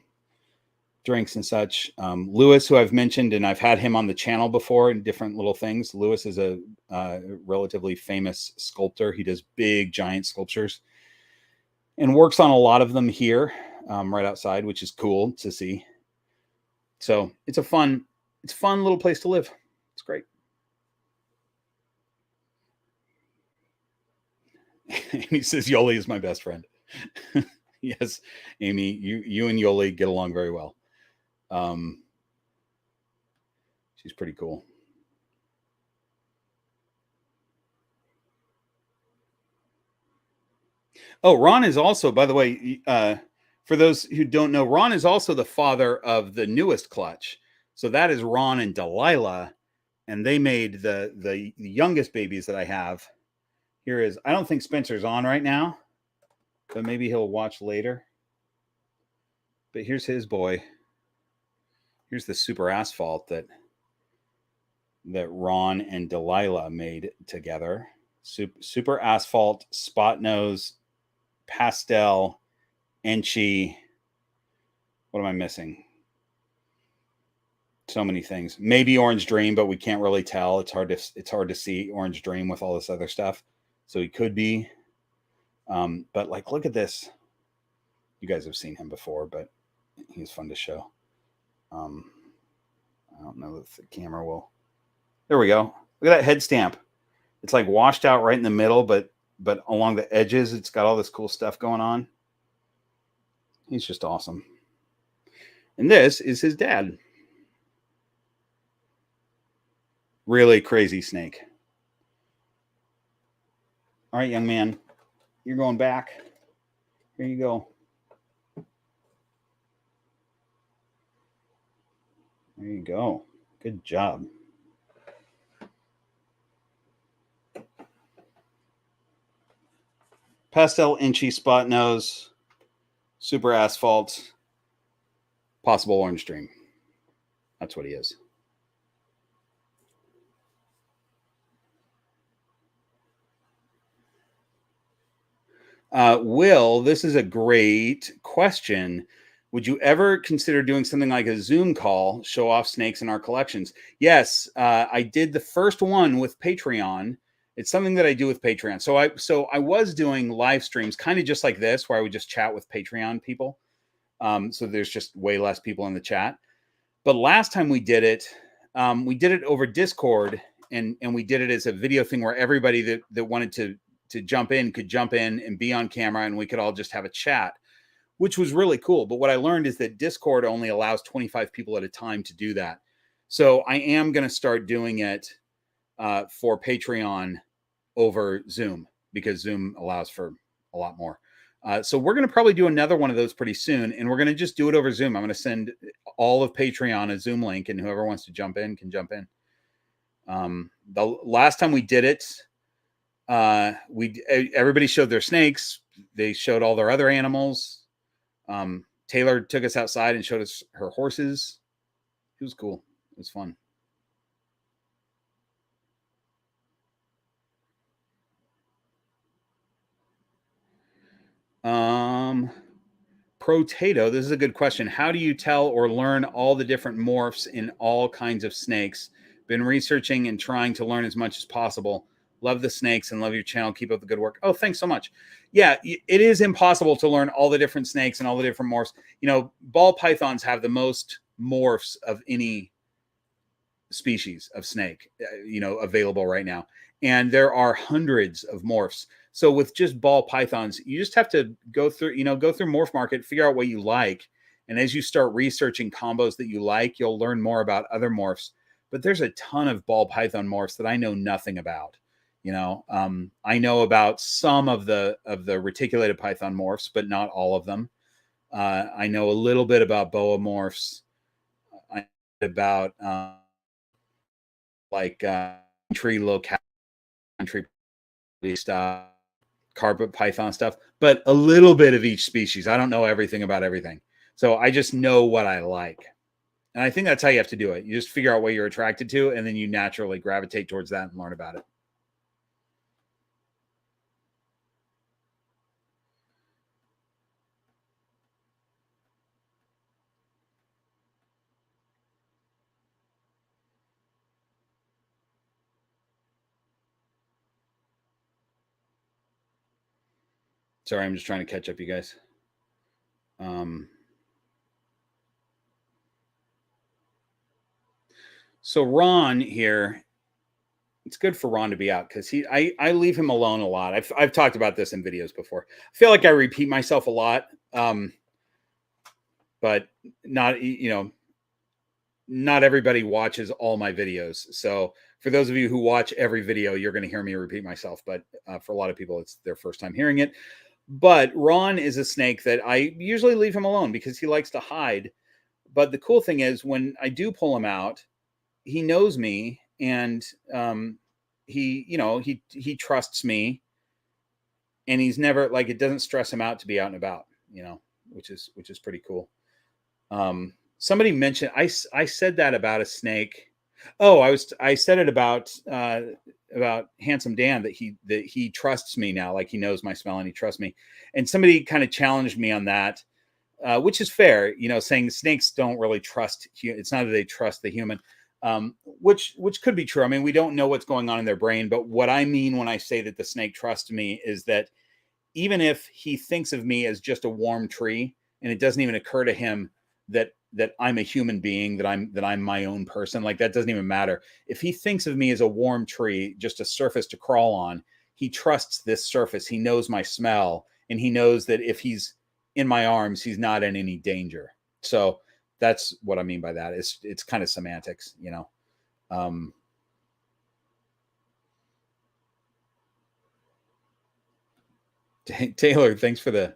drinks and such. Lewis, who I've mentioned, and I've had him on the channel before in different little things. Lewis is a relatively famous sculptor. He does big, giant sculptures and works on a lot of them here, right outside, which is cool to see. So it's a fun little place to live. It's great. Amy says Yoli is my best friend. Yes, Amy, you and Yoli get along very well. She's pretty cool. Oh, Ron is also, by the way, for those who don't know, Ron is also the father of the newest clutch. So that is Ron and Delilah, and they made the youngest babies that I have. Here is, I don't think Spencer's on right now, but maybe he'll watch later. But here's his boy. Here's the super asphalt that Ron and Delilah made together. Super asphalt, spot nose, pastel, inchy. What am I missing? So many things. Maybe Orange Dream, but we can't really tell. It's hard to see Orange Dream with all this other stuff. So he could be. But like, look at this. You guys have seen him before, but he's fun to show. I don't know if the camera will. There we go. Look at that head stamp. It's like washed out right in the middle, but along the edges, it's got all this cool stuff going on. He's just awesome. And this is his dad. Really crazy snake. All right, young man, you're going back. Here you go. There you go. Good job. Pastel inchy spot nose, super asphalt, possible orange dream. That's what he is. Will, this is a great question. Would you ever consider doing something like a Zoom call, show off snakes in our collections? Yes, I did the first one with Patreon. It's something that I do with Patreon. So I was doing live streams, kind of just like this, where I would just chat with Patreon people. So there's just way less people in the chat. But last time we did it over Discord, and we did it as a video thing where everybody that wanted to jump in could jump in and be on camera, and we could all just have a chat, which was really cool. But what I learned is that Discord only allows 25 people at a time to do that. So I am going to start doing it for Patreon over Zoom, because Zoom allows for a lot more. So we're going to probably do another one of those pretty soon, and we're going to just do it over Zoom. I'm going to send all of Patreon a Zoom link, and whoever wants to jump in can jump in. The last time we did it, everybody showed their snakes. They showed all their other animals. Taylor took us outside and showed us her horses. It was cool. It was fun. Protato, this is a good question. How do you tell or learn all the different morphs in all kinds of snakes? Been researching and trying to learn as much as possible. Love the snakes and love your channel. Keep up the good work. Oh, thanks so much. Yeah, it is impossible to learn all the different snakes and all the different morphs. You know, ball pythons have the most morphs of any species of snake, available right now. And there are hundreds of morphs. So with just ball pythons, you just have to go through Morph Market, figure out what you like. And as you start researching combos that you like, you'll learn more about other morphs. But there's a ton of ball python morphs that I know nothing about. I know about some of the reticulated python morphs, but not all of them. I know a little bit about boa morphs. I know about tree locale, country stuff, carpet python stuff, but a little bit of each species. I don't know everything about everything. So I just know what I like. And I think that's how you have to do it. You just figure out what you're attracted to, and then you naturally gravitate towards that and learn about it. Sorry, I'm just trying to catch up, you guys. So Ron here, it's good for Ron to be out because I leave him alone a lot. I've talked about this in videos before. I feel like I repeat myself a lot, but not not everybody watches all my videos. So for those of you who watch every video, you're going to hear me repeat myself. But for a lot of people, it's their first time hearing it. But Ron is a snake that I usually leave him alone because he likes to hide. But the cool thing is when I do pull him out, he knows me, and he trusts me, and he's never it doesn't stress him out to be out and about, which is pretty cool. Somebody mentioned I said that about a snake. Oh, I said it about Handsome Dan, that he trusts me now, like he knows my smell and he trusts me. And somebody kind of challenged me on that, which is fair, saying snakes don't really trust. It's not that they trust the human, which could be true. I mean, we don't know what's going on in their brain, but what I mean when I say that the snake trusts me is that even if he thinks of me as just a warm tree, and it doesn't even occur to him that I'm a human being, that I'm my own person, like that doesn't even matter. If he thinks of me as a warm tree, just a surface to crawl on, he trusts this surface. He knows my smell, and he knows that if he's in my arms, he's not in any danger. So that's what I mean by that. It's kind of semantics, Taylor, thanks for the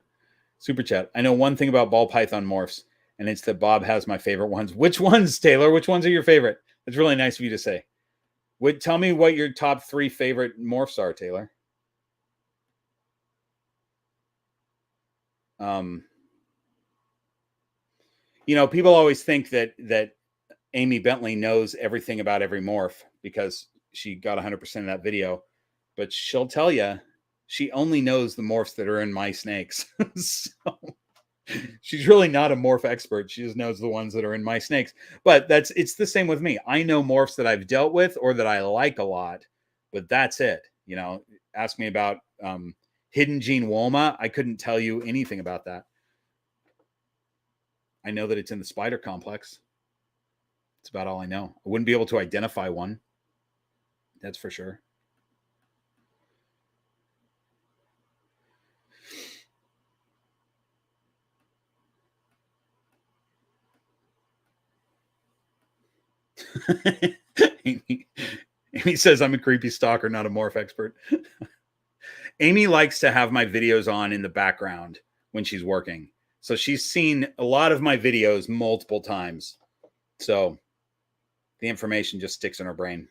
super chat. I know one thing about ball python morphs. And it's that Bob has my favorite ones. Which ones, Taylor? Which ones are your favorite? It's really nice of you to say. Tell me what your top 3 favorite morphs are, Taylor. You know, people always think that Amy Bentley knows everything about every morph because she got 100% of that video, but she'll tell you she only knows the morphs that are in my snakes. So she's really not a morph expert. She just knows the ones that are in my snakes. But it's the same with me. I know morphs that I've dealt with or that I like a lot, but that's it. You know, ask me about Hidden Gene Woma. I couldn't tell you anything about that. I know that it's in the spider complex. It's about all I know. I wouldn't be able to identify one. That's for sure. Amy says I'm a creepy stalker, not a morph expert. Amy likes to have my videos on in the background when she's working. So she's seen a lot of my videos multiple times. So the information just sticks in her brain.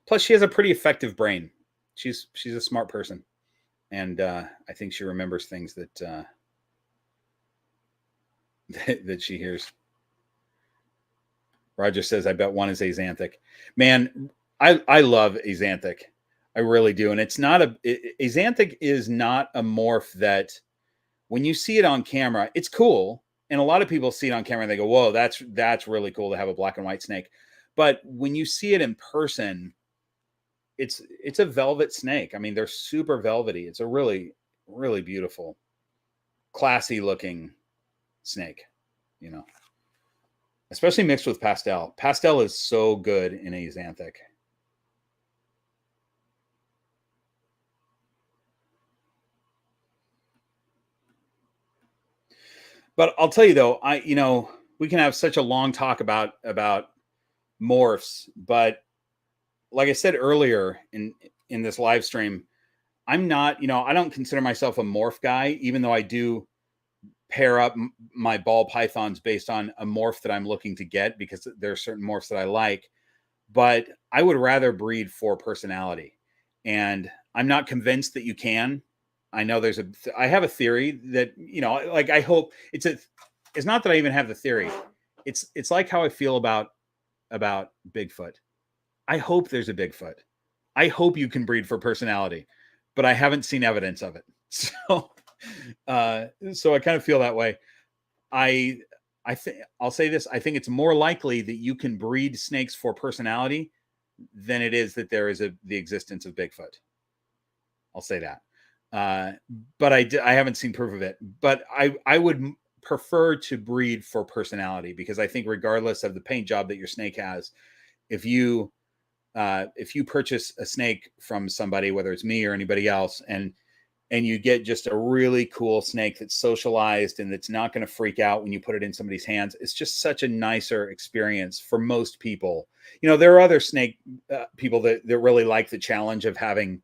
Plus, she has a pretty effective brain. She's a smart person. And I think she remembers things that that she hears. Roger says, I bet one is axanthic. Man, I love axanthic. I really do. And it's not axanthic is not a morph that when you see it on camera, it's cool. And a lot of people see it on camera and they go, whoa, that's really cool to have a black and white snake. But when you see it in person, it's a velvet snake. I mean, they're super velvety. It's a really, really beautiful, classy looking snake, you know, especially mixed with pastel. Pastel is so good in axanthic. But I'll tell you though, we can have such a long talk about morphs, but like I said earlier in this live stream, I'm not, I don't consider myself a morph guy, even though I do pair up my ball pythons based on a morph that I'm looking to get because there are certain morphs that I like, but I would rather breed for personality. And I'm not convinced that you can. I know I have a theory that, like I hope it's not that I even have the theory. It's like how I feel about Bigfoot. I hope there's a Bigfoot. I hope you can breed for personality, but I haven't seen evidence of it. So, so I kind of feel that way. I'll say this. I think it's more likely that you can breed snakes for personality than it is that there is the existence of Bigfoot. I'll say that. But I haven't seen proof of it, but I would prefer to breed for personality because I think regardless of the paint job that your snake has, if you purchase a snake from somebody, whether it's me or anybody else, and you get just a really cool snake that's socialized and that's not going to freak out when you put it in somebody's hands, it's just such a nicer experience for most people. There are other snake people that really like the challenge of having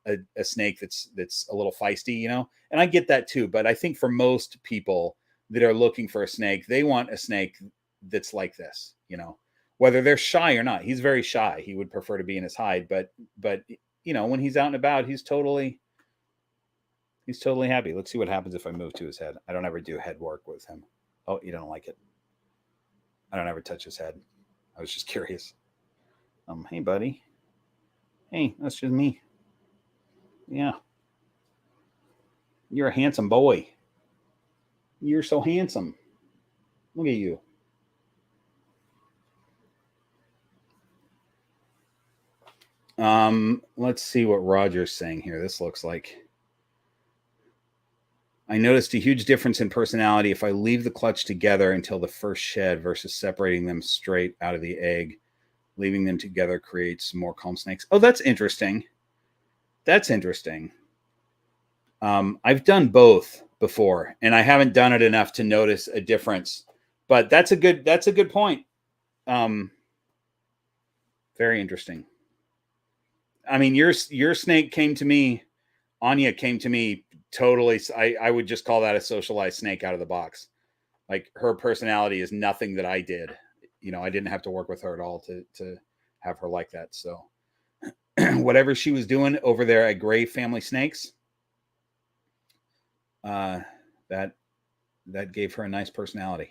a snake that's a little feisty, and I get that too. But I think for most people that are looking for a snake, they want a snake that's like this, whether they're shy or not. He's very shy. He would prefer to be in his hide, but when he's out and about, he's totally happy. Let's see what happens if I move to his head. I don't ever do head work with him. Oh, you don't like it. I don't ever touch his head. I was just curious. Hey buddy. Hey, that's just me. Yeah. You're a handsome boy. You're so handsome. Look at you. Let's see what Roger's saying here. This looks like, I noticed a huge difference in personality if I leave the clutch together until the first shed versus separating them straight out of the egg. Leaving them together creates more calm snakes. Oh, that's interesting. That's interesting. I've done both before, and I haven't done it enough to notice a difference. But that's a good point. Very interesting. I mean, your snake came to me. Anya came to me totally. I would just call that a socialized snake out of the box. Like her personality is nothing that I did. You know, I didn't have to work with her at all to have her like that. So whatever she was doing over there at Gray Family Snakes, that gave her a nice personality.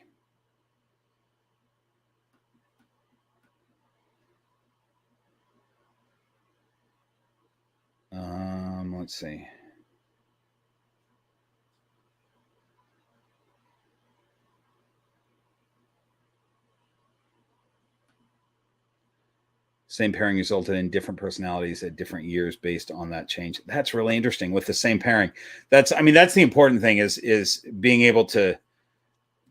Let's see. Same pairing resulted in different personalities at different years based on that change. That's really interesting with the same pairing. That's the important thing is being able to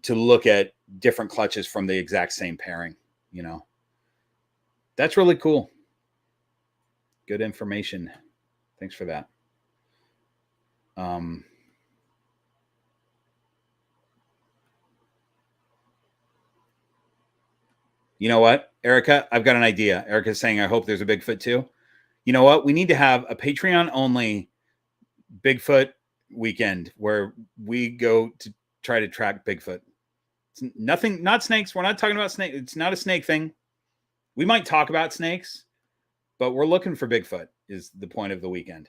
look at different clutches from the exact same pairing, you know. That's really cool. Good information. Thanks for that. You know what, Erica? I've got an idea. Erica's saying, I hope there's a Bigfoot too. You know what? We need to have a Patreon only Bigfoot weekend where we go to try to track Bigfoot. It's nothing, not snakes. We're not talking about snakes. It's not a snake thing. We might talk about snakes, but we're looking for Bigfoot is the point of the weekend.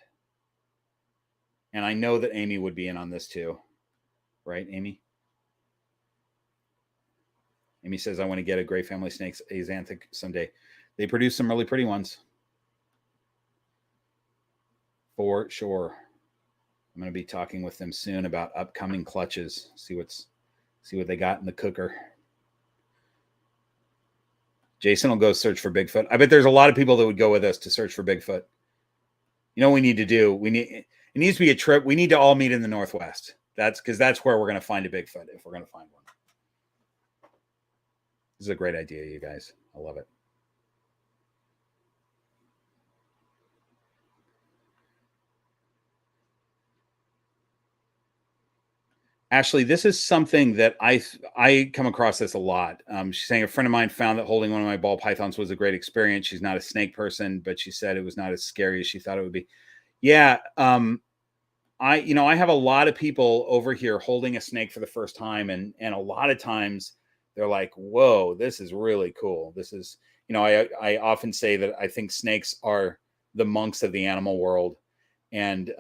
And I know that Amy would be in on this too. Right, Amy? Amy says, I want to get a Gray Family Snakes Axanthic someday. They produce some really pretty ones. For sure. I'm going to be talking with them soon about upcoming clutches. See what they got in the cooker. Jason will go search for Bigfoot. I bet there's a lot of people that would go with us to search for Bigfoot. You know what we need to do? It needs to be a trip. We need to all meet in the Northwest. That's where we're going to find a Bigfoot if we're going to find one. This is a great idea, you guys. I love it. Ashley, this is something that I come across this a lot. She's saying a friend of mine found that holding one of my ball pythons was a great experience. She's not a snake person, but she said it was not as scary as she thought it would be. Yeah. I have a lot of people over here holding a snake for the first time. And a lot of times they're like, whoa, this is really cool. This is, I often say that I think snakes are the monks of the animal world. And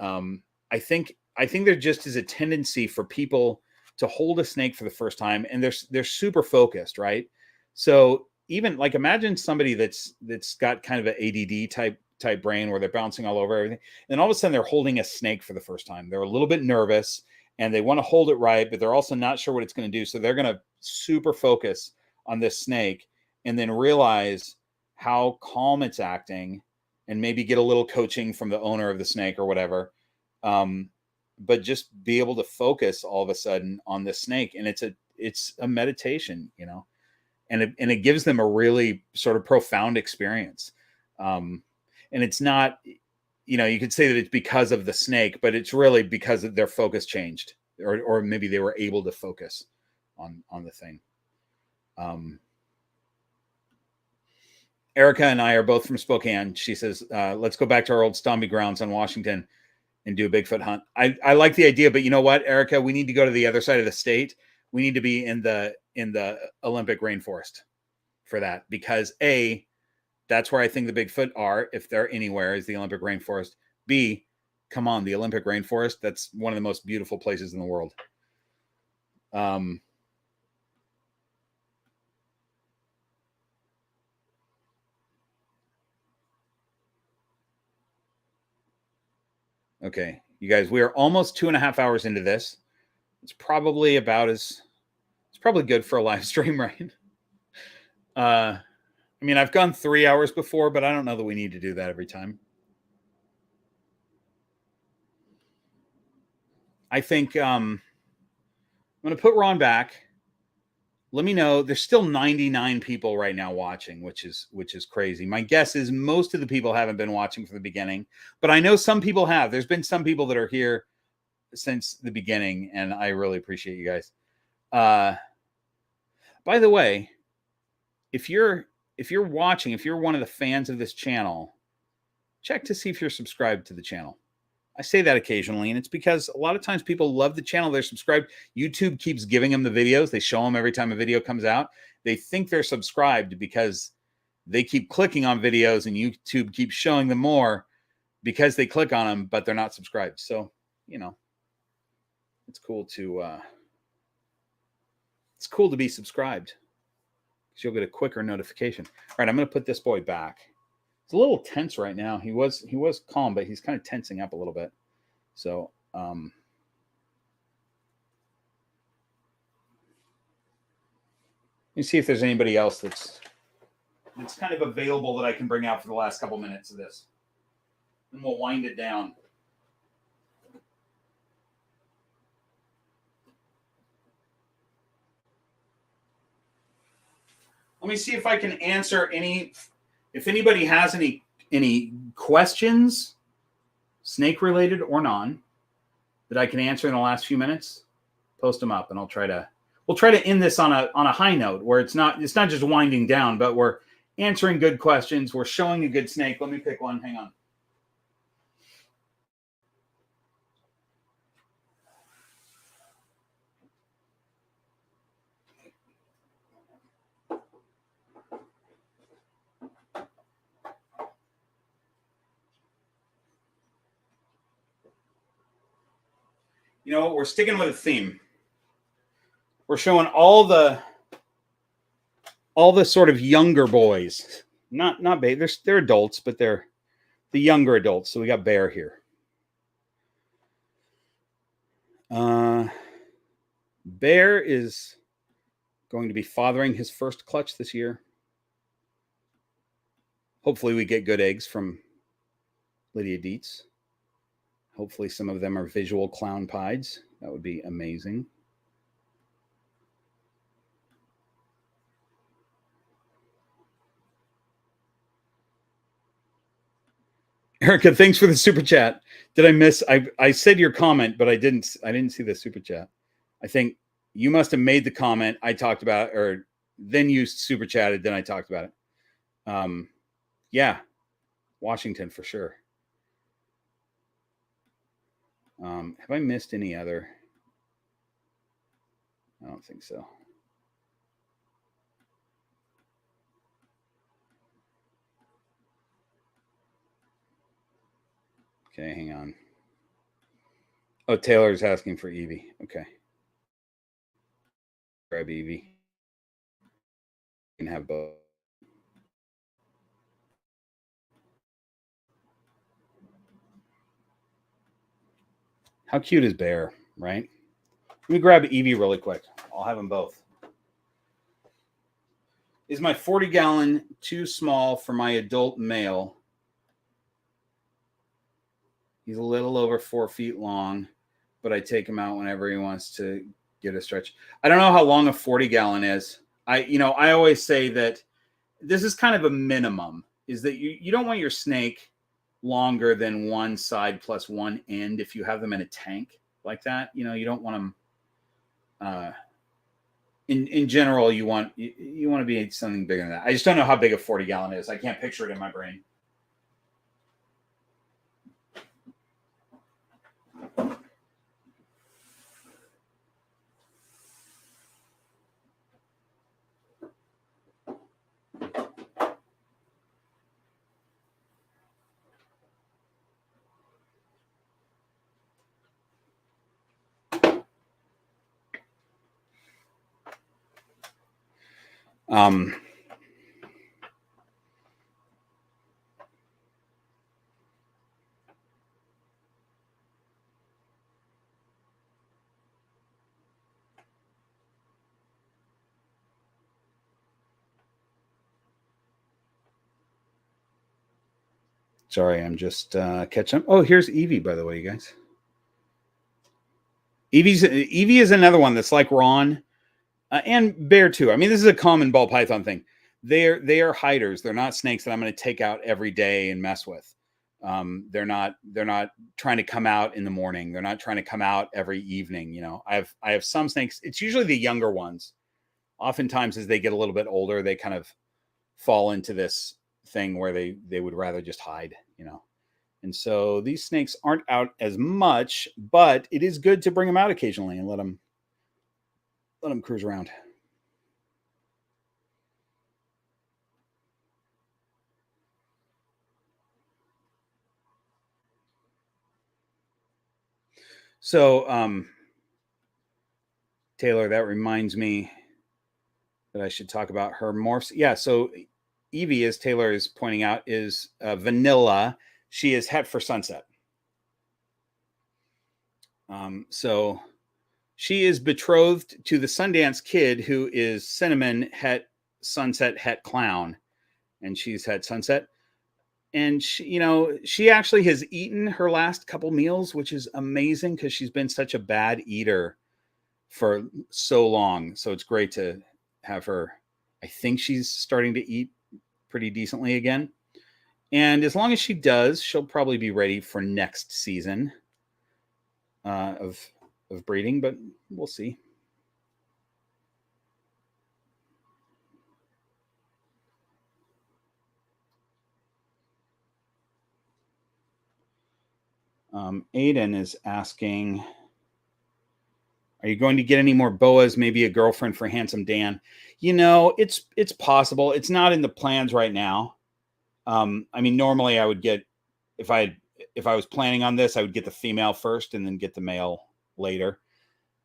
I think there just is a tendency for people to hold a snake for the first time, and they're super focused, right? So even like imagine somebody that's got kind of an ADD type brain where they're bouncing all over everything, and all of a sudden they're holding a snake for the first time. They're a little bit nervous and they want to hold it right, but they're also not sure what it's going to do. So they're going to super focus on this snake and then realize how calm it's acting and maybe get a little coaching from the owner of the snake or whatever. But just be able to focus all of a sudden on the snake. And it's a meditation, and it gives them a really sort of profound experience. And it's not, you could say that it's because of the snake, but it's really because their focus changed or maybe they were able to focus on the thing. Erica and I are both from Spokane. She says, let's go back to our old stomping grounds on Washington and do a Bigfoot hunt. I like the idea, but you know what, Erica, we need to go to the other side of the state. We need to be in the Olympic rainforest for that, because A, that's where I think the Bigfoot are, if they're anywhere, is the Olympic rainforest. B, come on, the Olympic rainforest, that's one of the most beautiful places in the world. Okay, you guys, we are almost 2.5 hours into this. It's probably good for a live stream, right? I've gone 3 hours before, but I don't know that we need to do that every time. I think I'm going to put Ron back. Let me know. There's still 99 people right now watching, which is crazy. My guess is most of the people haven't been watching from the beginning, but I know some people have. There's been some people that are here since the beginning, and I really appreciate you guys. By the way, if you're watching, if you're one of the fans of this channel, check to see if you're subscribed to the channel. I say that occasionally, and it's because a lot of times people love the channel. They're subscribed. YouTube keeps giving them the videos. They show them every time a video comes out. They think they're subscribed because they keep clicking on videos, and YouTube keeps showing them more because they click on them, but they're not subscribed. So, you know, it's cool to be subscribed because you'll get a quicker notification. All right, I'm going to put this boy back. It's a little tense right now. He was calm, but he's kind of tensing up a little bit. So, let me see if there's anybody else that's kind of available that I can bring out for the last couple minutes of this. And we'll wind it down. Let me see if I can answer if anybody has any questions, snake related or non, that I can answer in the last few minutes. Post them up, and we'll try to end this on a high note where it's not just winding down, but we're answering good questions. We're showing a good snake. Let me pick one. Hang on. You know, we're sticking with a theme. We're showing all the sort of younger boys, not babies. They're adults, but they're the younger adults. So we got Bear here. Bear is going to be fathering his first clutch this year. Hopefully we get good eggs from Lydia Dietz. Hopefully some of them are visual clown pieds. That would be amazing. Erica, thanks for the super chat. Did I miss? I said your comment, but I didn't see the super chat. I think you must have made the comment. I talked about it, or then you super chatted, then I talked about it. Yeah, Washington for sure. Have I missed any other? I don't think so. Okay, hang on. Oh, Taylor's asking for Evie. Okay. Grab Evie. You can have both. How cute is Bear, right? Let me grab Evie really quick. I'll have them both. Is my 40-gallon too small for my adult male? He's a little over 4 feet long, but I take him out whenever he wants to get a stretch. I don't know how long a 40-gallon is. I always say that this is kind of a minimum, is that you don't want your snake longer than one side plus one end if you have them in a tank like that. You don't want them in general. You want to be something bigger than that. I just don't know how big a 40-gallon is. I can't picture it in my brain. Sorry, I'm just catching up. Oh, here's Evie, by the way, you guys. Evie is another one that's like Ron and Bear too. I mean, this is a common ball python thing. They are hiders. They're not snakes that I'm going to take out every day and mess with. They're not trying to come out in the morning. They're not trying to come out every evening. I have some snakes. It's usually the younger ones. Oftentimes, as they get a little bit older, they kind of fall into this thing where they would rather just hide. And so these snakes aren't out as much, but it is good to bring them out occasionally and let them cruise around. So, Taylor, that reminds me that I should talk about her morphs. Yeah, so Evie, as Taylor is pointing out, is vanilla. She is het for sunset. So she is betrothed to the Sundance Kid, who is cinnamon het sunset het clown, and she's het sunset. And she actually has eaten her last couple meals, which is amazing because she's been such a bad eater for so long. So it's great to have her. I think she's starting to eat pretty decently again. And as long as she does, she'll probably be ready for next season of breeding, but we'll see. Aiden is asking, are you going to get any more boas? Maybe a girlfriend for Handsome Dan? It's possible. It's not in the plans right now. I mean, normally I would get, if I was planning on this, I would get the female first and then get the male later.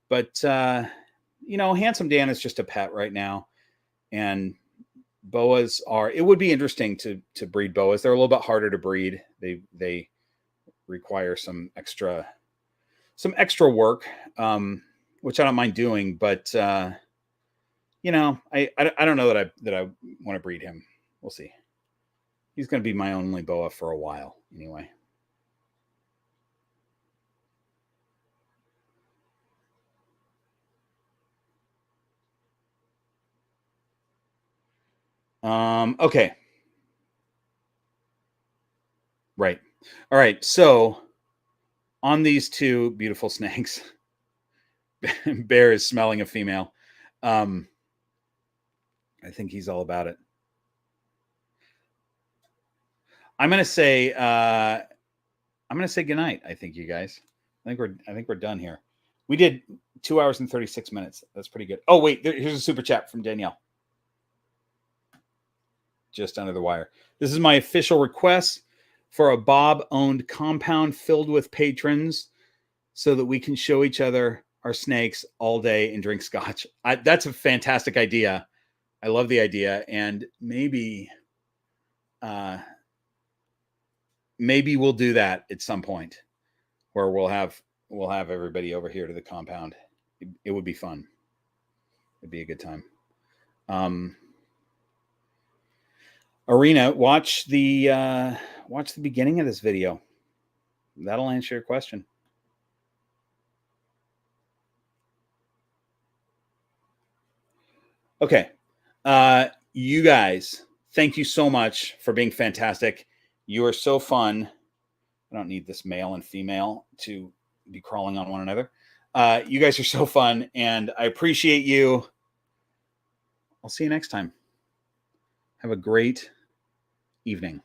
But Handsome Dan is just a pet right now, and boas are. It would be interesting to breed boas. They're a little bit harder to breed. They require some extra work, which I don't mind doing. But I don't know that I want to breed him. We'll see. He's going to be my only boa for a while, anyway. Okay. Right. All right. So on these two beautiful snakes, Bear is smelling a female. I think he's all about it. I'm gonna say goodnight. I think, you guys. I think we're done here. We did 2 hours and 36 minutes. That's pretty good. Oh wait, here's a super chat from Danielle. Just under the wire. This is my official request for a Bob-owned compound filled with patrons, so that we can show each other our snakes all day and drink scotch. That's a fantastic idea. I love the idea, and maybe we'll do that at some point, where we'll have everybody over here to the compound. It would be fun. It'd be a good time. Arena, watch the beginning of this video. That'll answer your question. Okay. You guys, thank you so much for being fantastic. You are so fun. I don't need this male and female to be crawling on one another. You guys are so fun, and I appreciate you. I'll see you next time. Have a great evening.